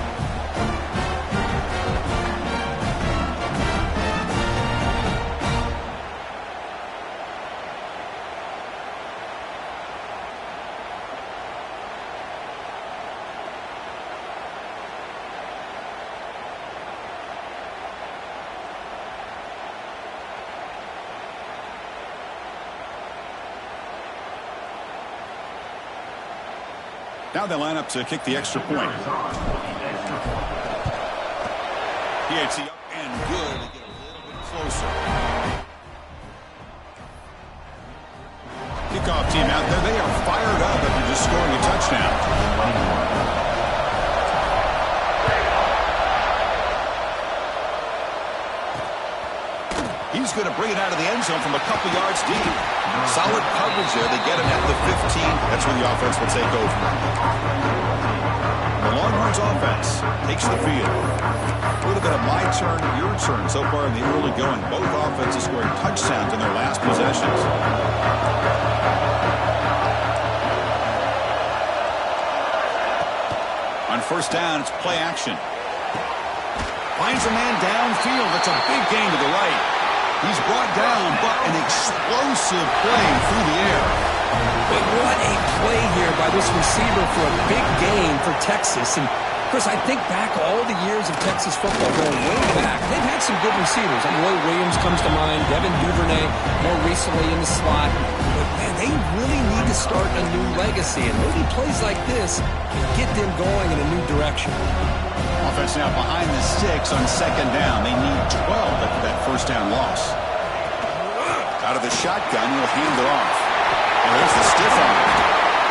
Now they line up to kick the extra point. PHC up and good to get a little bit closer. Kickoff team out there. They are fired up after just scoring a touchdown. He's going to bring it out of the end zone from a couple yards deep. Solid coverage there. They get him at the 15. That's where the offense will take over. The Longhorns offense takes the field. A little bit of my turn, your turn so far in the early going. Both offenses scoring touchdowns in their last possessions. On first down, it's play action. Finds a man downfield. That's a big gain to the right. He's brought down, but an explosive play through the air. But what a play here by this receiver for a big gain for Texas. And, Chris, I think back all the years of Texas football going way back. They've had some good receivers. I mean, Roy Williams comes to mind, Devin Duvernay more recently in the slot. But, man, they really need to start a new legacy. And maybe plays like this can get them going in a new direction. Offense now behind the 6 on second down. They need 12 after that first down loss. Out of the shotgun, he'll hand it off. And there's the stiff arm.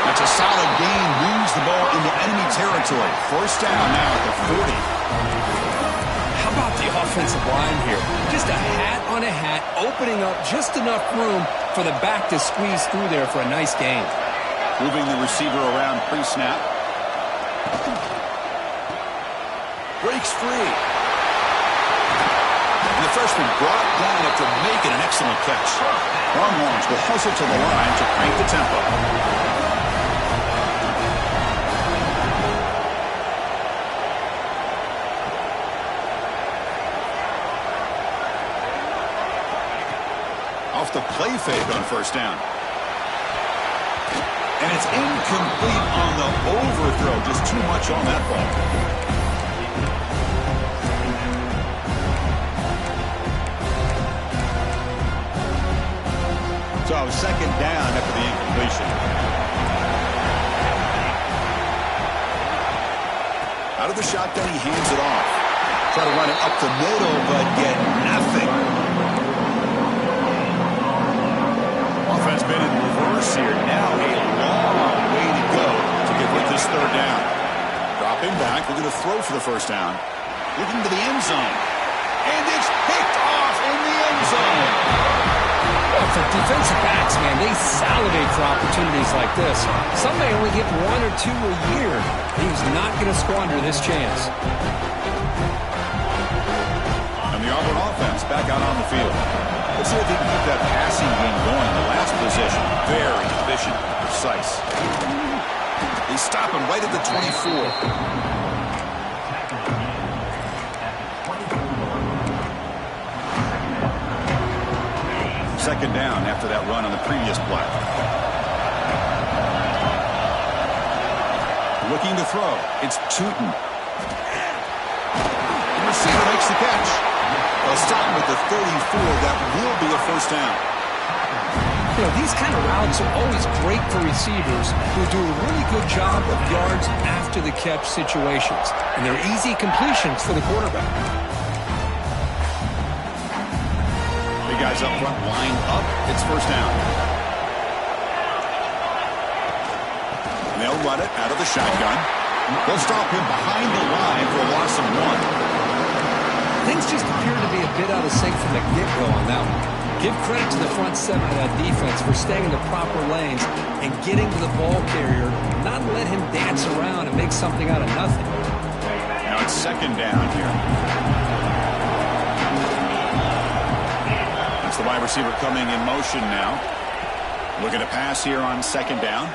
That's a solid gain. Moves the ball into enemy territory. First down now at the 40. How about the offensive line here? Just a hat on a hat, opening up just enough room for the back to squeeze through there for a nice gain. Moving the receiver around pre-snap. Breaks free. And the freshman brought down after making an excellent catch. Longhorns will hustle to the line to crank the tempo. Off the play fake on first down. And it's incomplete on the overthrow. Just too much on that ball. So second down after the incompletion. Out of the shotgun, he hands it off. Try to run it up the middle, but get nothing. Offense been in reverse here. Now a long way to go to get with this third down. Dropping back, we're going to throw for the first down. Looking to the end zone. And it's picked off in the end zone. Well, for defensive backs, man, they salivate for opportunities like this. Some may only get 1 or 2 a year. He's not going to squander this chance. And the Auburn offense back out on the field. Let's see if they can keep that passing game going. The last possession, very efficient, precise. They stop him right at the 24. Second down after that run on the previous play. Looking to throw. It's Tootin. The receiver makes the catch. They'll stop him at the 34. That will be a first down. You know, these kind of routes are always great for receivers who do a really good job of yards after the catch situations. And they're easy completions for the quarterback. Guys up front line up. It's first down. And they'll run it out of the shotgun. They'll stop him behind the line for a loss of 1. Things just appear to be a bit out of sync from the get-go on that one. Give credit to the front 7 of that defense for staying in the proper lanes and getting to the ball carrier, not let him dance around and make something out of nothing. Now it's second down here. The wide receiver coming in motion now. Looking to pass here on second down.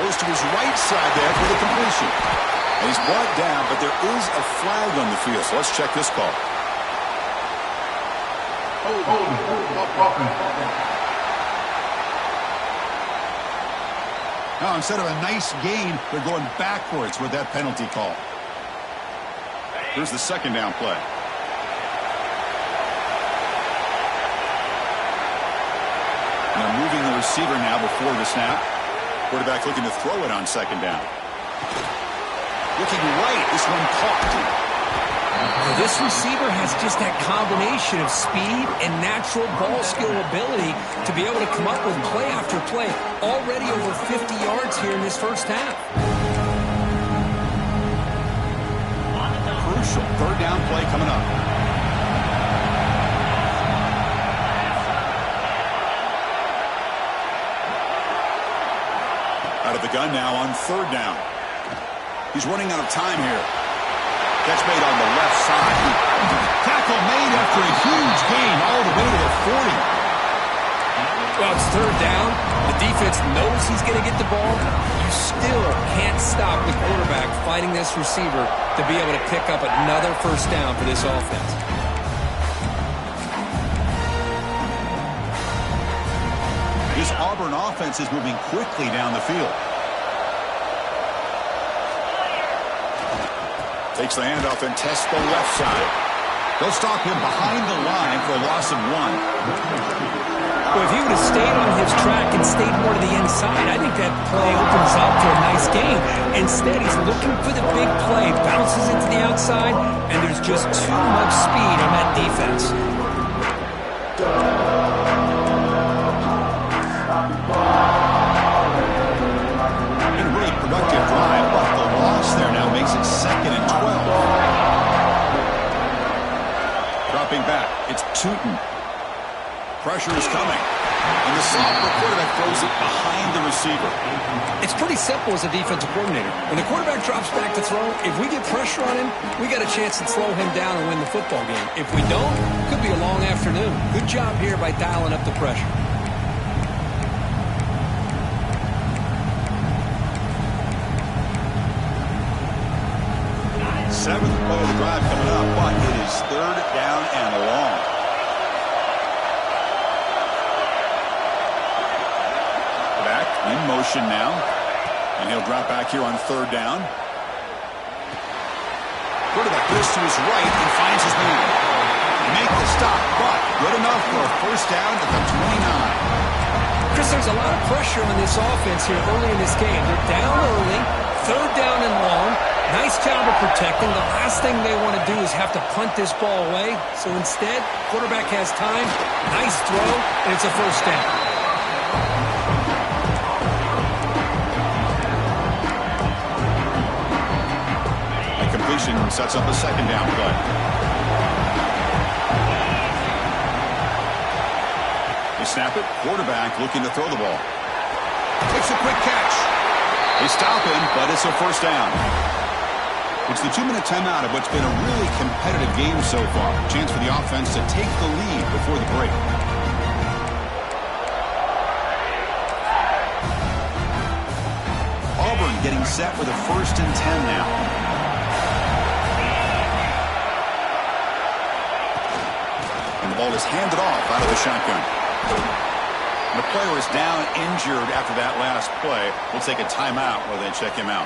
Goes to his right side there for the completion. And he's brought down, but there is a flag on the field. So let's check this call. Now, instead of a nice gain, they're going backwards with that penalty call. Here's the second down play. They're moving the receiver now before the snap. Quarterback looking to throw it on second down. Looking right. This one caught. This receiver has just that combination of speed and natural ball skill ability to be able to come up with play after play. Already over 50 yards here in this first half. Crucial third down play coming up. Out of the gun now on third down. He's running out of time here. Catch made on the left side. Tackle made after a huge gain all the way to the 40. Well, it's third down. The defense knows he's going to get the ball. You still can't stop the quarterback fighting this receiver to be able to pick up another first down for this offense. This Auburn offense is moving quickly down the field. Takes the handoff and tests the left side. They'll stop him behind the line for a loss of 1. Well, if he would have stayed on his track and stayed more to the inside, I think that play opens up for a nice gain. Instead, he's looking for the big play, bounces into the outside, and there's just too much speed on that defense. Productive drive, but the loss there now makes it 2nd and 12. Dropping back, it's Tootin. Pressure is coming, and the sophomore quarterback throws it behind the receiver. It's pretty simple as a defensive coordinator. When the quarterback drops back to throw, if we get pressure on him, we got a chance to slow him down and win the football game. If we don't, it could be a long afternoon. Good job here by dialing up the pressure. 7th play of the drive coming up, but it is third down and long. Back in motion now, and he'll drop back here on third down. Quarterback goes to his right and finds his man. Make the stop, but good enough for a first down at the 29. Chris, there's a lot of pressure on this offense here early in this game. They're down early, third down and long. Nice job of protecting. The last thing they want to do is have to punt this ball away. So instead, quarterback has time. Nice throw, and it's a first down. A completion sets up a second down play. They snap it. Quarterback looking to throw the ball. Takes a quick catch. They stop him, but it's a first down. It's the 2-minute timeout of what's been a really competitive game so far. Chance for the offense to take the lead before the break. Auburn getting set with a 1st and 10 now. And the ball is handed off out of the shotgun. The player is down injured after that last play. We'll take a timeout while they check him out.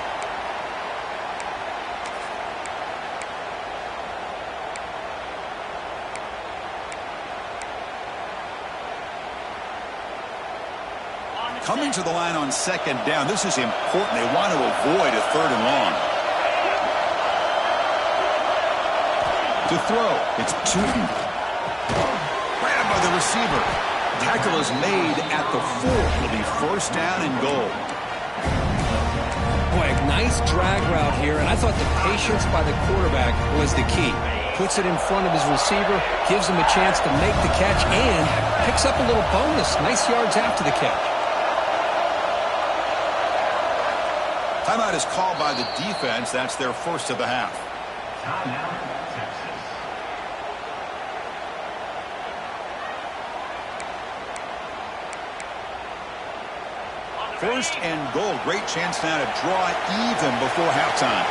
Coming to the line on 2nd down. This is important. They want to avoid a 3rd and long. To throw. It's Tootin. Grabbed by the receiver. Tackle is made at the 4. It'll be first down and goal. Boy, a nice drag route here, and I thought the patience by the quarterback was the key. Puts it in front of his receiver, gives him a chance to make the catch, and picks up a little bonus. Nice yards after the catch. Timeout is called by the defense. That's their first of the half. Timeout, Texas. First and goal. Great chance now to draw even before halftime.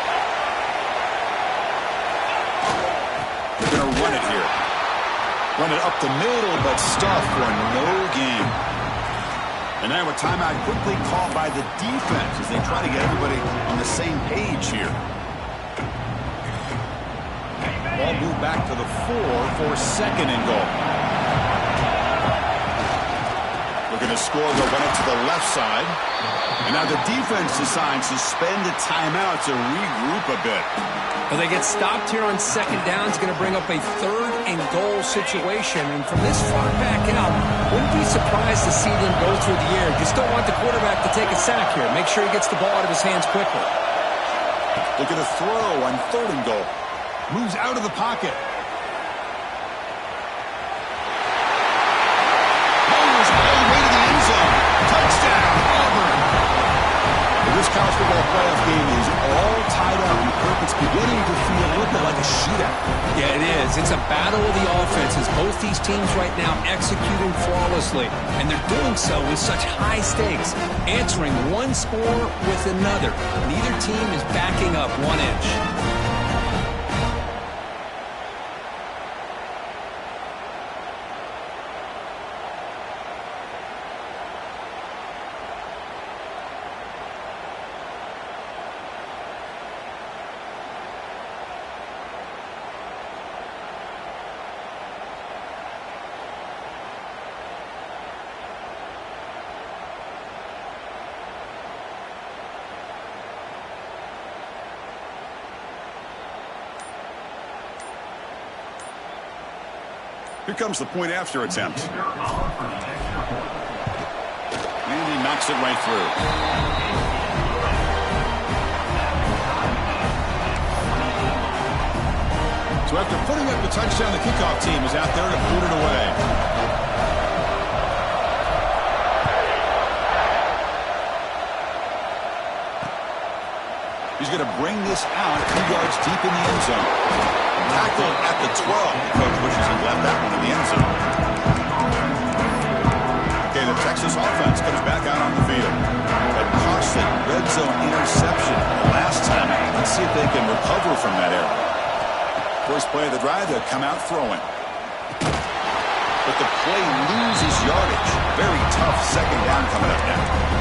They're going to run it here. Run it up the middle, but stuff for no gain. And now a timeout quickly called by the defense as they try to get everybody on the same page here. Ball moved back to the 4 for 2nd and goal. Looking to score, they'll run it to the left side. And now the defense decides to spend a timeout to regroup a bit. Well, they get stopped here on 2nd down. It's going to bring up a 3rd and goal situation. And from this far back out, wouldn't be surprised to see them go through the air. You just don't want the quarterback to take a sack here. Make sure he gets the ball out of his hands quickly. Looking to throw on 3rd and goal. Moves out of the pocket. Moves all the way to the end zone. Touchdown, Auburn. This college football playoff game is all tied up. It's beginning to feel a little bit like a shootout. Yeah, it is. It's a battle of the offenses. Both these teams right now executing flawlessly, and they're doing so with such high stakes, answering one score with another. Neither team is backing up 1 inch. Here comes the point after attempt. And he knocks it right through. So after putting up the touchdown, the kickoff team is out there to boot it away. He's going to bring this out 2 yards deep in the end zone. Tackled at the 12. Coach wishes he left that one in the end zone. Okay, the Texas offense comes back out on the field. A costly red zone interception the last time. Let's see if they can recover from that error. First play of the drive, they'll come out throwing. But the play loses yardage. Very tough 2nd down coming up now.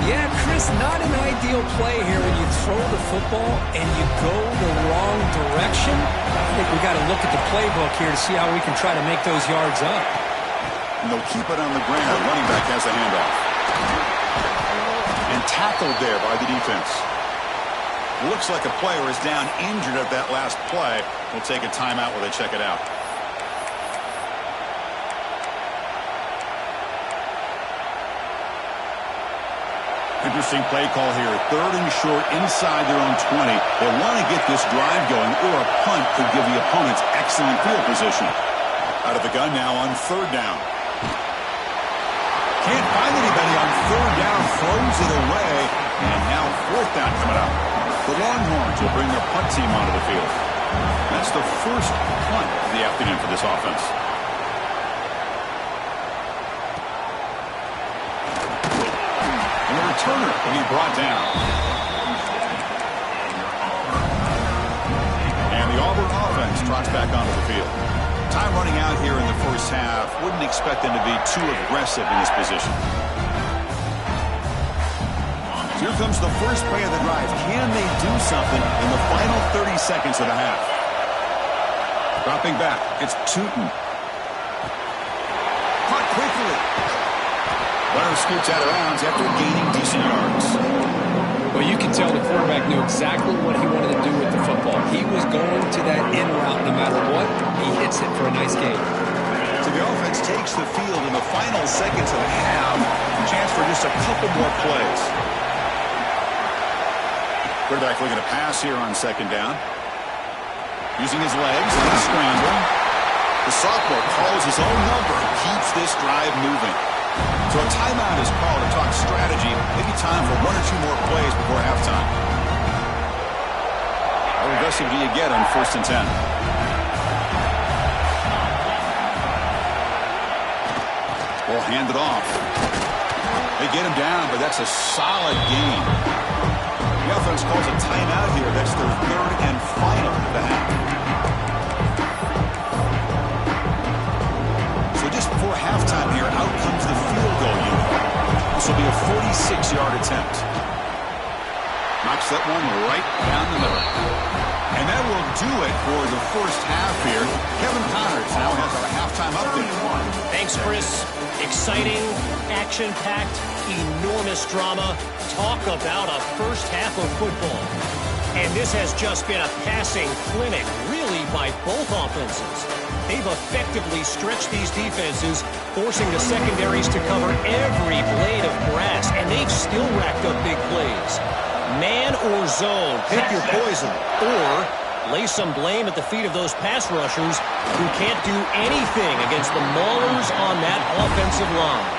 Yeah, Chris, not an ideal play here when you throw the football and you go the wrong direction. I think we got to look at the playbook here to see how we can try to make those yards up. And they'll keep it on the ground. Running back has the handoff. And tackled there by the defense. Looks like a player is down injured at that last play. We'll take a timeout while they check it out. Interesting play call here. 3rd and short inside their own 20. They want to get this drive going, or a punt could give the opponents excellent field position. Out of the gun now on 3rd down. Can't find anybody on 3rd down. Throws it away. And now 4th down coming up. The Longhorns will bring their punt team onto the field. That's the first punt of the afternoon for this offense. And the returner will be brought down. And the Auburn offense trots back onto the field. Time running out here in the first half. Wouldn't expect them to be too aggressive in this position. Here comes the first play of the drive. Can they do something in the final 30 seconds of the half? Dropping back, it's Tootin. Caught quickly. Runner scoots out of bounds after gaining decent yards. Well, you can tell the quarterback knew exactly what he wanted to do with the football. He was going to that in route no matter what. He hits it for a nice gain. So the offense takes the field in the final seconds of the half. Chance for just a couple more plays. Quarterback looking to pass here on 2nd down. Using his legs in the scramble. The sophomore calls his own number and keeps this drive moving. So a timeout is called to talk strategy. Maybe time for 1 or 2 more plays before halftime. How aggressive do you get on 1st and 10? Well, hand it off. They get him down, but that's a solid gain. The offense calls a timeout here. That's their 3rd and final of the half. So just before halftime here, out comes the field goal unit. This will be a 46-yard attempt. Knocks that one right down the middle. And that will do it for the first half here. Kevin Connors now has our halftime update. Thanks, Chris. Exciting, action-packed, enormous drama. Talk about a first half of football. And this has just been a passing clinic, really, by both offenses. They've effectively stretched these defenses, forcing the secondaries to cover every blade of grass, and they've still racked up big plays. Man or zone, pick your poison, or lay some blame at the feet of those pass rushers who can't do anything against the maulers on that offensive line.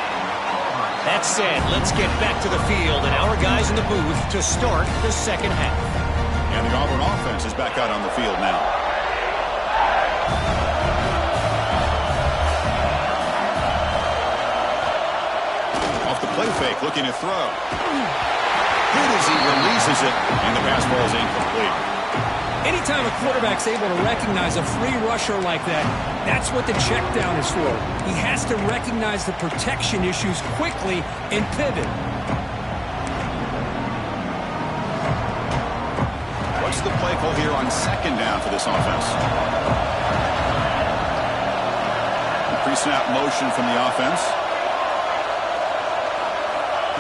That said, let's get back to the field and our guys in the booth to start the second half. And the Auburn offense is back out on the field now. Off the play fake, looking to throw. Hit as he releases it, and the pass ball is incomplete. Anytime a quarterback's able to recognize a free rusher like that, that's what the check down is for. He has to recognize the protection issues quickly and pivot. What's the play call here on 2nd down for this offense? Pre-snap motion from the offense.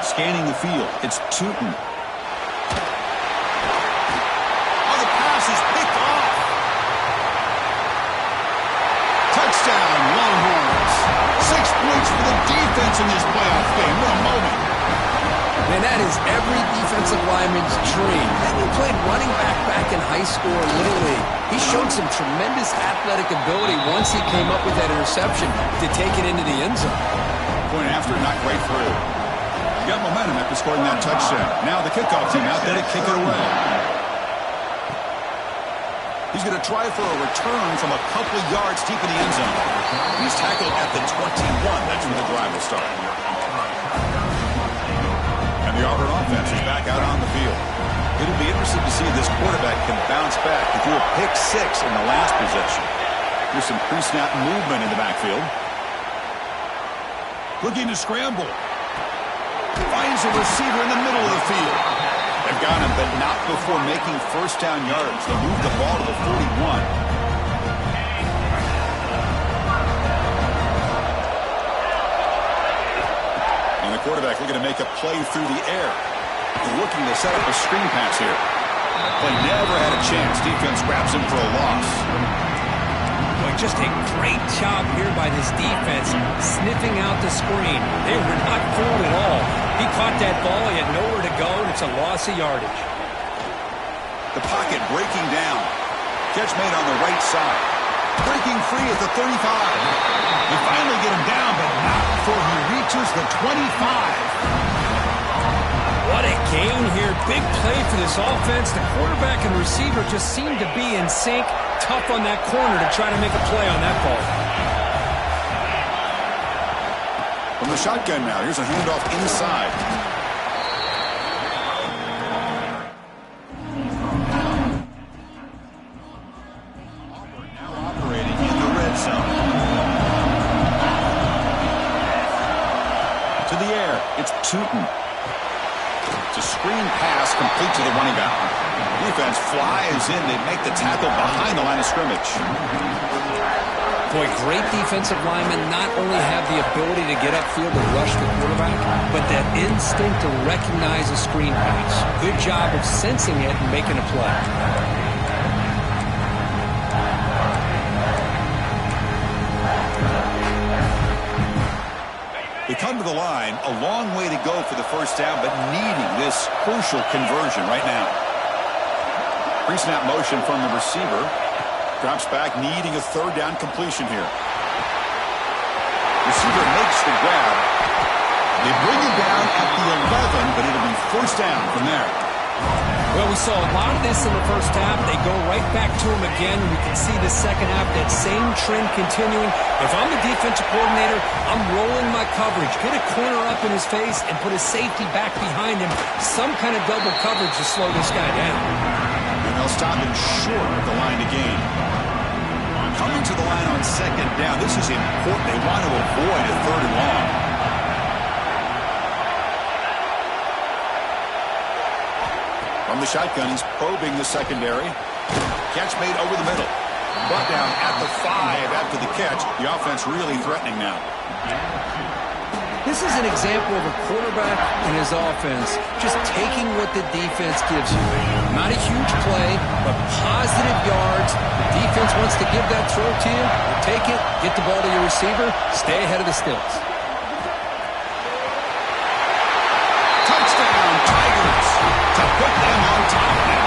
Scanning the field, it's Tootin. Touchdown, Longhorns. 6 points for the defense in this playoff game. What a moment. Man, that is every defensive lineman's dream. And he played running back in high school or Little League. He showed some tremendous athletic ability once he came up with that interception to take it into the end zone. Point after, not right through. He got momentum after scoring that touchdown. Now the kickoff team out there to kick it away. He's going to try for a return from a couple of yards deep in the end zone. He's tackled at the 21. That's where the drive will start. And the Auburn offense is back out on the field. It'll be interesting to see if this quarterback can bounce back. He threw a pick 6 in the last possession. Here's some pre-snap movement in the backfield. Looking to scramble. Finds a receiver in the middle of the field. They've got him, but not before making first down yards. They move the ball to the 41. And the quarterback looking to make a play through the air. They're looking to set up a screen pass here. Play never had a chance. Defense grabs him for a loss. Boy, just a great job here by this defense, sniffing out the screen. They were not fooled at all. He caught that ball. He had nowhere to go, and it's a loss of yardage. The pocket breaking down. Catch made on the right side. Breaking free at the 35. They finally get him down, but not before he reaches the 25. What a gain here. Big play for this offense. The quarterback and receiver just seemed to be in sync. Tough on that corner to try to make a play on that ball. From the shotgun now, here's a handoff inside. Auburn now operating in the red zone. To the air, it's Tootin. It's a screen pass complete to the running back. Defense flies in. They make the tackle behind the line of scrimmage. Boy, great defensive linemen not only have the ability to get upfield and rush the quarterback, but that instinct to recognize a screen pass. Good job of sensing it and making a play. They come to the line, a long way to go for the first down, but needing this crucial conversion right now. Pre-snap motion from the receiver. Drops back, needing a third down completion here. Receiver makes the grab. They bring him down at the 11, but it'll be first down from there. Well, we saw a lot of this in the first half. They go right back to him again. We can see the second half, that same trend continuing. If I'm the defensive coordinator, I'm rolling my coverage. Get a corner up in his face and put a safety back behind him. Some kind of double coverage to slow this guy down. And they'll stop him short of the line to gain. Coming to the line on second down. This is important. They want to avoid a third and long. From the shotgun, he's probing the secondary. Catch made over the middle. Brought down at the 5 after the catch. The offense really threatening now. This is an example of a quarterback and his offense just taking what the defense gives you. Not a huge play, but positive yards. The defense wants to give that throw to you. You take it, get the ball to your receiver, stay ahead of the stills. Touchdown, Tigers, to put them on top now.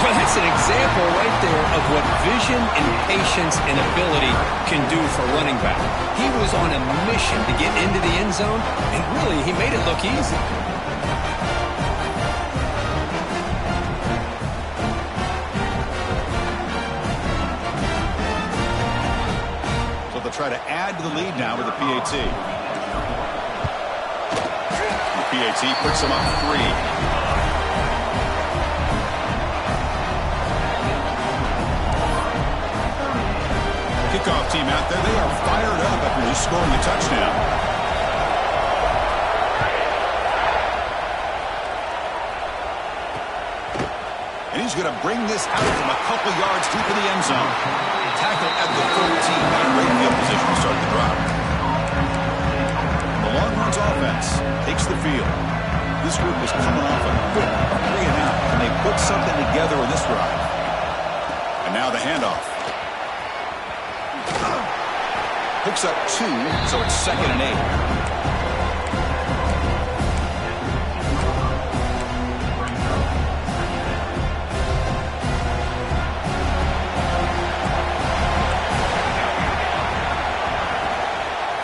Well, that's an example right there of what vision and patience and ability can do for running back. He was on a mission to get into the end zone, and really, he made it look easy. So they'll try to add to the lead now with the PAT. The PAT puts them up 3. Kickoff team out there. They are fired up after just scoring a touchdown. And he's going to bring this out from a couple yards deep in the end zone. Tackle at the 13. Not a great field position to start the drive. The Longhorns offense takes the field. This group is coming off a quick 3 and out. Can they put something together in this drive? And now the handoff. Picks up 2, so it's 2nd and 8.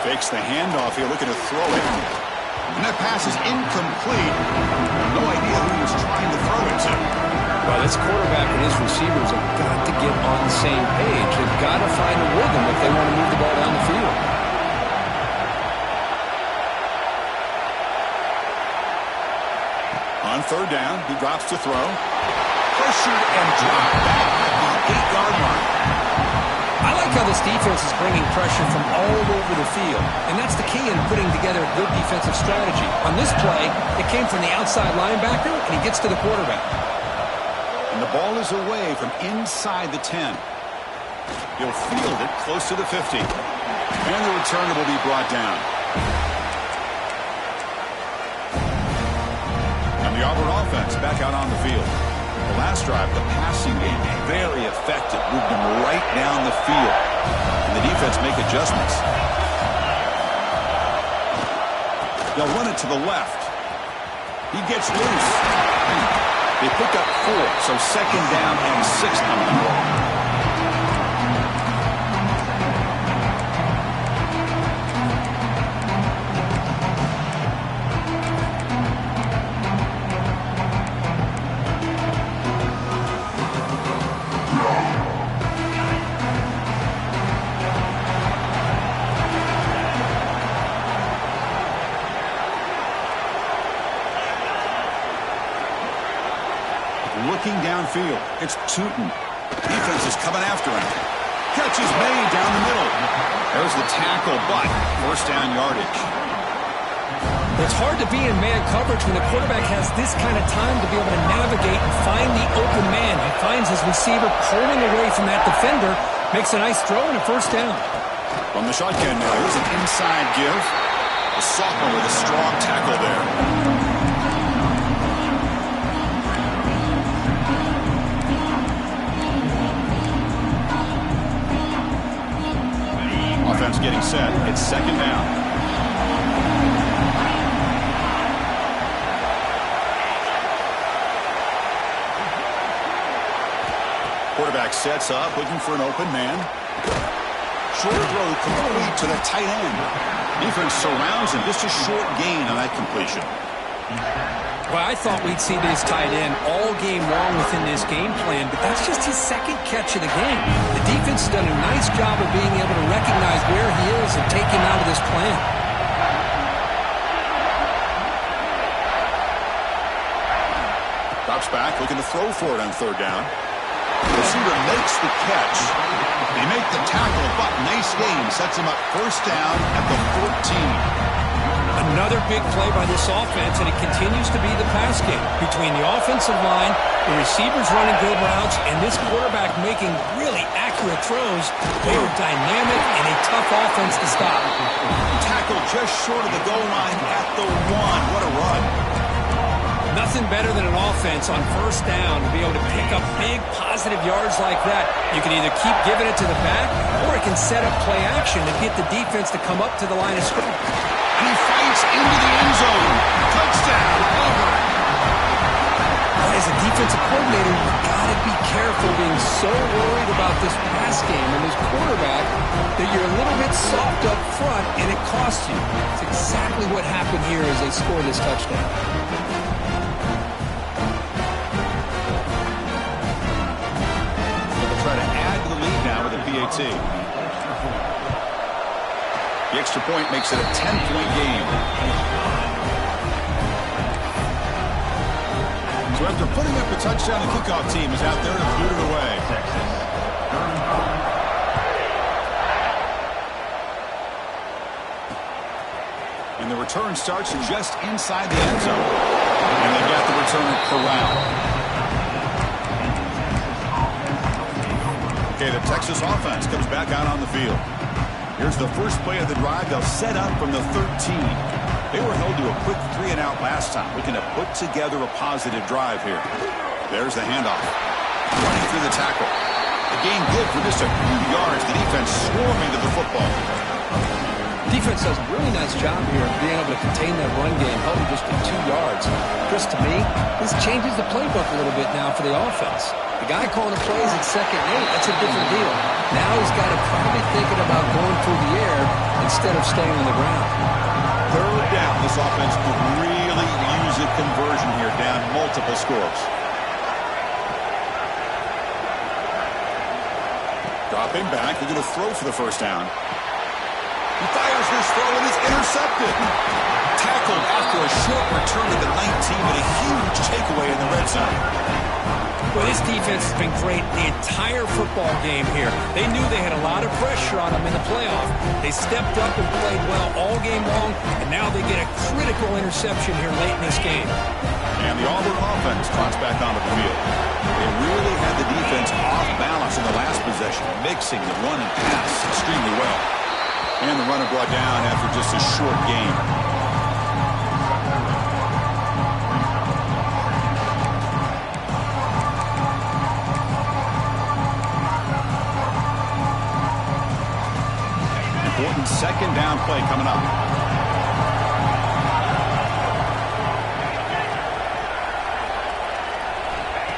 Fakes the handoff here, looking to throw it. And that pass is incomplete. No idea who he was trying to throw it to. Well, this quarterback and his receivers have got to get on the same page. They've got to find a rhythm if they want to move the ball down the field. On third down, he drops to throw. Pressured and dropped back at the 8-yard line. I like how this defense is bringing pressure from all over the field, and that's the key in putting together a good defensive strategy. On this play, it came from the outside linebacker, and he gets to the quarterback. And the ball is away from inside the 10. He'll field it close to the 50. And the return will be brought down. And the Auburn offense back out on the field. The last drive, the passing game, very effective. Moved them right down the field. And the defense make adjustments. They'll run it to the left. He gets loose. They pick up 4, so second down and 6 coming. Looking downfield, it's Tootin. Defense is coming after him. Catch is made down the middle. There's the tackle, but first down yardage. It's hard to be in man coverage when the quarterback has this kind of time to be able to navigate and find the open man. He finds his receiver pulling away from that defender, makes a nice throw and a first down. From the shotgun now, here's an inside give. The sophomore with a strong tackle there. Offense getting set. It's second down. Quarterback sets up, looking for an open man. Short throw complete to the tight end. Defense surrounds him. Just a short gain on that completion. Well, I thought we'd see this tight end all game long within this game plan, but that's just his second catch of the game. The defense has done a nice job of being able to recognize where he is and take him out of this plan. Drops back, looking to throw for it on third down. The receiver makes the catch. They make the tackle, but nice gain. Sets him up first down at the 14. Another big play by this offense, and it continues to be the pass game. Between the offensive line, the receivers running good routes, and this quarterback making really accurate throws, they are dynamic and a tough offense to stop. Tackle just short of the goal line at the 1. What a run. Nothing better than an offense on first down to be able to pick up big positive yards like that. You can either keep giving it to the back, or it can set up play action and get the defense to come up to the line of scrimmage. And he fights into the end zone. Touchdown, Auburn. As a defensive coordinator, you've got to be careful being so worried about this pass game and this quarterback that you're a little bit soft up front and it costs you. It's exactly what happened here as they score this touchdown. They'll try to add to the lead now with a PAT. The extra point makes it a 10-point game. So after putting up a touchdown, the kickoff team is out there to boot it away. And the return starts just inside the end zone. And they've got the returner corralled. Okay, the Texas offense comes back out on the field. Here's the first play of the drive. They'll set up from the 13. They were held to a quick 3-and-out last time. Looking to put together a positive drive here. There's the handoff. Running through the tackle. The gain good for just a few yards. The defense swarming to the football. Defense does a really nice job here of being able to contain that run game, held just to 2 yards. Chris, to me, this changes the playbook a little bit now for the offense. The guy calling the plays at 2nd and 8, that's a different deal. Now he's got to probably thinking about going through the air instead of staying on the ground. Third down, this offense could really use a conversion here, down multiple scores. Dropping back, they're going to throw for the first down. He fires this throw and is intercepted. Tackled after a short return to the 19, but a huge takeaway in the red zone. Well, this defense has been great the entire football game here. They knew they had a lot of pressure on them in the playoff. They stepped up and played well all game long, and now they get a critical interception here late in this game. And the Auburn offense trots back onto the field. They really had the defense off balance in the last possession, mixing the run and pass extremely well. And the runner brought down after just a short gain. important second down play coming up.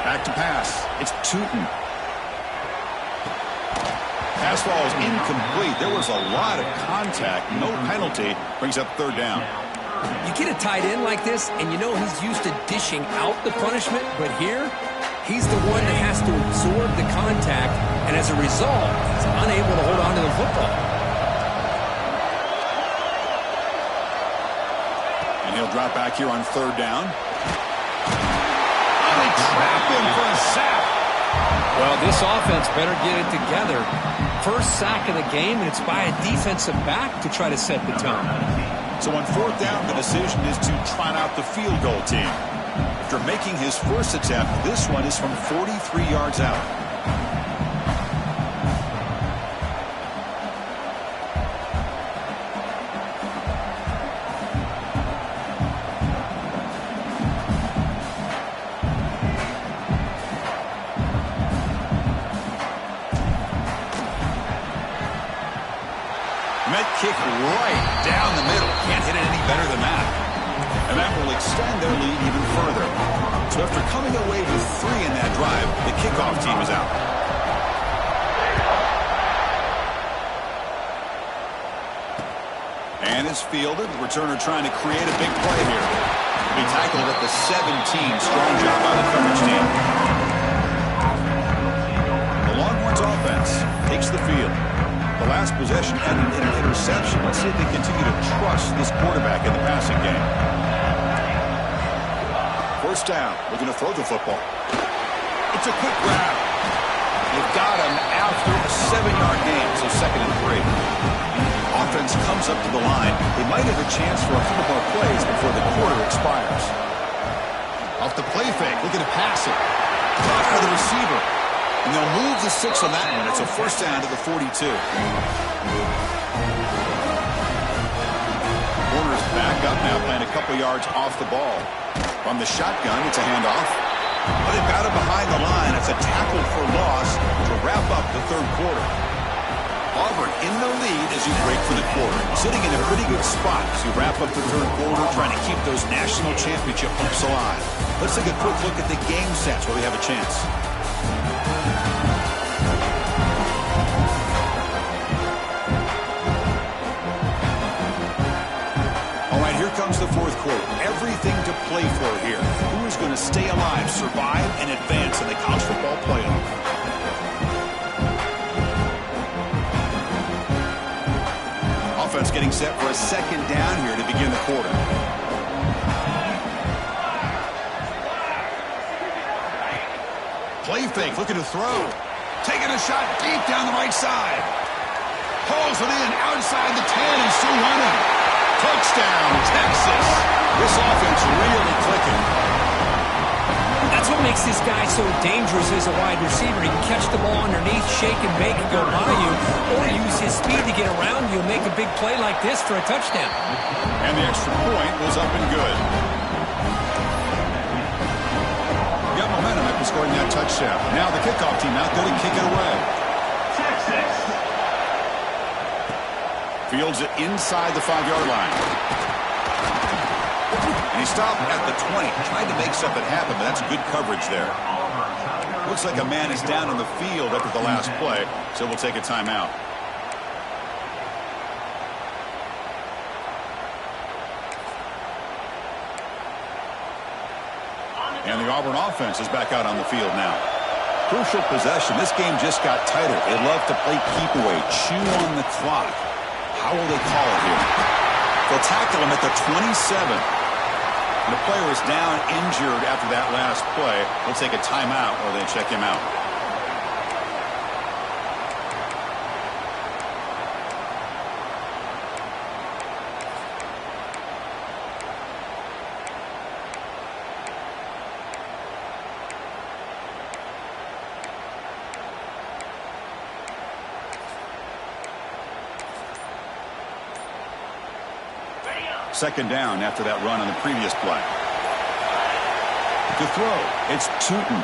Back to pass. It's Tootin. Pass ball is incomplete. There was a lot of contact. No penalty. Brings up third down. You get a tight end like this, and you know he's used to dishing out the punishment, but here, he's the one that has to absorb the contact, and as a result, he's unable to hold on to the football. And he'll drop back here on third down. Oh, they trap him for a sack. Well, this offense better get it together. First sack of the game, and it's by a defensive back to try to set the tone. So on fourth down, the decision is to trot out the field goal team. After making his first attempt, this one is from 43 yards out. Kick right down the middle. Can't hit it any better than that. And that will extend their lead even further. So after coming away with 3 in that drive, the kickoff team is out. And it's fielded. The returner trying to create a big play here. He tackled at the 17. Strong job by the coverage team. The Longhorns offense takes the field. The last possession ended in an interception. Let's see if they continue to trust this quarterback in the passing game. First down. Looking to throw the football. It's a quick grab. They've got him after a 7-yard gain, so 2nd and 3. Offense comes up to the line. They might have a chance for a couple more plays before the quarter expires. Off the play fake. Looking to pass it. Caught for the receiver. And they'll move the 6 on that one. It's a first down to the 42. Corner's back up now, playing a couple yards off the ball. From the shotgun, it's a handoff. But they've got it behind the line. It's a tackle for loss to wrap up the third quarter. Auburn in the lead as you break for the quarter. Sitting in a pretty good spot as you wrap up the third quarter, trying to keep those national championship hopes alive. Let's take a quick look at the game sets where we have a chance. Here comes the fourth quarter. Everything to play for here. Who is going to stay alive, survive, and advance in the college football playoff? Offense getting set for a second down here to begin the quarter. Play fake, looking to throw. Taking a shot deep down the right side. Pulls it in outside the 10 and still running. Touchdown, Texas. This offense really clicking. That's what makes this guy so dangerous as a wide receiver. He can catch the ball underneath, shake and bake and go by you, or use his speed to get around you and make a big play like this for a touchdown. And the extra point was up and good. Got momentum after scoring that touchdown. Now the kickoff team out there to kick it away. Texas. Fields it inside the 5-yard line. And he stopped at the 20. Tried to make something happen, but that's good coverage there. Looks like a man is down on the field after the last play, so we'll take a timeout. And the Auburn offense is back out on the field now. Crucial possession. This game just got tighter. They love to play keep away, chew on the clock. How will they call it here? They'll tackle him at the 27. And the player is down injured after that last play. They'll take a timeout or they check him out. Second down after that run on the previous play. To throw, it's Tootin.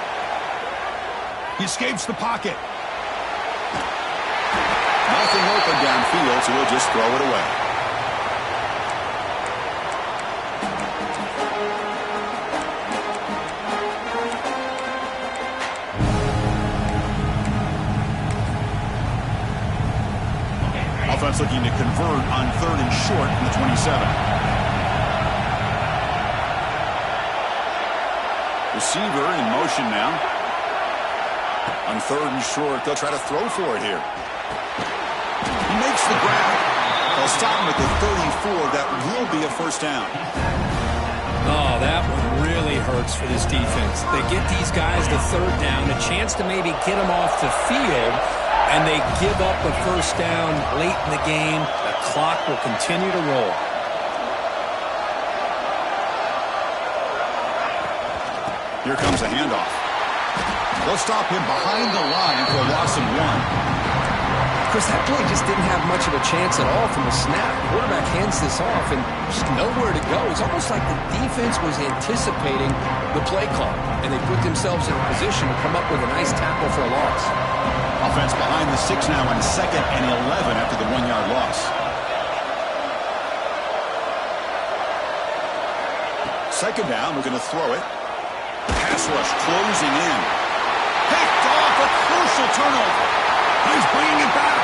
He escapes the pocket. Nothing open downfield, so we'll just throw it away. Offense looking to convert on 3rd and short from the 27. Receiver in motion now. On 3rd and short, they'll try to throw for it here. He makes the grab. They'll stop him at the 34. That will be a first down. Oh, that one really hurts for this defense. They get these guys the 3rd down, a chance to maybe get them off the field, and they give up the first down late in the game. The clock will continue to roll. Here comes a handoff. They'll stop him behind the line for a loss of 1. Chris, that play just didn't have much of a chance at all from the snap. The quarterback hands this off and just nowhere to go. It's almost like the defense was anticipating the play call, and they put themselves in a position to come up with a nice tackle for a loss. Offense behind the 6 now on 2nd and 11 after the 1-yard loss. Second down, we're going to throw it. Pass rush closing in. Picked off, a crucial turnover. He's bringing it back.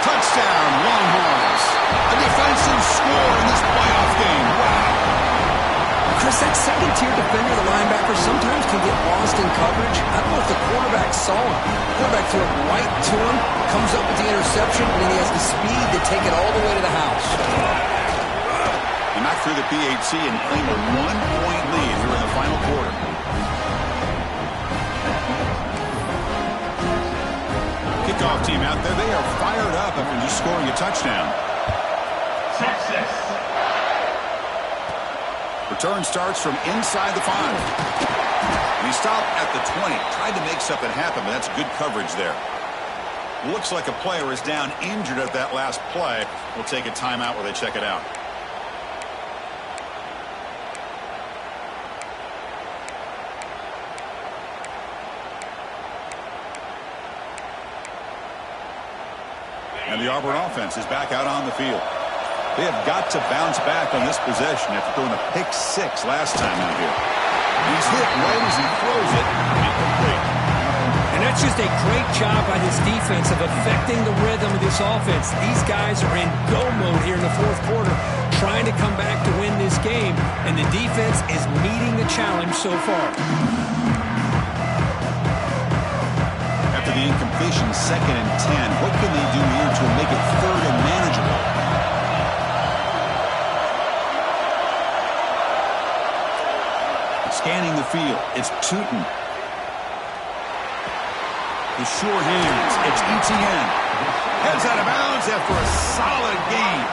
Touchdown, Longhorns. A defensive score in this playoff game. Wow. Chris, that second-tier defender, the linebacker, sometimes can get lost in coverage. I don't know if the quarterback saw him. The quarterback threw it right to him, comes up with the interception, and then he has the speed to take it all the way to the house. He knocked through the PAT and claimed a 1-point lead here in the final quarter. Kickoff team out there, they are fired up after just scoring a touchdown. Texas. Return starts from inside the 5. And he stopped at the 20. Tried to make something happen, but that's good coverage there. Looks like a player is down injured at that last play. We'll take a timeout while they check it out. And the Auburn offense is back out on the field. They have got to bounce back on this possession after throwing a pick 6 last time out here. He's hit right as he throws it, incomplete. And that's just a great job by this defense of affecting the rhythm of this offense. These guys are in go mode here in the 4th quarter, trying to come back to win this game, and the defense is meeting the challenge so far. After the incompletion, 2nd and 10, what can they do here to make it 3rd and manageable? Scanning the field, it's Tootin. The sure hands, it's Etienne. Heads out of bounds after a solid gain.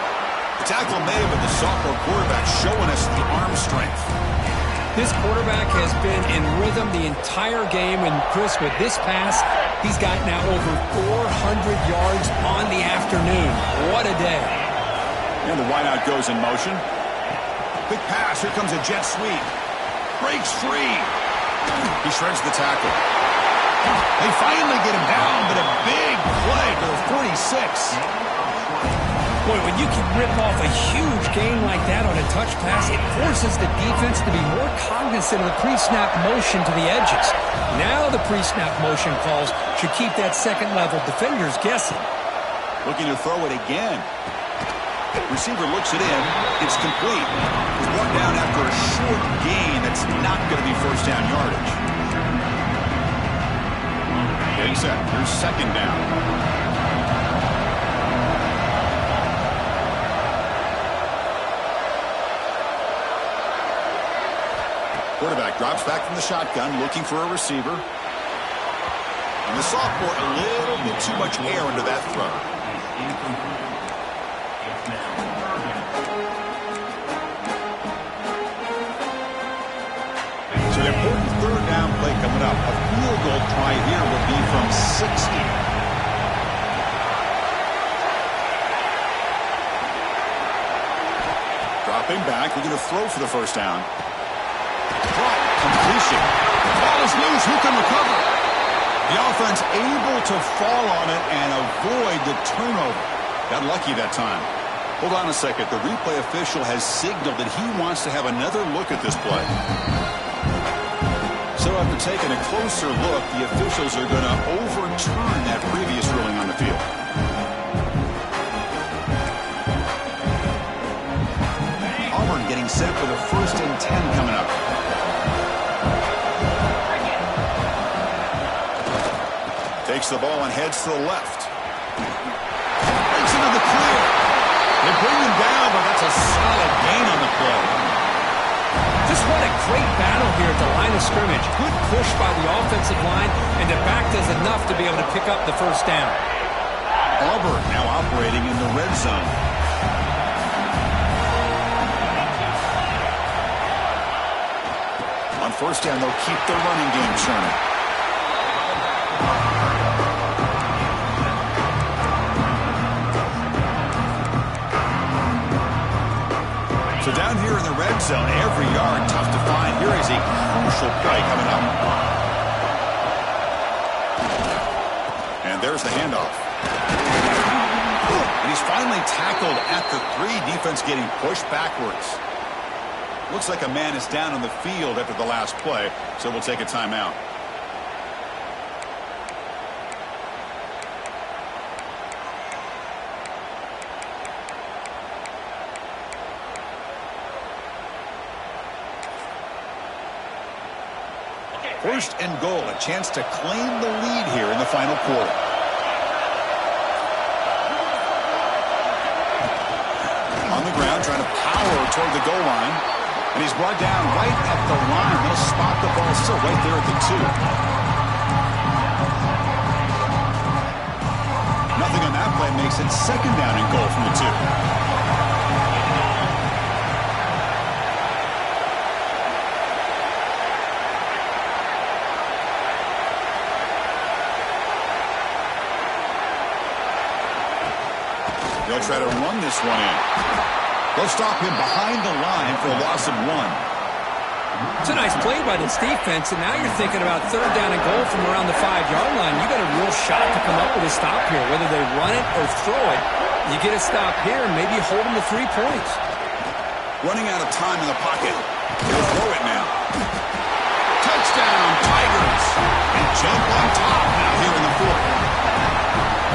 The tackle may have been the sophomore quarterback showing us the arm strength. This quarterback has been in rhythm the entire game, and Chris, with this pass, he's got now over 400 yards on the afternoon. What a day. And the wideout goes in motion. Big pass, here comes a jet sweep. Breaks free. He shreds the tackle. They finally get him down, but a big play for the 46. Boy, when you can rip off a huge gain like that on a touch pass, it forces the defense to be more cognizant of the pre-snap motion to the edges. Now the pre-snap motion calls should keep that second-level defenders guessing. Looking to throw it again. Receiver looks it in. It's complete. He's brought down after a short gain. That's not going to be first down yardage. Getting set. Here's 2nd down. Quarterback drops back from the shotgun, looking for a receiver. And the sophomore, a little bit too much air into that throw. So the important 3rd down play coming up. A field goal try here will be from 60. Dropping back, we're going to throw for the first down. Drop, completion. The ball is loose. Who can recover? The offense able to fall on it and avoid the turnover. Got lucky that time. Hold on a second. The replay official has signaled that he wants to have another look at this play. So after taking a closer look, the officials are going to overturn that previous ruling on the field. Auburn getting set for the 1st and 10 coming up. Takes the ball and heads to the left. Breaks into the clear. They bring him down, but that's a solid gain on the play. Just what a great battle here at the line of scrimmage. Good push by the offensive line, and the back does enough to be able to pick up the first down. Auburn now operating in the red zone. On 1st down, they'll keep the running game churning. So down here in the red zone, every yard tough to find. Here is a crucial play coming up. And there's the handoff. And he's finally tackled at the 3. Defense getting pushed backwards. Looks like a man is down on the field after the last play, so we'll take a timeout. First and goal, a chance to claim the lead here in the final quarter. On the ground, trying to power toward the goal line. And he's brought down right at the line. They'll spot the ball still right there at the 2. Nothing on that play makes it 2nd down and goal from the 2. They'll try to run this one in. They'll stop him behind the line for a loss of 1. It's a nice play by this defense, and now you're thinking about 3rd down and goal from around the 5-yard line. You got a real shot to come up with a stop here. Whether they run it or throw it, you get a stop here and maybe hold them to 3 points. Running out of time in the pocket. They'll throw it now. Touchdown, Tigers. And jump on top now here in the 4th.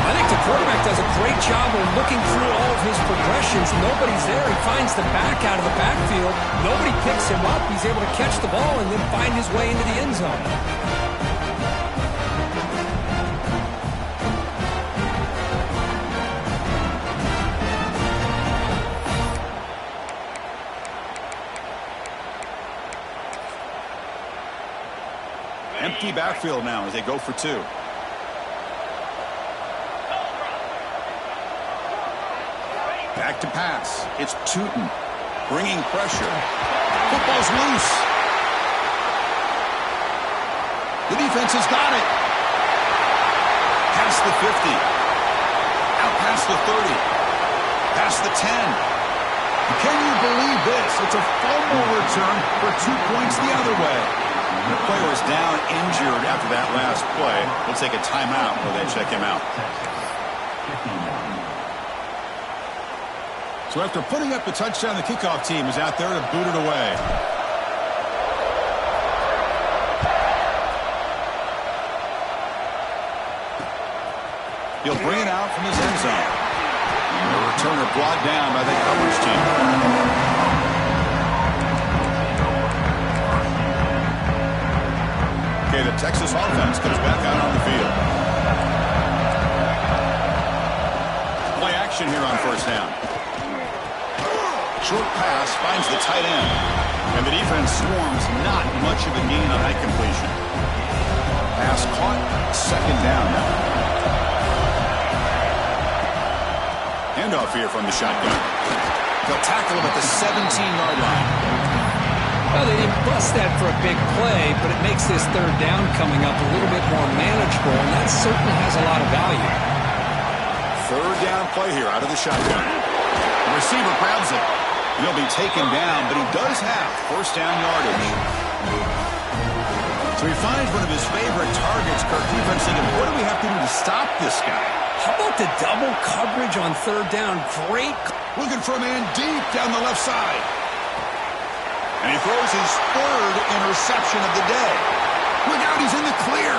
I think the quarterback does a great job of looking through all of his progressions. Nobody's there. He finds the back out of the backfield. Nobody picks him up. He's able to catch the ball and then find his way into the end zone. Empty backfield now as they go for 2. Back to pass. It's Tootin bringing pressure. Football's loose. The defense has got it. Past the 50. Out past the 30. Past the 10. Can you believe this? It's a fumble return for 2 points the other way. The player is down injured after that last play. We'll take a timeout while they check him out. So after putting up the touchdown, the kickoff team is out there to boot it away. He'll bring it out from his end zone. The returner brought down by the coverage team. Okay, the Texas offense comes back out on the field. Play action here on 1st down. Short pass finds the tight end. And the defense swarms, not much of a gain on that completion. Pass caught, 2nd down now. Handoff here from the shotgun. They'll tackle him at the 17-yard line. Well, they didn't bust that for a big play, but it makes this 3rd down coming up a little bit more manageable, and that certainly has a lot of value. 3rd down play here out of the shotgun. The receiver grabs it. He'll be taken down, but he does have 1st down yardage. So So he finds one of his favorite targets. Kirk, defense thinking, what do we have to do to stop this guy? How about the double coverage on third down? Great. Looking for a man deep down the left side. And he throws his third interception of the day. Look out, he's in the clear.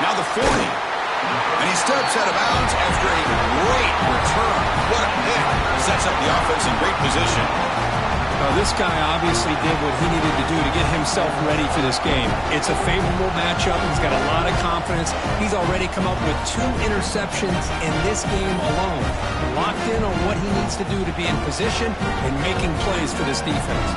Now the 40. And he steps out of bounds after a great return. What a pick. Sets up the offense in great position. This guy obviously did what he needed to do to get himself ready for this game. It's a favorable matchup. He's got a lot of confidence. He's already come up with 2 interceptions in this game alone. Locked in on what he needs to do to be in position and making plays for this defense.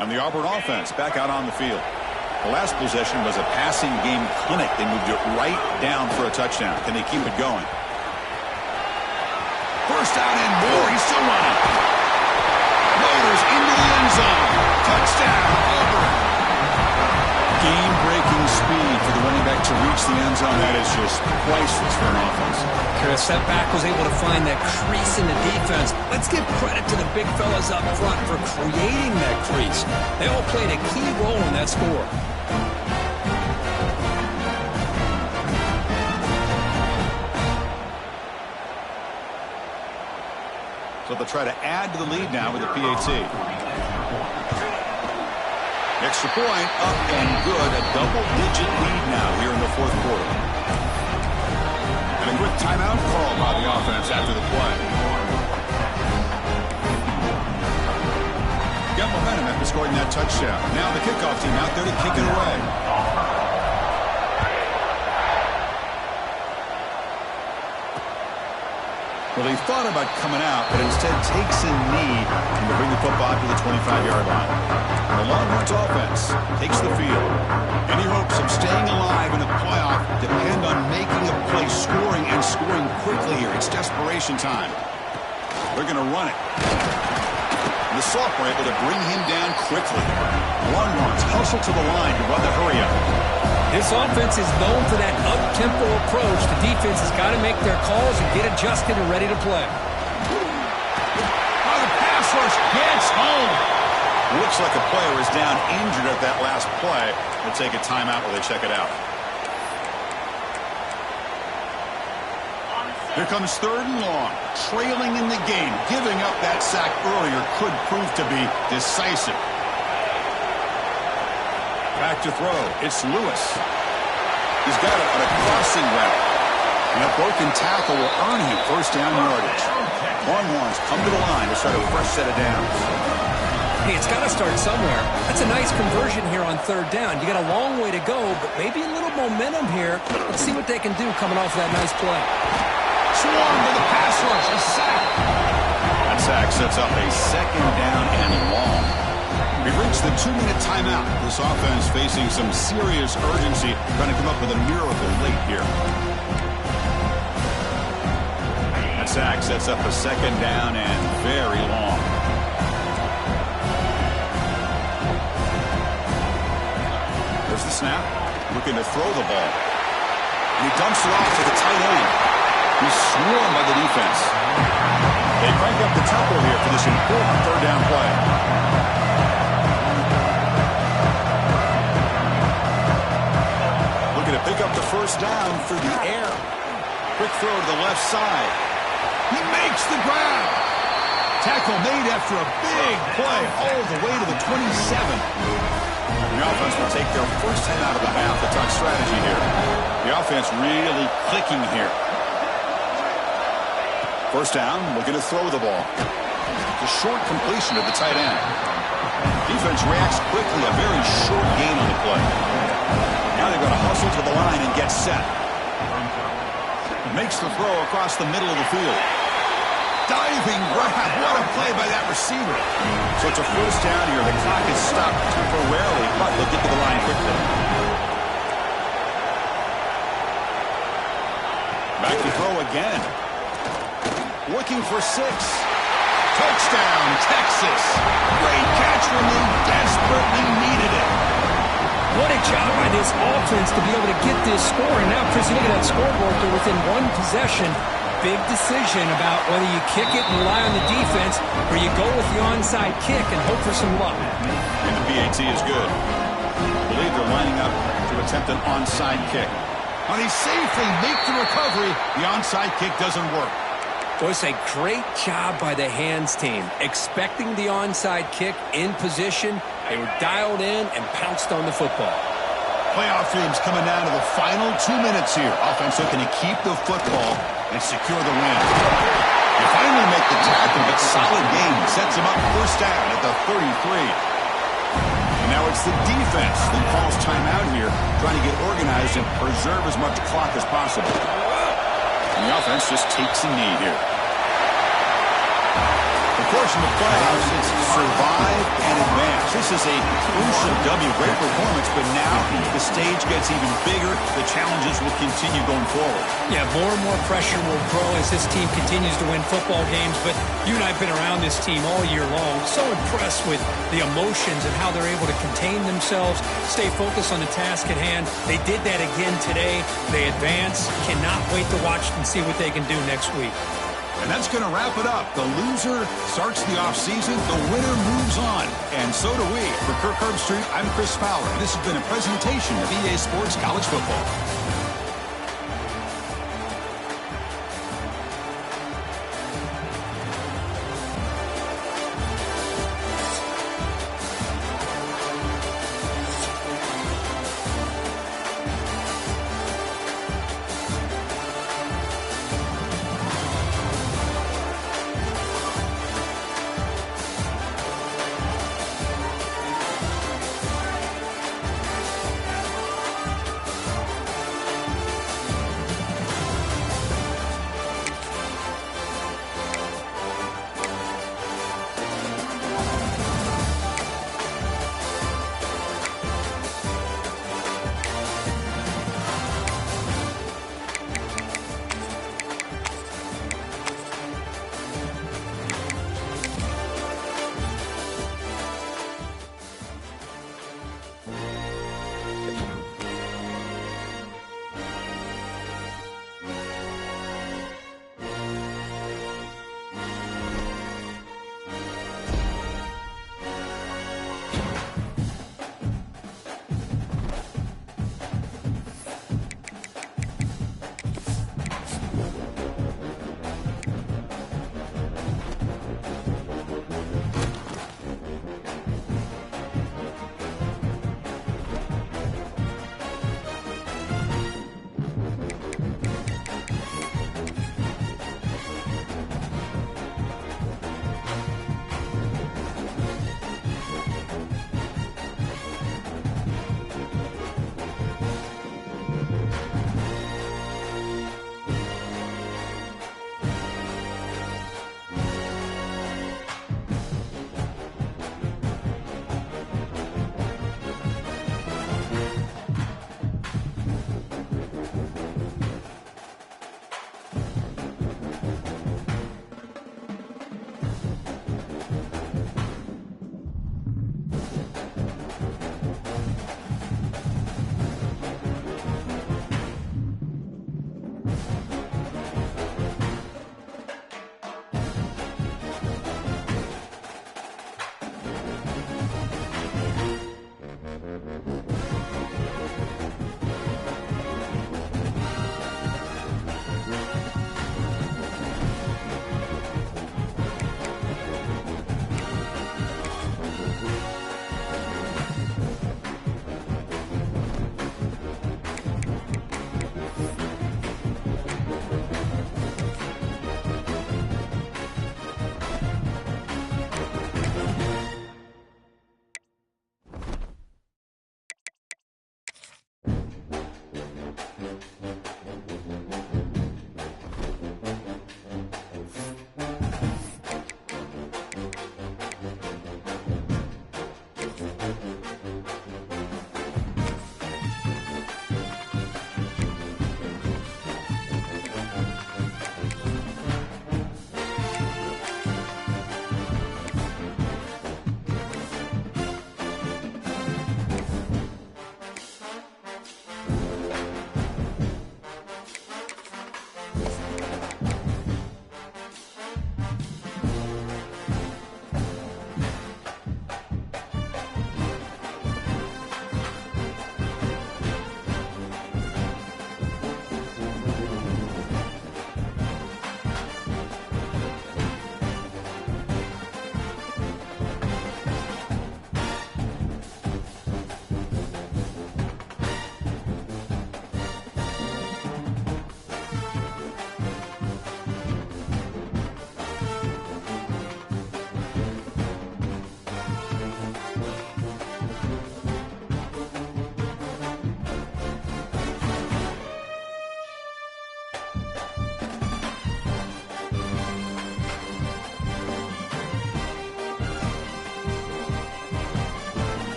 And the Auburn offense back out on the field. The last possession was a passing game clinic. They moved it right down for a touchdown. Can they keep it going? First down and more. He's still running. Motors into the end zone. Touchdown, Auburn. Game-breaking speed for the running back to reach the end zone. That is just priceless for an offense. Chris, that back was able to find that crease in the defense. Let's give credit to the big fellas up front for creating that crease. They all played a key role in that score. So they'll try to add to the lead now with a PAT. Extra point, up and good. A double-digit lead now here in the fourth quarter. And a quick timeout call by the offense after the play. Got momentum after scoring that touchdown. Now the kickoff team out there to kick it away. Well, he thought about coming out, but instead takes a knee and to bring the football to the 25-yard line. The Longhorns offense takes the field. Any hopes of staying alive in the playoff depend on making a play, scoring, and scoring quickly here. It's desperation time. They're going to run it. And the sophomore able to bring him down quickly. Longhorns hustle to the line to run the hurry-up. This offense is known for that up-tempo approach. The defense has got to make their calls and get adjusted and ready to play. Oh, the pass rush gets home. Looks like a player is down injured at that last play. They'll take a timeout while they check it out. Here comes third and long. Trailing in the game. Giving up that sack earlier could prove to be decisive. Back to throw. It's Lewis. He's got it on a crossing route. And a broken tackle will earn him first down yardage. Longhorns come to the line to start a fresh set of downs. Hey, it's got to start somewhere. That's a nice conversion here on third down. You got a long way to go, but maybe a little momentum here. Let's see what they can do coming off that nice play. Swarm to the pass rush. A sack. That sack sets up a second down and long. We've reached the 2-minute timeout. This offense facing some serious urgency, trying to come up with a miracle late here. That sack sets up a second down and very long. There's the snap. Looking to throw the ball. And he dumps it off to the tight end. He's swarmed by the defense. They crank up the tempo here for this important third down play. To pick up the first down through the air. Quick throw to the left side. He makes the grab. Tackle made after a big play all the way to the 27. The offense will take their first time out of the half to talk strategy here. The offense really clicking here. First down, looking to throw the ball. It's a short completion to the tight end. Defense reacts quickly, a very short gain on the play. Now they're going to hustle to the line and get set. Makes the throw across the middle of the field. Diving grab. What a play by that receiver. So it's a first down here. The clock is stopped temporarily, but they'll get to the line quickly. Back to throw again. Looking for 6. Touchdown, Texas. Great catch when they desperately needed it. What a Great job by this offense to be able to get this score. And now, Chris, you look at that scoreboard. They're within one possession. Big decision about whether you kick it and rely on the defense or you go with the onside kick and hope for some luck. And the PAT is good. I believe they're lining up to attempt an onside kick. When they safely make the recovery, the onside kick doesn't work. Boys, a great job by the hands team. Expecting the onside kick in position, they were dialed in and pounced on the football. Playoff dreams coming down to the final 2 minutes here. Offense looking to keep the football and secure the win. They finally make the tackle, but solid gain sets them up first down at the 33. And now it's the defense that calls timeout here, trying to get organized and preserve as much clock as possible. And the offense just takes a knee here. Of course, in the playoffs, it's survive and advance. This is a crucial W. Great performance, but now the stage gets even bigger. The challenges will continue going forward. Yeah, more and more pressure will grow as this team continues to win football games. But you and I have been around this team all year long. So impressed with the emotions and how they're able to contain themselves, stay focused on the task at hand. They did that again today. They advance. Cannot wait to watch and see what they can do next week. And that's going to wrap it up. The loser starts the offseason. The winner moves on. And so do we. For Kirk Herbstreit, I'm Chris Fowler. This has been a presentation of EA Sports College Football.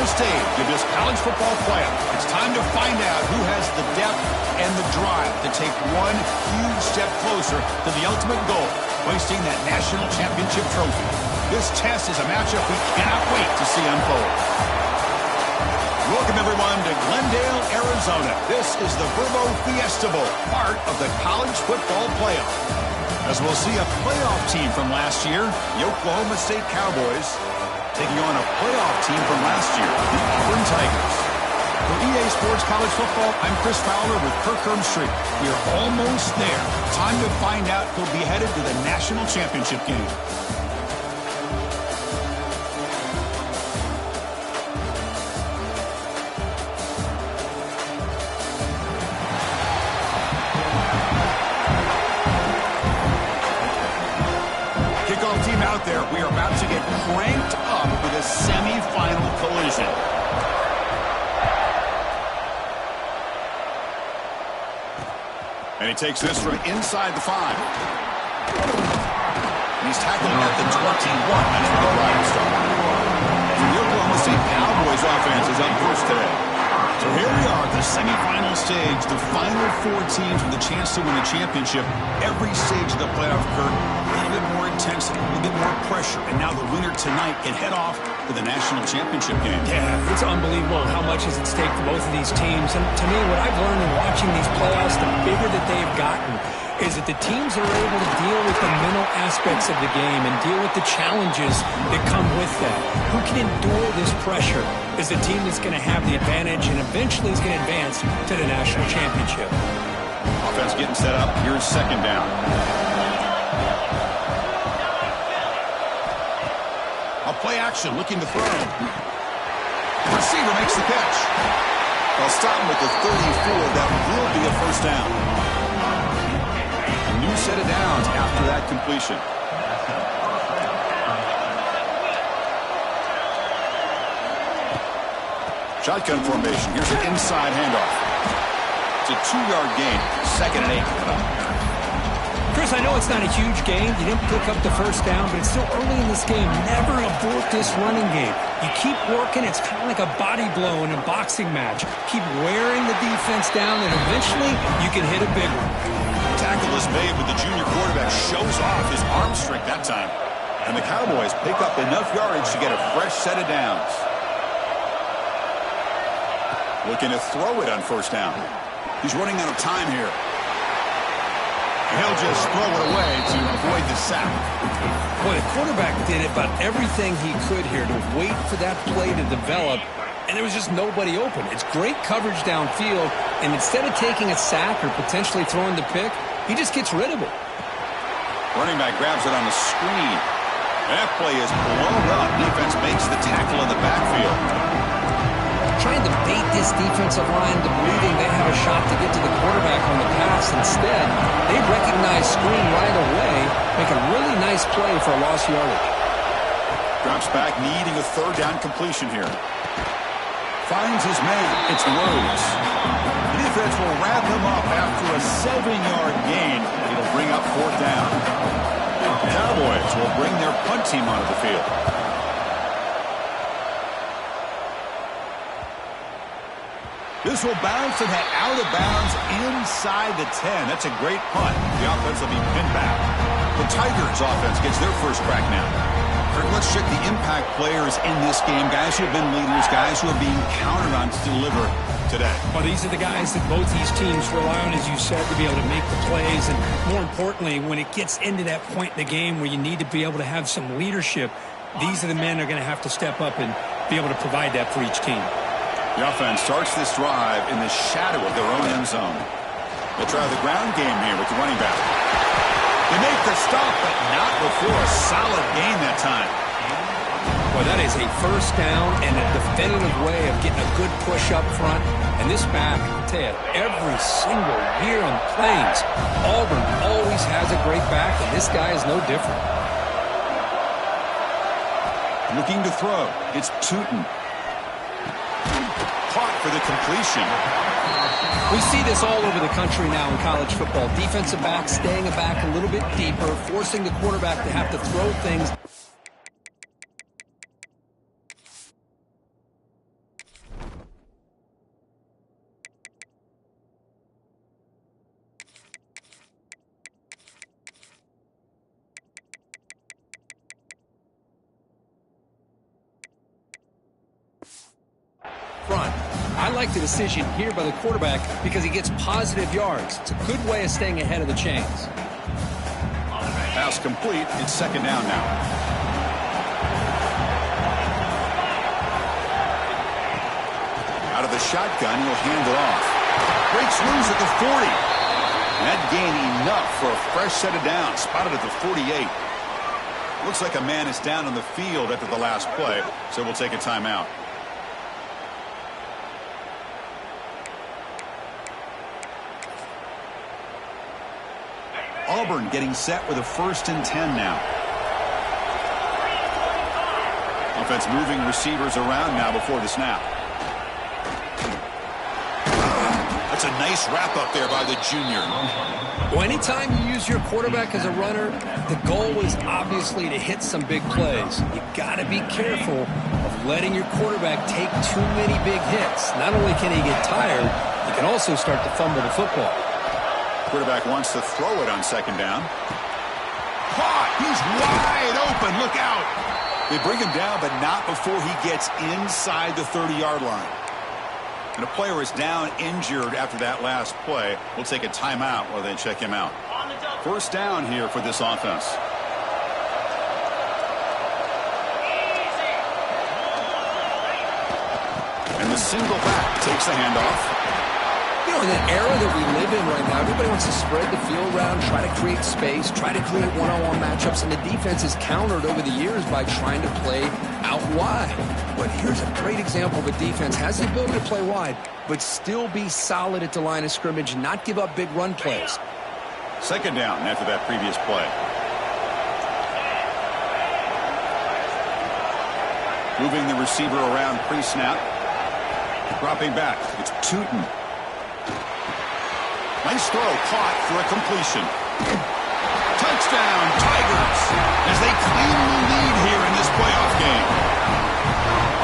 stage of this college football playoff. It's time to find out who has the depth and the drive to take one huge step closer to the ultimate goal, hoisting that national championship trophy. This test is a matchup we cannot wait to see unfold. Welcome, everyone, to Glendale, Arizona. This is the Verbo Fiesta Bowl, part of the college football playoff. As we'll see a playoff team from last year, the Oklahoma State Cowboys, taking on a playoff team from last year, the Auburn Tigers. For EA Sports College Football, I'm Chris Fowler with Kirk Herbstreit. We are almost there. Time to find out who'll be headed to the national championship game. Team out there, we are about to get cranked up with a semi-final collision. And he takes this from inside the 5. And he's tackled at the 21. That's a good ride start. The Oklahoma State Cowboys offense is up first today. So here we are at the semifinal stage, the final 4 teams with a chance to win a championship. Every stage of the playoff, Kirk, a little bit more intensity, a little bit more pressure. And now the winner tonight can head off to the national championship game. Yeah, it's unbelievable how much is at stake for both of these teams. And to me, what I've learned in watching these playoffs, the bigger that they've gotten, is that the teams are able to deal with the mental aspects of the game and deal with the challenges that come with that. Who can endure this pressure is the team that's going to have the advantage and eventually is going to advance to the national championship. Offense getting set up. Here's second down. A play action looking to throw. The receiver makes the catch. They'll stop him with the 34. That will be a first down. New set of downs after that completion. Shotgun formation. Here's an inside handoff. It's a 2-yard gain. 2nd and 8 coming up. Chris, I know it's not a huge gain. You didn't pick up the first down, but it's still early in this game. Never abort this running game. You keep working. It's kind of like a body blow in a boxing match. Keep wearing the defense down, and eventually you can hit a big one. Tackle is made, but the junior quarterback shows off his arm strength that time. And the Cowboys pick up enough yardage to get a fresh set of downs. Looking to throw it on first down. He's running out of time here. And he'll just throw it away to avoid the sack. Boy, the quarterback did about everything he could here to wait for that play to develop. And there was just nobody open. It's great coverage downfield, and instead of taking a sack or potentially throwing the pick, he just gets rid of it. Running back grabs it on the screen. That play is blown up. Defense makes the tackle in the backfield. Trying to bait this defensive line to believing they have a shot to get to the quarterback on the pass. Instead, they recognize screen right away, make a really nice play for a lost yardage. Drops back, needing a 3rd down completion here. Finds his man. It's Rhodes. The defense will wrap him up after a 7-yard gain. It'll bring up 4th down. The Cowboys will bring their punt team onto the field. This will bounce and head out of bounds inside the 10. That's a great punt. The offense will be pinned back. The Tigers offense gets their first crack now. Let's check the impact players in this game. Guys who have been leaders, guys who are being counted on to deliver today. Well, these are the guys that both these teams rely on, as you said, to be able to make the plays. And more importantly, when it gets into that point in the game where you need to be able to have some leadership, these are the men that are going to have to step up and be able to provide that for each team. The offense starts this drive in the shadow of their own end zone. They'll try the ground game here with the running back. They make the stop, but not before a solid gain that time. Well, that is a first down and a definitive way of getting a good push up front. And this back, I'll tell you, every single year on Plains, Auburn always has a great back, and this guy is no different. Looking to throw. It's Tootin. Caught for the completion. We see this all over the country now in college football. Defensive backs staying back a little bit deeper, forcing the quarterback to have to throw things front. I like the decision here by the quarterback because he gets positive yards. It's a good way of staying ahead of the chains. Pass complete. It's second down now. Out of the shotgun, he'll hand it off. Breaks loose at the 40. That gain enough for a fresh set of downs. Spotted at the 48. Looks like a man is down on the field after the last play, so we'll take a timeout. Auburn getting set with a 1st and 10 now. Offense moving receivers around now before the snap. That's a nice wrap-up there by the junior. Well, anytime you use your quarterback as a runner, the goal is obviously to hit some big plays. You got to be careful of letting your quarterback take too many big hits. Not only can he get tired, he can also start to fumble the football. Quarterback wants to throw it on second down. Caught! He's wide open. Look out! They bring him down, but not before he gets inside the 30-yard line. And a player is down injured after that last play. We'll take a timeout while they check him out. First down here for this offense. And the single back takes the handoff. You know, in the era that we live in right now, everybody wants to spread the field around, try to create space, try to create one-on-one matchups, and the defense is countered over the years by trying to play out wide. But here's a great example of a defense has the ability to play wide, but still be solid at the line of scrimmage, not give up big run plays. Second down after that previous play. Moving the receiver around pre-snap. Dropping back. It's Tootin. Nice throw, caught for a completion. Touchdown, Tigers, as they claim the lead here in this playoff game.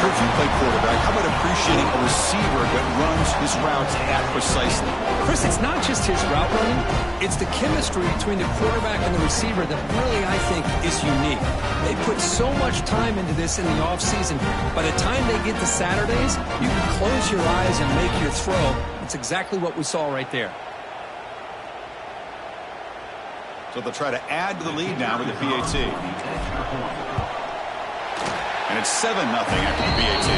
If you play quarterback, how about appreciating a receiver that runs his routes that precisely? Chris, it's not just his route running. It's the chemistry between the quarterback and the receiver that really, I think, is unique. They put so much time into this in the offseason. By the time they get to Saturdays, you can close your eyes and make your throw. It's exactly what we saw right there. So they'll try to add to the lead now with the PAT. And it's 7-0 after the PAT.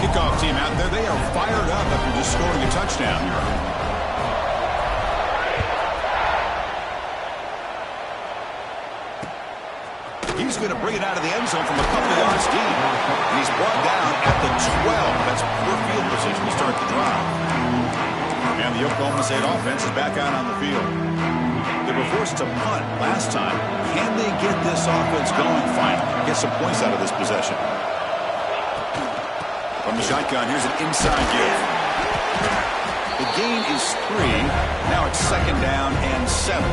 Kickoff team out there. They are fired up after just scoring a touchdown. He's going to bring it out of the end zone from a couple of yards deep. And he's brought down at the 12. That's poor field position to start the drive. And the Oklahoma State offense is back out on the field. They were forced to punt last time. Can they get this offense going finally? Get some points out of this possession. From the shotgun, here's an inside give. The gain is 3. Now it's second down and 7.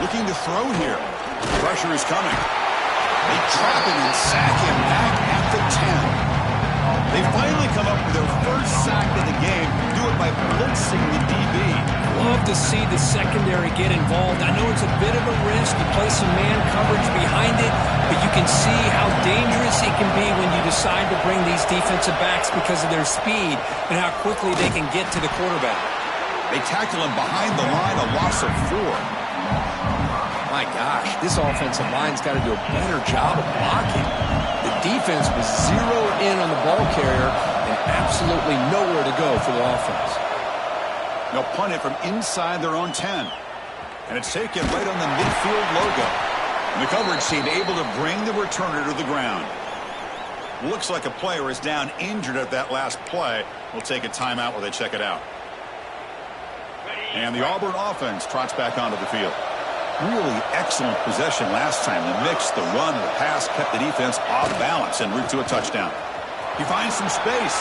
Looking to throw here. Pressure is coming. They trap him and sack him back at the 10. They finally come up with their first sack of the game. Do it by blitzing the DB. Love to see the secondary get involved. I know it's a bit of a risk. You play some man coverage behind it, but you can see how dangerous it can be when you decide to bring these defensive backs because of their speed and how quickly they can get to the quarterback. They tackle him behind the line, a loss of 4. My gosh, this offensive line's got to do a better job of blocking. The defense was zeroed in on the ball carrier and absolutely nowhere to go for the offense. They'll punt it from inside their own 10. And it's taken right on the midfield logo. And the coverage team able to bring the returner to the ground. Looks like a player is down injured at that last play. We'll take a timeout while they check it out. And the Auburn offense trots back onto the field. Really excellent possession last time. The mix, the run, the pass kept the defense off balance en route to a touchdown. He finds some space.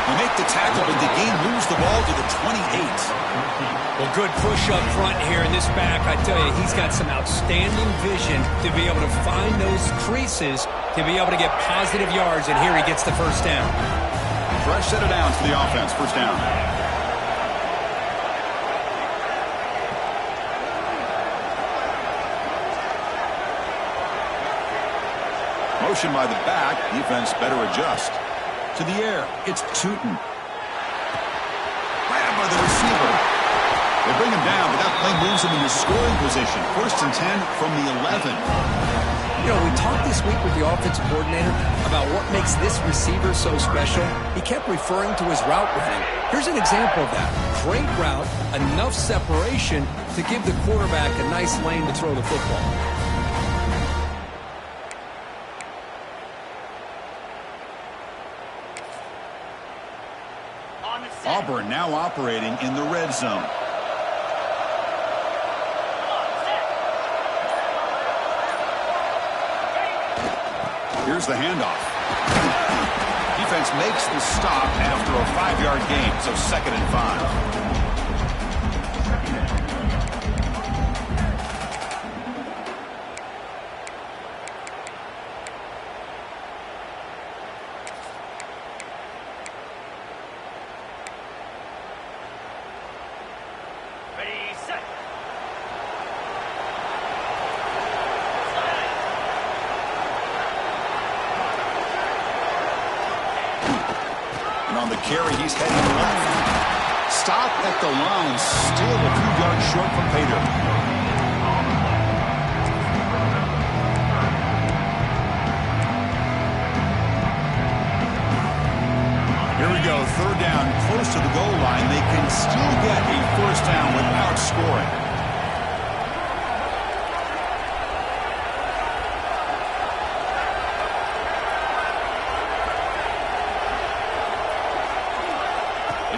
They make the tackle, but the game moves the ball to the 28. Well, good push up front here in this back. I tell you, he's got some outstanding vision to be able to find those creases, to be able to get positive yards, and here he gets the first down. Fresh set of downs for the offense. First down. Motion by the back. Defense better adjust. To the air. It's Tootin. Grabbed by the receiver. They bring him down, but that play moves him into scoring position. 1st and 10 from the 11. You know, we talked this week with the offensive coordinator about what makes this receiver so special. He kept referring to his route running. Here's an example of that. Great route, enough separation to give the quarterback a nice lane to throw the football. Auburn now operating in the red zone. Here's the handoff. Defense makes the stop after a 5-yard gain, so 2nd and 5. Carry, he's heading left. Stop at the line, still a few yards short from pay dirt. Here we go, 3rd down, close to the goal line. They can still get a 1st down without scoring.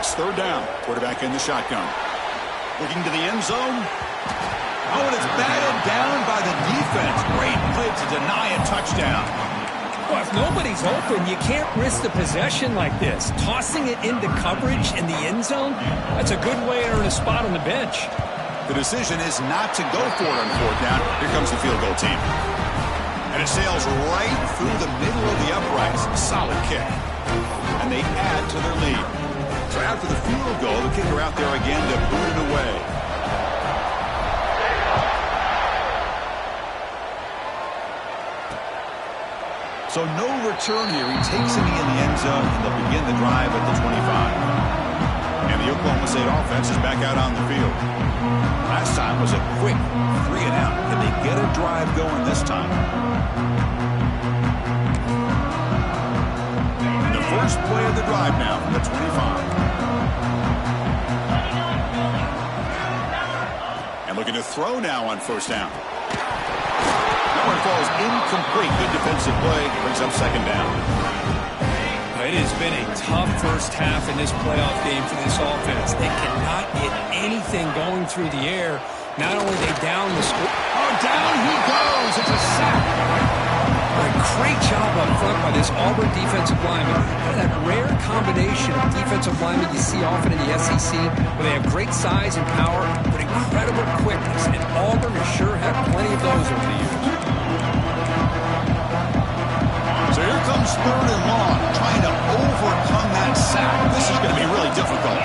It's 3rd down. Quarterback in the shotgun. Looking to the end zone. Oh, and it's batted down by the defense. Great play to deny a touchdown. Well, if nobody's open, you can't risk the possession like this. Tossing it into coverage in the end zone, that's a good way to earn a spot on the bench. The decision is not to go for it on 4th down. Here comes the field goal team. And it sails right through the middle of the uprights. Solid kick. And they add to their lead. So after the field goal, the kicker out there again to boot it away. So no return here. He takes it in the end zone, and they'll begin the drive at the 25. And the Oklahoma State offense is back out on the field. Last time was a quick 3 and out. Can they get a drive going this time? First play of the drive now from the 25. And looking to throw now on 1st down. That one falls incomplete. Good defensive play. Brings up 2nd down. It has been a tough first half in this playoff game for this offense. They cannot get anything going through the air. Not only they down the score. Oh, down he goes. It's a sack. A great job up front by this Auburn defensive lineman. That rare combination of defensive linemen you see often in the SEC, where they have great size and power, but incredible quickness. And Auburn has sure had plenty of those over the years. So here comes 3rd and long, trying to overcome that sack. This is going to be really difficult.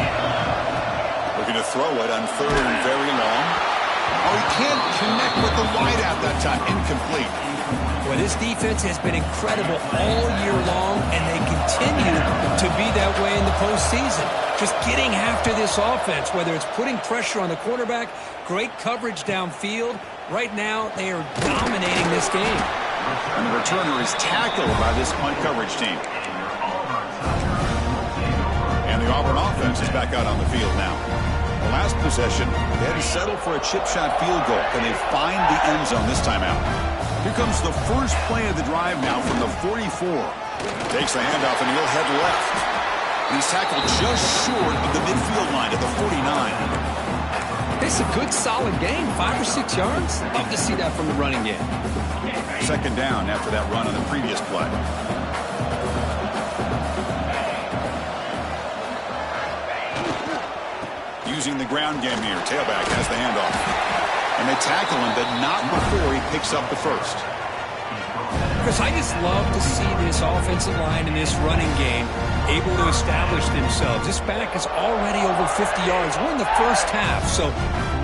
Looking to throw it on 3rd and very long. Oh, he can't connect with the wideout that time. Incomplete. Well, this defense has been incredible all year long, and they continue to be that way in the postseason. Just getting after this offense, whether it's putting pressure on the quarterback, great coverage downfield. Right now, they are dominating this game. And the returner is tackled by this punt coverage team. And the Auburn offense is back out on the field now. The last possession, they had to settle for a chip shot field goal. Can they find the end zone this time out? Here comes the first play of the drive now from the 44. Takes the handoff and he'll head left. He's tackled just short of the midfield line at the 49. It's a good, solid game. 5 or 6 yards. Love to see that from the running game. 2nd down after that run on the previous play. Using the ground game here. Tailback has the handoff. And they tackle him, but not before he picks up the 1st. Chris, I just love to see this offensive line and this running game able to establish themselves. This back is already over 50 yards. We're in the first half, so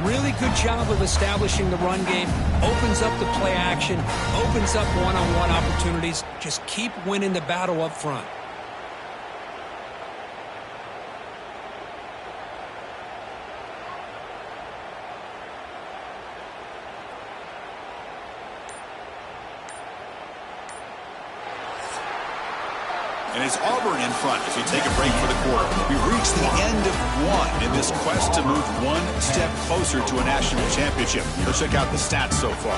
really good job of establishing the run game. Opens up the play action, opens up one-on-one opportunities. Just keep winning the battle up front. And it's Auburn in front as we take a break for the quarter. We reach the end of one in this quest to move one step closer to a national championship. Let's check out the stats so far.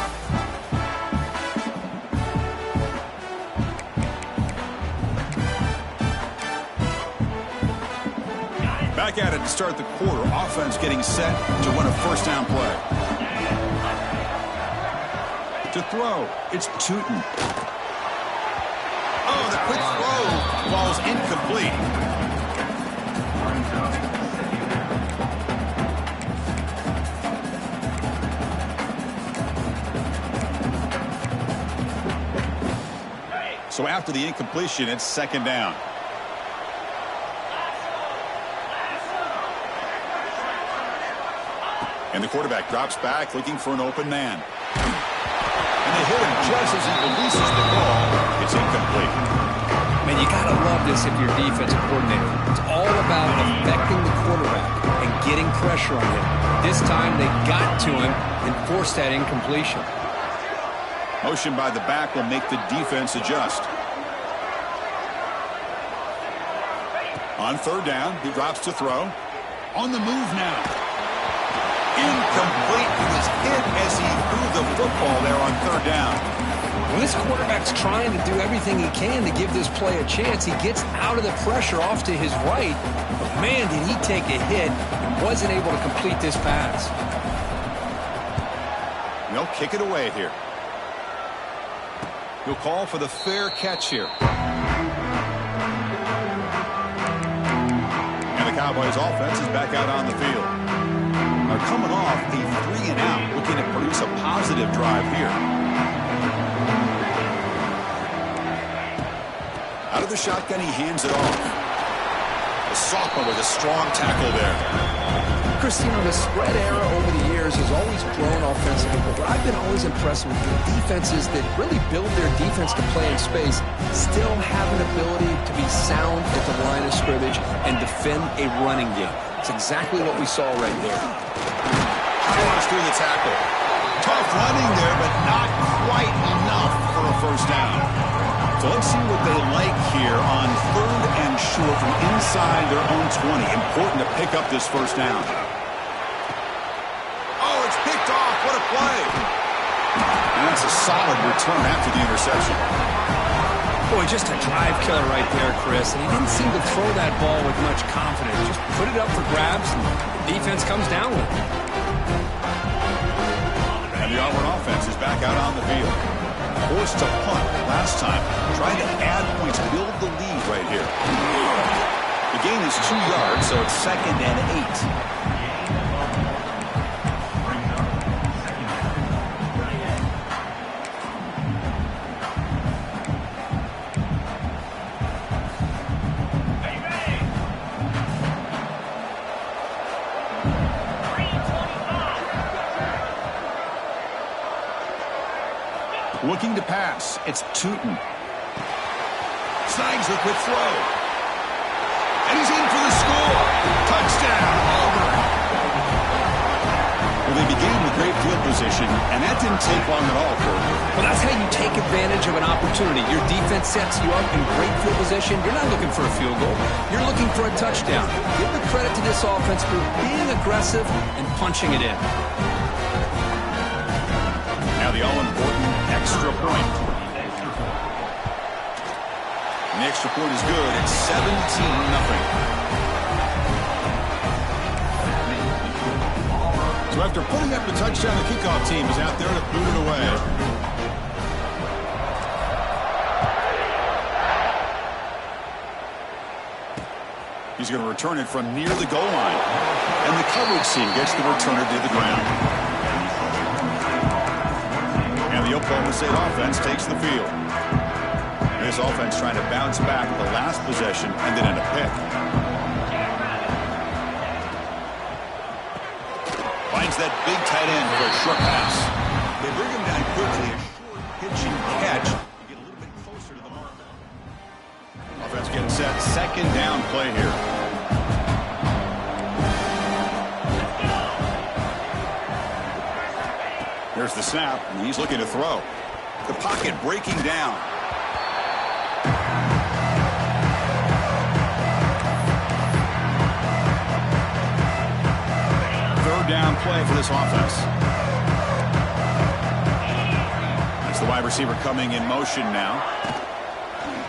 Back at it to start the quarter. Offense getting set to win a first down play. To throw, it's Tootin. Oh, the quick throw falls incomplete. So after the incompletion, it's second down. And the quarterback drops back looking for an open man. And they hit him just as he releases the ball. It's incomplete. Man, you got to love this if you're a defensive coordinator. It's all about affecting the quarterback and getting pressure on him. This time they got to him and forced that incompletion. Motion by the back will make the defense adjust. On third down, he drops to throw. On the move now. Incomplete. He was hit as he threw the football there on third down. When this quarterback's trying to do everything he can to give this play a chance, he gets out of the pressure off to his right. But man, did he take a hit and wasn't able to complete this pass. They'll kick it away here. He'll call for the fair catch here. And the Cowboys offense is back out on the field. They're coming off a 3-and-out, looking to produce a positive drive here. Out of the shotgun, he hands it off. The sophomore with a strong tackle there. Christine, the spread era over the years has always grown offensively, but what I've been always impressed with the defenses that really build their defense to play in space still have an ability to be sound at the line of scrimmage and defend a running game. It's exactly what we saw right there. Powers through the tackle. Tough running there, but not quite enough for a first down. So let's see what they like here on third and short from inside their own 20. Important to pick up this first down. Oh, it's picked off. What a play. And that's a solid return after the interception. Boy, just a drive killer right there, Chris. And he didn't seem to throw that ball with much confidence. Just put it up for grabs, and the defense comes down with it. And the Auburn offense is back out on the field. Forced to punt last time. Trying to add points, build the lead right here. The gain is 2 yards, so it's 2nd and 8. Looking to pass. It's Tootin. Snags the quick throw. And he's in for the score. Touchdown, Auburn. Well, they began with great field position, and that didn't take long at all for them. Well, that's how you take advantage of an opportunity. Your defense sets you up in great field position. You're not looking for a field goal. You're looking for a touchdown. Give the credit to this offense for being aggressive and punching it in. Now the all-important extra point. And the extra point is good. It's 17-0. So after putting up the touchdown, the kickoff team is out there to boot it away. He's going to return it from near the goal line. And the coverage team gets the returner to the ground. And the Oklahoma State offense takes the field. This offense trying to bounce back at the last possession and then in a pick. Finds that big tight end for a short pass. They bring him down quickly. A short pitch and catch to get a little bit closer to the mark. Offense getting set. Second down play here. Here's the snap, and he's looking to throw. The pocket breaking down. Third down play for this offense. That's the wide receiver coming in motion now.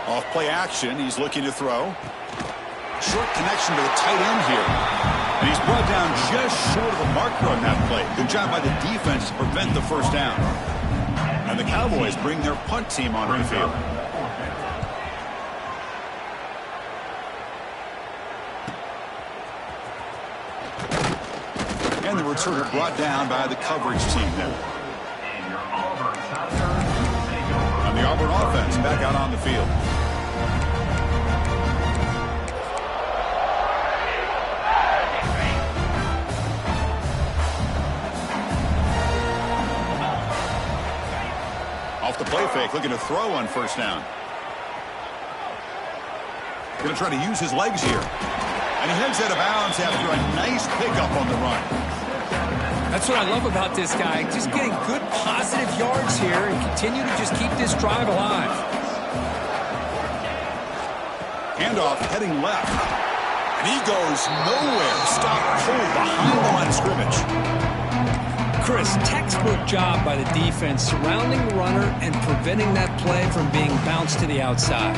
Off play action, he's looking to throw. Short connection to the tight end here. And he's brought down just short of the marker on that play. Good job by the defense to prevent the first down. And the Cowboys bring their punt team onto the field. And the returner brought down by the coverage team there. And the Auburn offense back out on the field. Off the play fake, looking to throw on first down. Going to try to use his legs here. And he heads out of bounds after a nice pickup on the run. That's what I love about this guy. Just getting good positive yards here and continue to just keep this drive alive. Handoff heading left. And he goes nowhere. Stop cold behind the line of scrimmage. Chris, textbook job by the defense surrounding the runner and preventing that play from being bounced to the outside.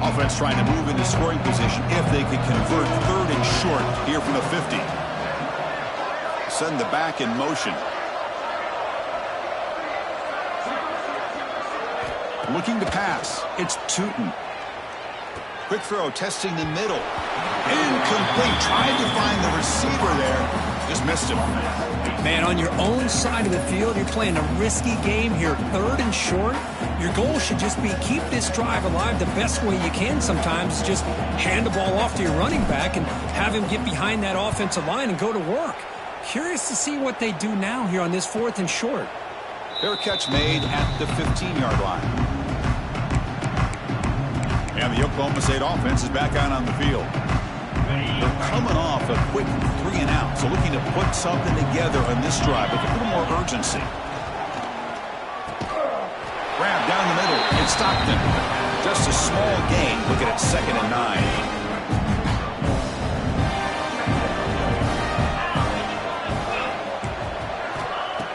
Offense trying to move into scoring position if they could convert third and short here from the 50. Send the back in motion. Looking to pass. It's Tootin. Quick throw, testing the middle. Incomplete. Tried to find the receiver there. Just missed him. Man, on your own side of the field, you're playing a risky game here. Third and short. Your goal should just be keep this drive alive the best way you can sometimes. Just hand the ball off to your running back and have him get behind that offensive line and go to work. Curious to see what they do now here on this fourth and short. Fair catch made at the 15-yard line. And the Oklahoma State offense is back out on the field. They're coming off a quick 3 and out, so looking to put something together on this drive with a little more urgency. Grab down the middle. It's Stockton. Just a small gain. Looking at 2nd and 9.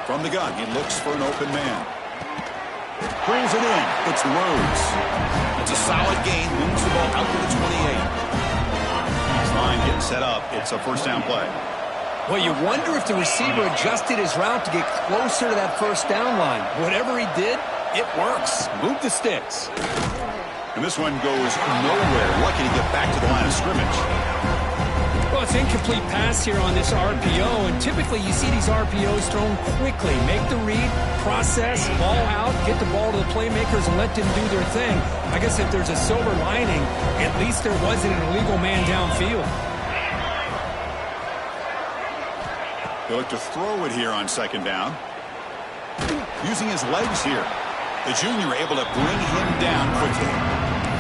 From the gun, he looks for an open man. Pulls it in. It's Rhodes. It's a solid gain. Moves the ball out to the 28. Line getting set up. It's a first down play. Well, you wonder if the receiver adjusted his route to get closer to that first down line. Whatever he did, it works. Move the sticks. And this one goes nowhere. Lucky to get back to the line of scrimmage. Well, it's incomplete pass here on this RPO, and typically you see these RPOs thrown quickly. Make the read, process, ball out, get the ball to the playmakers and let them do their thing. I guess if there's a silver lining, at least there wasn't an illegal man downfield. They look to throw it here on 2nd down. Using his legs here. The junior able to bring him down quickly.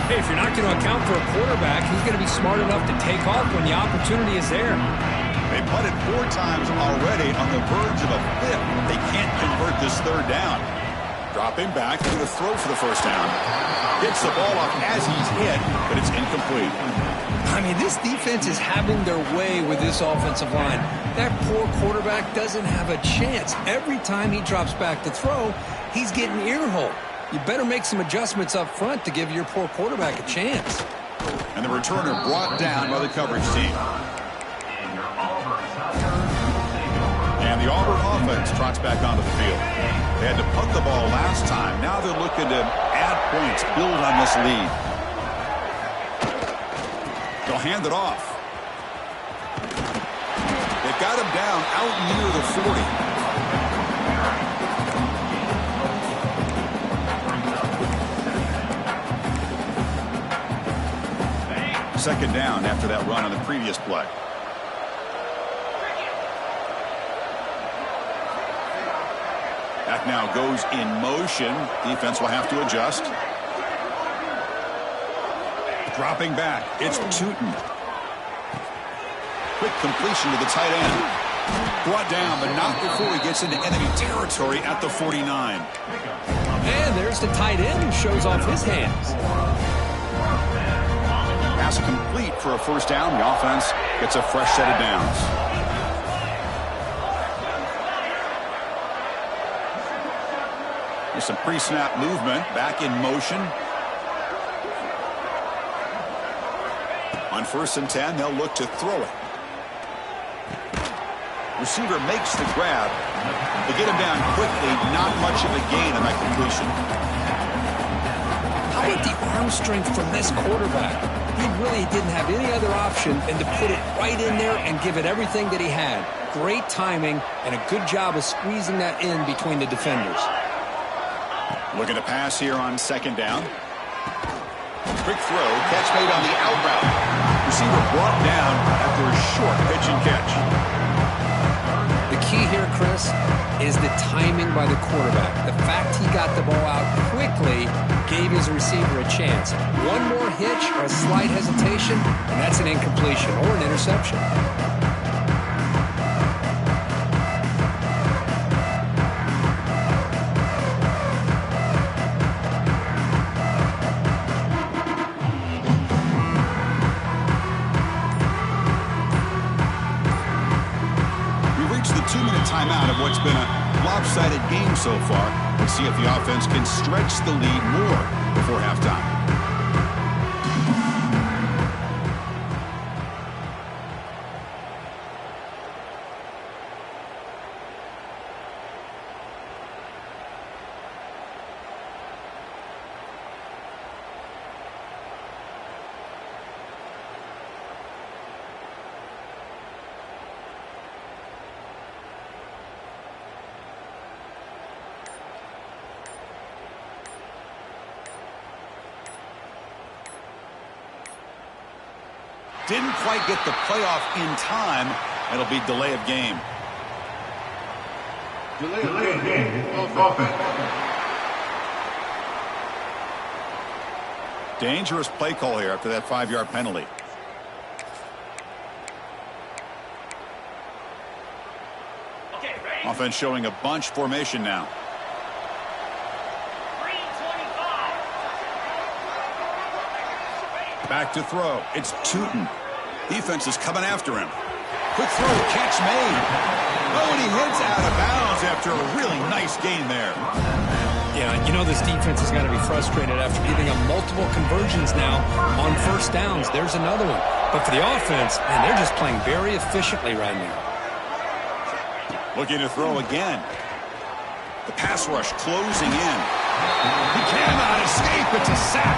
Hey, if you're not going to account for a quarterback, he's going to be smart enough to take off when the opportunity is there. They punted 4 times already on the verge of a 5th. They can't convert this 3rd down. Drop him back, going to throw for the first down. Gets the ball off as he's hit, but it's incomplete. I mean, this defense is having their way with this offensive line. That poor quarterback doesn't have a chance. Every time he drops back to throw, he's getting ear-hole. You better make some adjustments up front to give your poor quarterback a chance. And the returner brought down by the coverage team. And the Auburn offense trots back onto the field. They had to punt the ball last time. Now they're looking to add points, build on this lead. They'll hand it off. They've got him down out near the 40. second down after that run on the previous play. That now goes in motion. Defense will have to adjust. Dropping back. It's Tootin. Quick completion to the tight end. Brought down, but not before he gets into enemy territory at the 49. And there's the tight end who shows off his hands. Pass complete for a first down. The offense gets a fresh set of downs. There's some pre-snap movement. Back in motion. On 1st and 10, they'll look to throw it. Receiver makes the grab. They get him down quickly. Not much of a gain on that completion. How about the arm strength from this quarterback? He really didn't have any other option than to put it right in there and give it everything that he had. Great timing and a good job of squeezing that in between the defenders. Looking to pass here on 2nd down. Quick throw. Catch made on the out route. Receiver brought down after a short pitch and catch. The key here, Chris, is the timing by the quarterback. The fact he got the ball out quickly gave his receiver a chance. One more hitch or a slight hesitation, and that's an incompletion or an interception. Timeout of what's been a lopsided game so far. Let's see if the offense can stretch the lead more before halftime. Didn't quite get the playoff in time. It'll be delay of game. Delay of game. Offense. Dangerous play call here after that 5-yard penalty. Offense showing a bunch formation now. Back to throw. It's Tootin. Defense is coming after him. Quick throw. Catch made. Oh, and he heads out of bounds after a really nice gain there. Yeah, you know this defense is going to be frustrated after giving up multiple conversions now on 1st downs. There's another one. But for the offense, man, they're just playing very efficiently right now. Looking to throw again. The pass rush closing in. He cannot escape. It's a sack.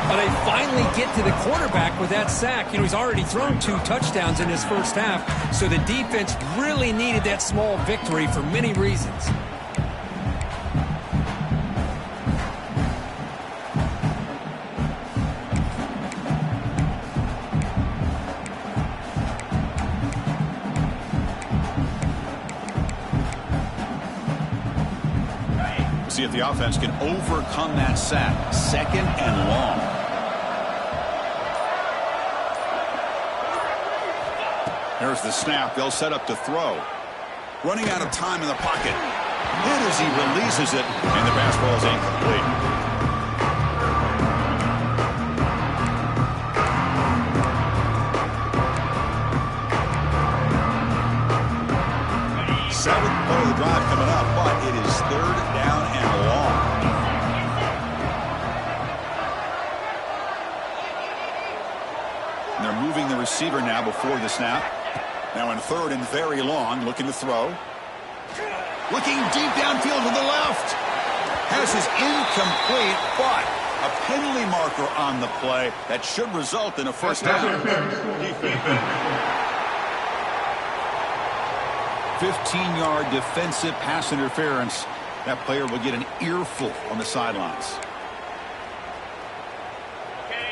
Well, they finally get to the quarterback with that sack. You know, he's already thrown 2 touchdowns in his first half, so the defense really needed that small victory for many reasons. See if the offense can overcome that sack. 2nd and long. There's the snap. They'll set up to throw. Running out of time in the pocket. And as he releases it, and the pass ball is incomplete. Seventh play of the drive coming up, but it is 3rd down and long. And they're moving the receiver now before the snap. Now in 3rd and very long, looking to throw. Looking deep downfield to the left. Pass is incomplete, but a penalty marker on the play that should result in a first down. 15-yard defensive pass interference. That player will get an earful on the sidelines.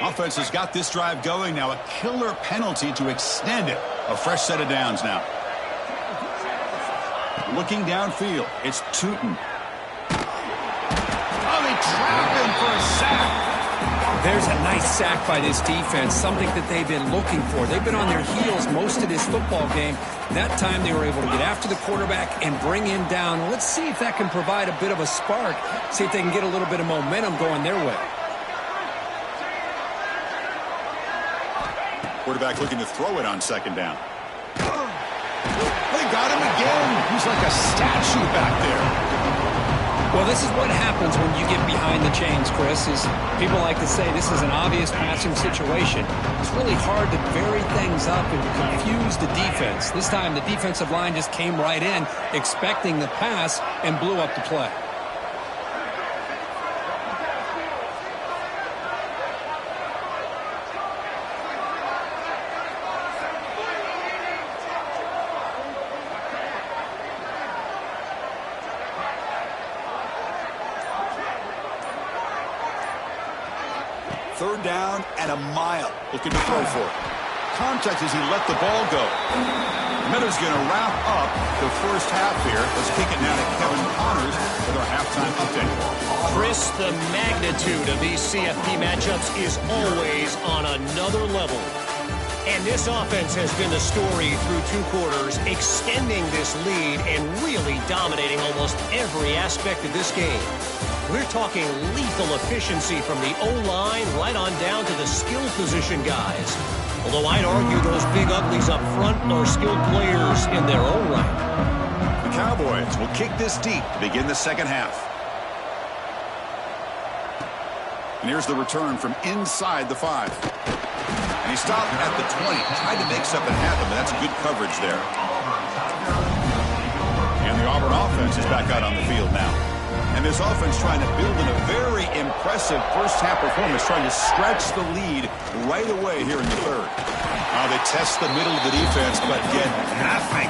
Offense has got this drive going. Now a killer penalty to extend it. A fresh set of downs now. Looking downfield, it's Tootin. Oh, they trap him for a sack. There's a nice sack by this defense, something that they've been looking for. They've been on their heels most of this football game. That time they were able to get after the quarterback and bring him down. Let's see if that can provide a bit of a spark, see if they can get a little bit of momentum going their way. Quarterback looking to throw it on second down. They got him again. He's like a statue back there. Well, this is what happens when you get behind the chains, Chris, is people like to say this is an obvious passing situation. It's really hard to vary things up and confuse the defense. This time the defensive line just came right in expecting the pass and blew up the play. Third down and a mile. Looking to throw for it. Contact as he let the ball go. Miller's going to wrap up the first half here. Let's kick it now to Kevin Connors with our halftime update. Chris, the magnitude of these CFP matchups is always on another level. And this offense has been the story through 2 quarters, extending this lead and really dominating almost every aspect of this game. We're talking lethal efficiency from the O-line right on down to the skill position guys. Although I'd argue those big uglies up front are skilled players in their own right. The Cowboys will kick this deep to begin the second half. And here's the return from inside the 5. And he stopped at the 20. Tried to make something happen, but that's good coverage there. And the Auburn offense is back out on the field now. And this offense trying to build in a very impressive first-half performance, trying to stretch the lead right away here in the third. Now they test the middle of the defense, but get nothing.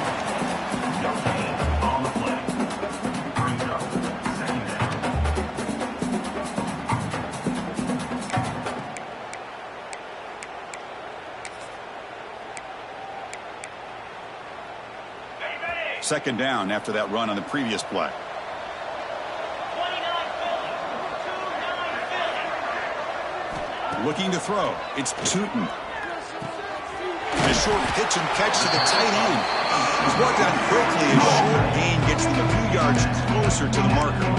Second down after that run on the previous play. Looking to throw. It's Tootin. A short pitch and catch to the tight end. He's brought down quickly. A short gain gets them a few yards closer to the marker.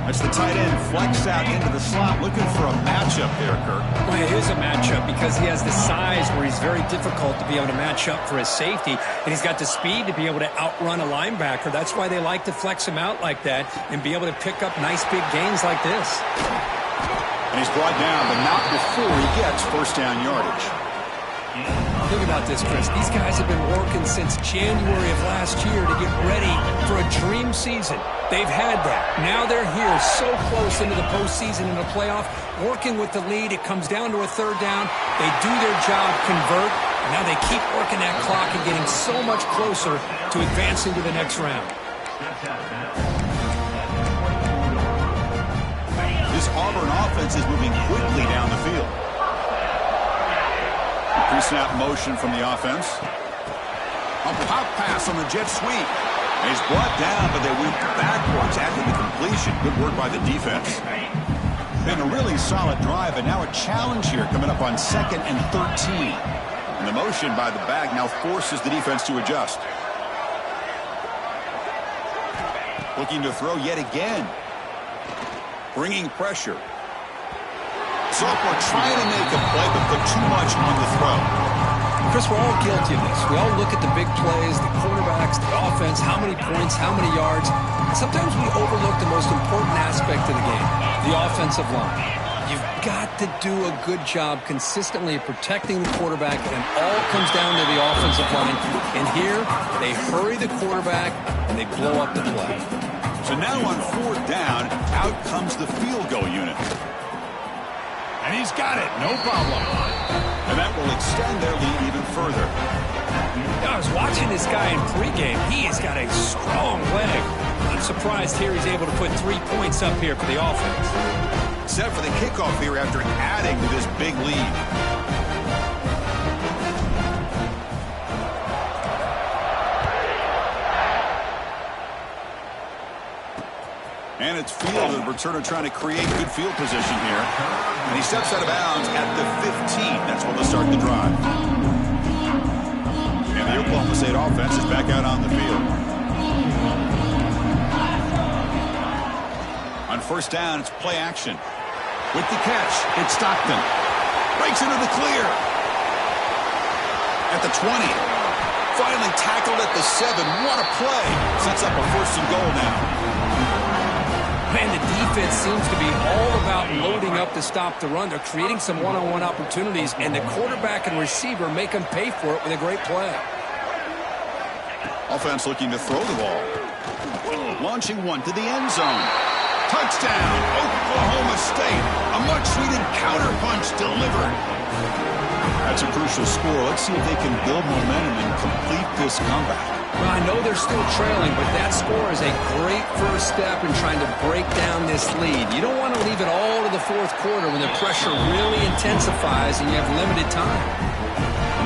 That's the tight end flexed out into the slot, looking for a matchup there, Kirk. Well, it is a matchup because he has the size where he's very difficult to be able to match up for his safety, and he's got the speed to be able to outrun a linebacker. That's why they like to flex him out like that and be able to pick up nice big gains like this. And he's brought down, but not before he gets first down yardage. Think about this, Chris. These guys have been working since January of last year to get ready for a dream season. They've had that. Now they're here so close into the postseason and the playoff, working with the lead. It comes down to a third down. They do their job, convert, and now they keep working that clock and getting so much closer to advancing to the next round. This Auburn offense is moving quickly down the field. Pre-snap motion from the offense. A pop pass on the jet sweep. And he's brought down, but they went backwards after the completion. Good work by the defense. Been a really solid drive, and now a challenge here coming up on 2nd and 13. And the motion by the back now forces the defense to adjust. Looking to throw yet again. Bringing pressure. Sophomore trying to make a play, but put too much on the throw. Chris, we're all guilty of this. We all look at the big plays, the quarterbacks, the offense, how many points, how many yards. Sometimes we overlook the most important aspect of the game, the offensive line. You've got to do a good job consistently of protecting the quarterback, and it all comes down to the offensive line. And here, they hurry the quarterback, and they blow up the play. So now on 4th down, out comes the field goal unit. And he's got it, no problem. And that will extend their lead even further. I was watching this guy in pregame. He has got a strong leg. I'm surprised here he's able to put 3 points up here for the offense. Set for the kickoff here after adding to this big lead. And it's field, the returner trying to create good field position here. And he steps out of bounds at the 15. That's when they'll start the drive. And the Oklahoma State offense is back out on the field. On first down, it's play action. With the catch, it's Stockton. Breaks into the clear. At the 20. Finally tackled at the 7. What a play. Sets up a 1st and goal now. Man, the defense seems to be all about loading up to stop the run. They're creating some one-on-one opportunities, and the quarterback and receiver make them pay for it with a great play. Offense looking to throw the ball. Launching one to the end zone. Touchdown, Oklahoma State. A much-needed counter-punch delivered. That's a crucial score. Let's see if they can build momentum and complete this comeback. Well, I know they're still trailing, but that score is a great first step in trying to break down this lead. You don't want to leave it all to the 4th quarter when the pressure really intensifies and you have limited time.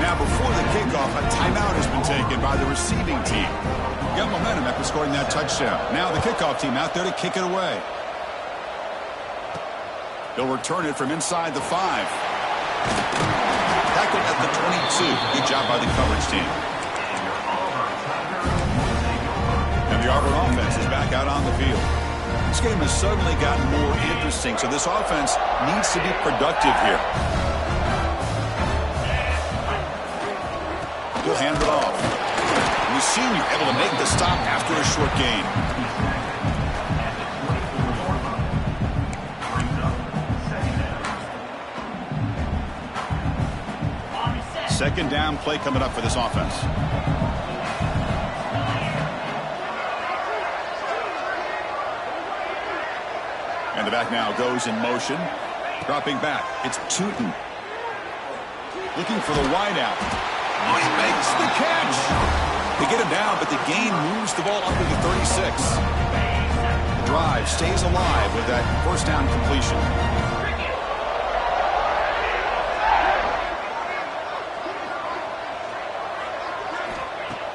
Now, before the kickoff, a timeout has been taken by the receiving team. Got momentum after scoring that touchdown. Now the kickoff team out there to kick it away. They'll return it from inside the 5. Tackled at the 22. Good job by the coverage team. The Auburn offense is back out on the field. This game has suddenly gotten more interesting, so this offense needs to be productive here. He'll hand it off. And the senior able to make the stop after a short gain. Second down play coming up for this offense. And the back now goes in motion. Dropping back. It's Tootin. Looking for the wideout. Oh, he makes the catch. They get him down, but the gain moves the ball up to the 36. The drive stays alive with that first down completion.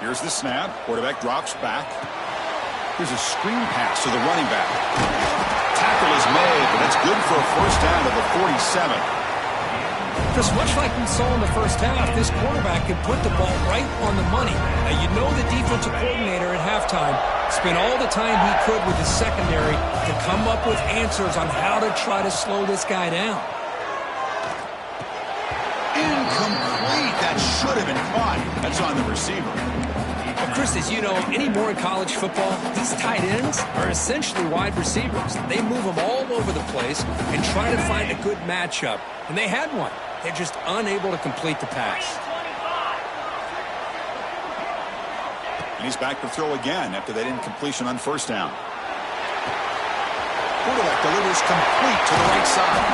Here's the snap. Quarterback drops back. Here's a screen pass to the running back. Tackle is made, but that's good for a first down to the 47. Just much like we saw in the first half, this quarterback could put the ball right on the money. Now, you know the defensive coordinator at halftime spent all the time he could with the secondary to come up with answers on how to try to slow this guy down. Incomplete. That should have been caught. That's on the receiver. Well, Chris, as you know, anymore in college football, these tight ends are essentially wide receivers. They move them all over the place and try to find a good matchup. And they had one. They're just unable to complete the pass. And he's back to throw again after that incompletion on first down. Quarterback delivers complete to the right side.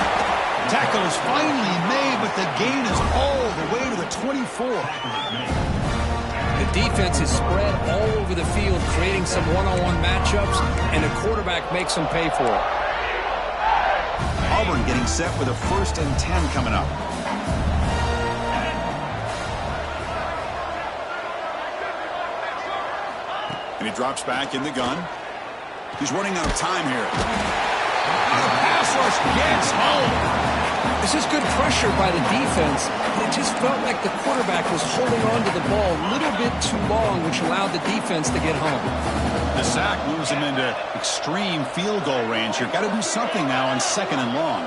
Tackle is finally made, but the gain is all the way to the 24. The defense is spread all over the field, creating some one-on-one matchups, and the quarterback makes them pay for it. Auburn getting set with a 1st and 10 coming up. And he drops back in the gun. He's running out of time here. And the pass rush gets home. This is good pressure by the defense. It just felt like the quarterback was holding on to the ball a little bit too long, which allowed the defense to get home. The sack moves him into extreme field goal range here. Got to do something now on 2nd and long.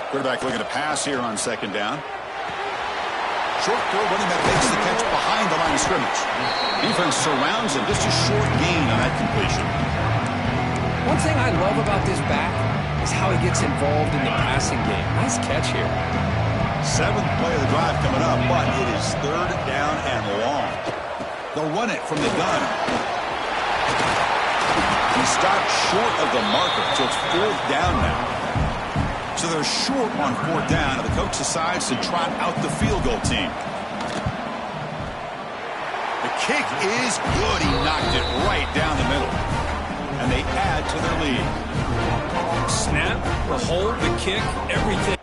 Quarterback looking to pass here on 2nd down. Short throw, running back makes the catch behind the line of scrimmage. Defense surrounds him. Just a short gain on that completion. One thing I love about this back is how he gets involved in the passing game. Nice catch here. 7th play of the drive coming up, but it is 3rd down and long. They'll run it from the gun. He stopped short of the marker, so it's 4th down now. So they're short on 4th down, and the coach decides to trot out the field goal team. The kick is good. He knocked it right down the middle. and they add to their lead. Snap, the hold, the kick, everything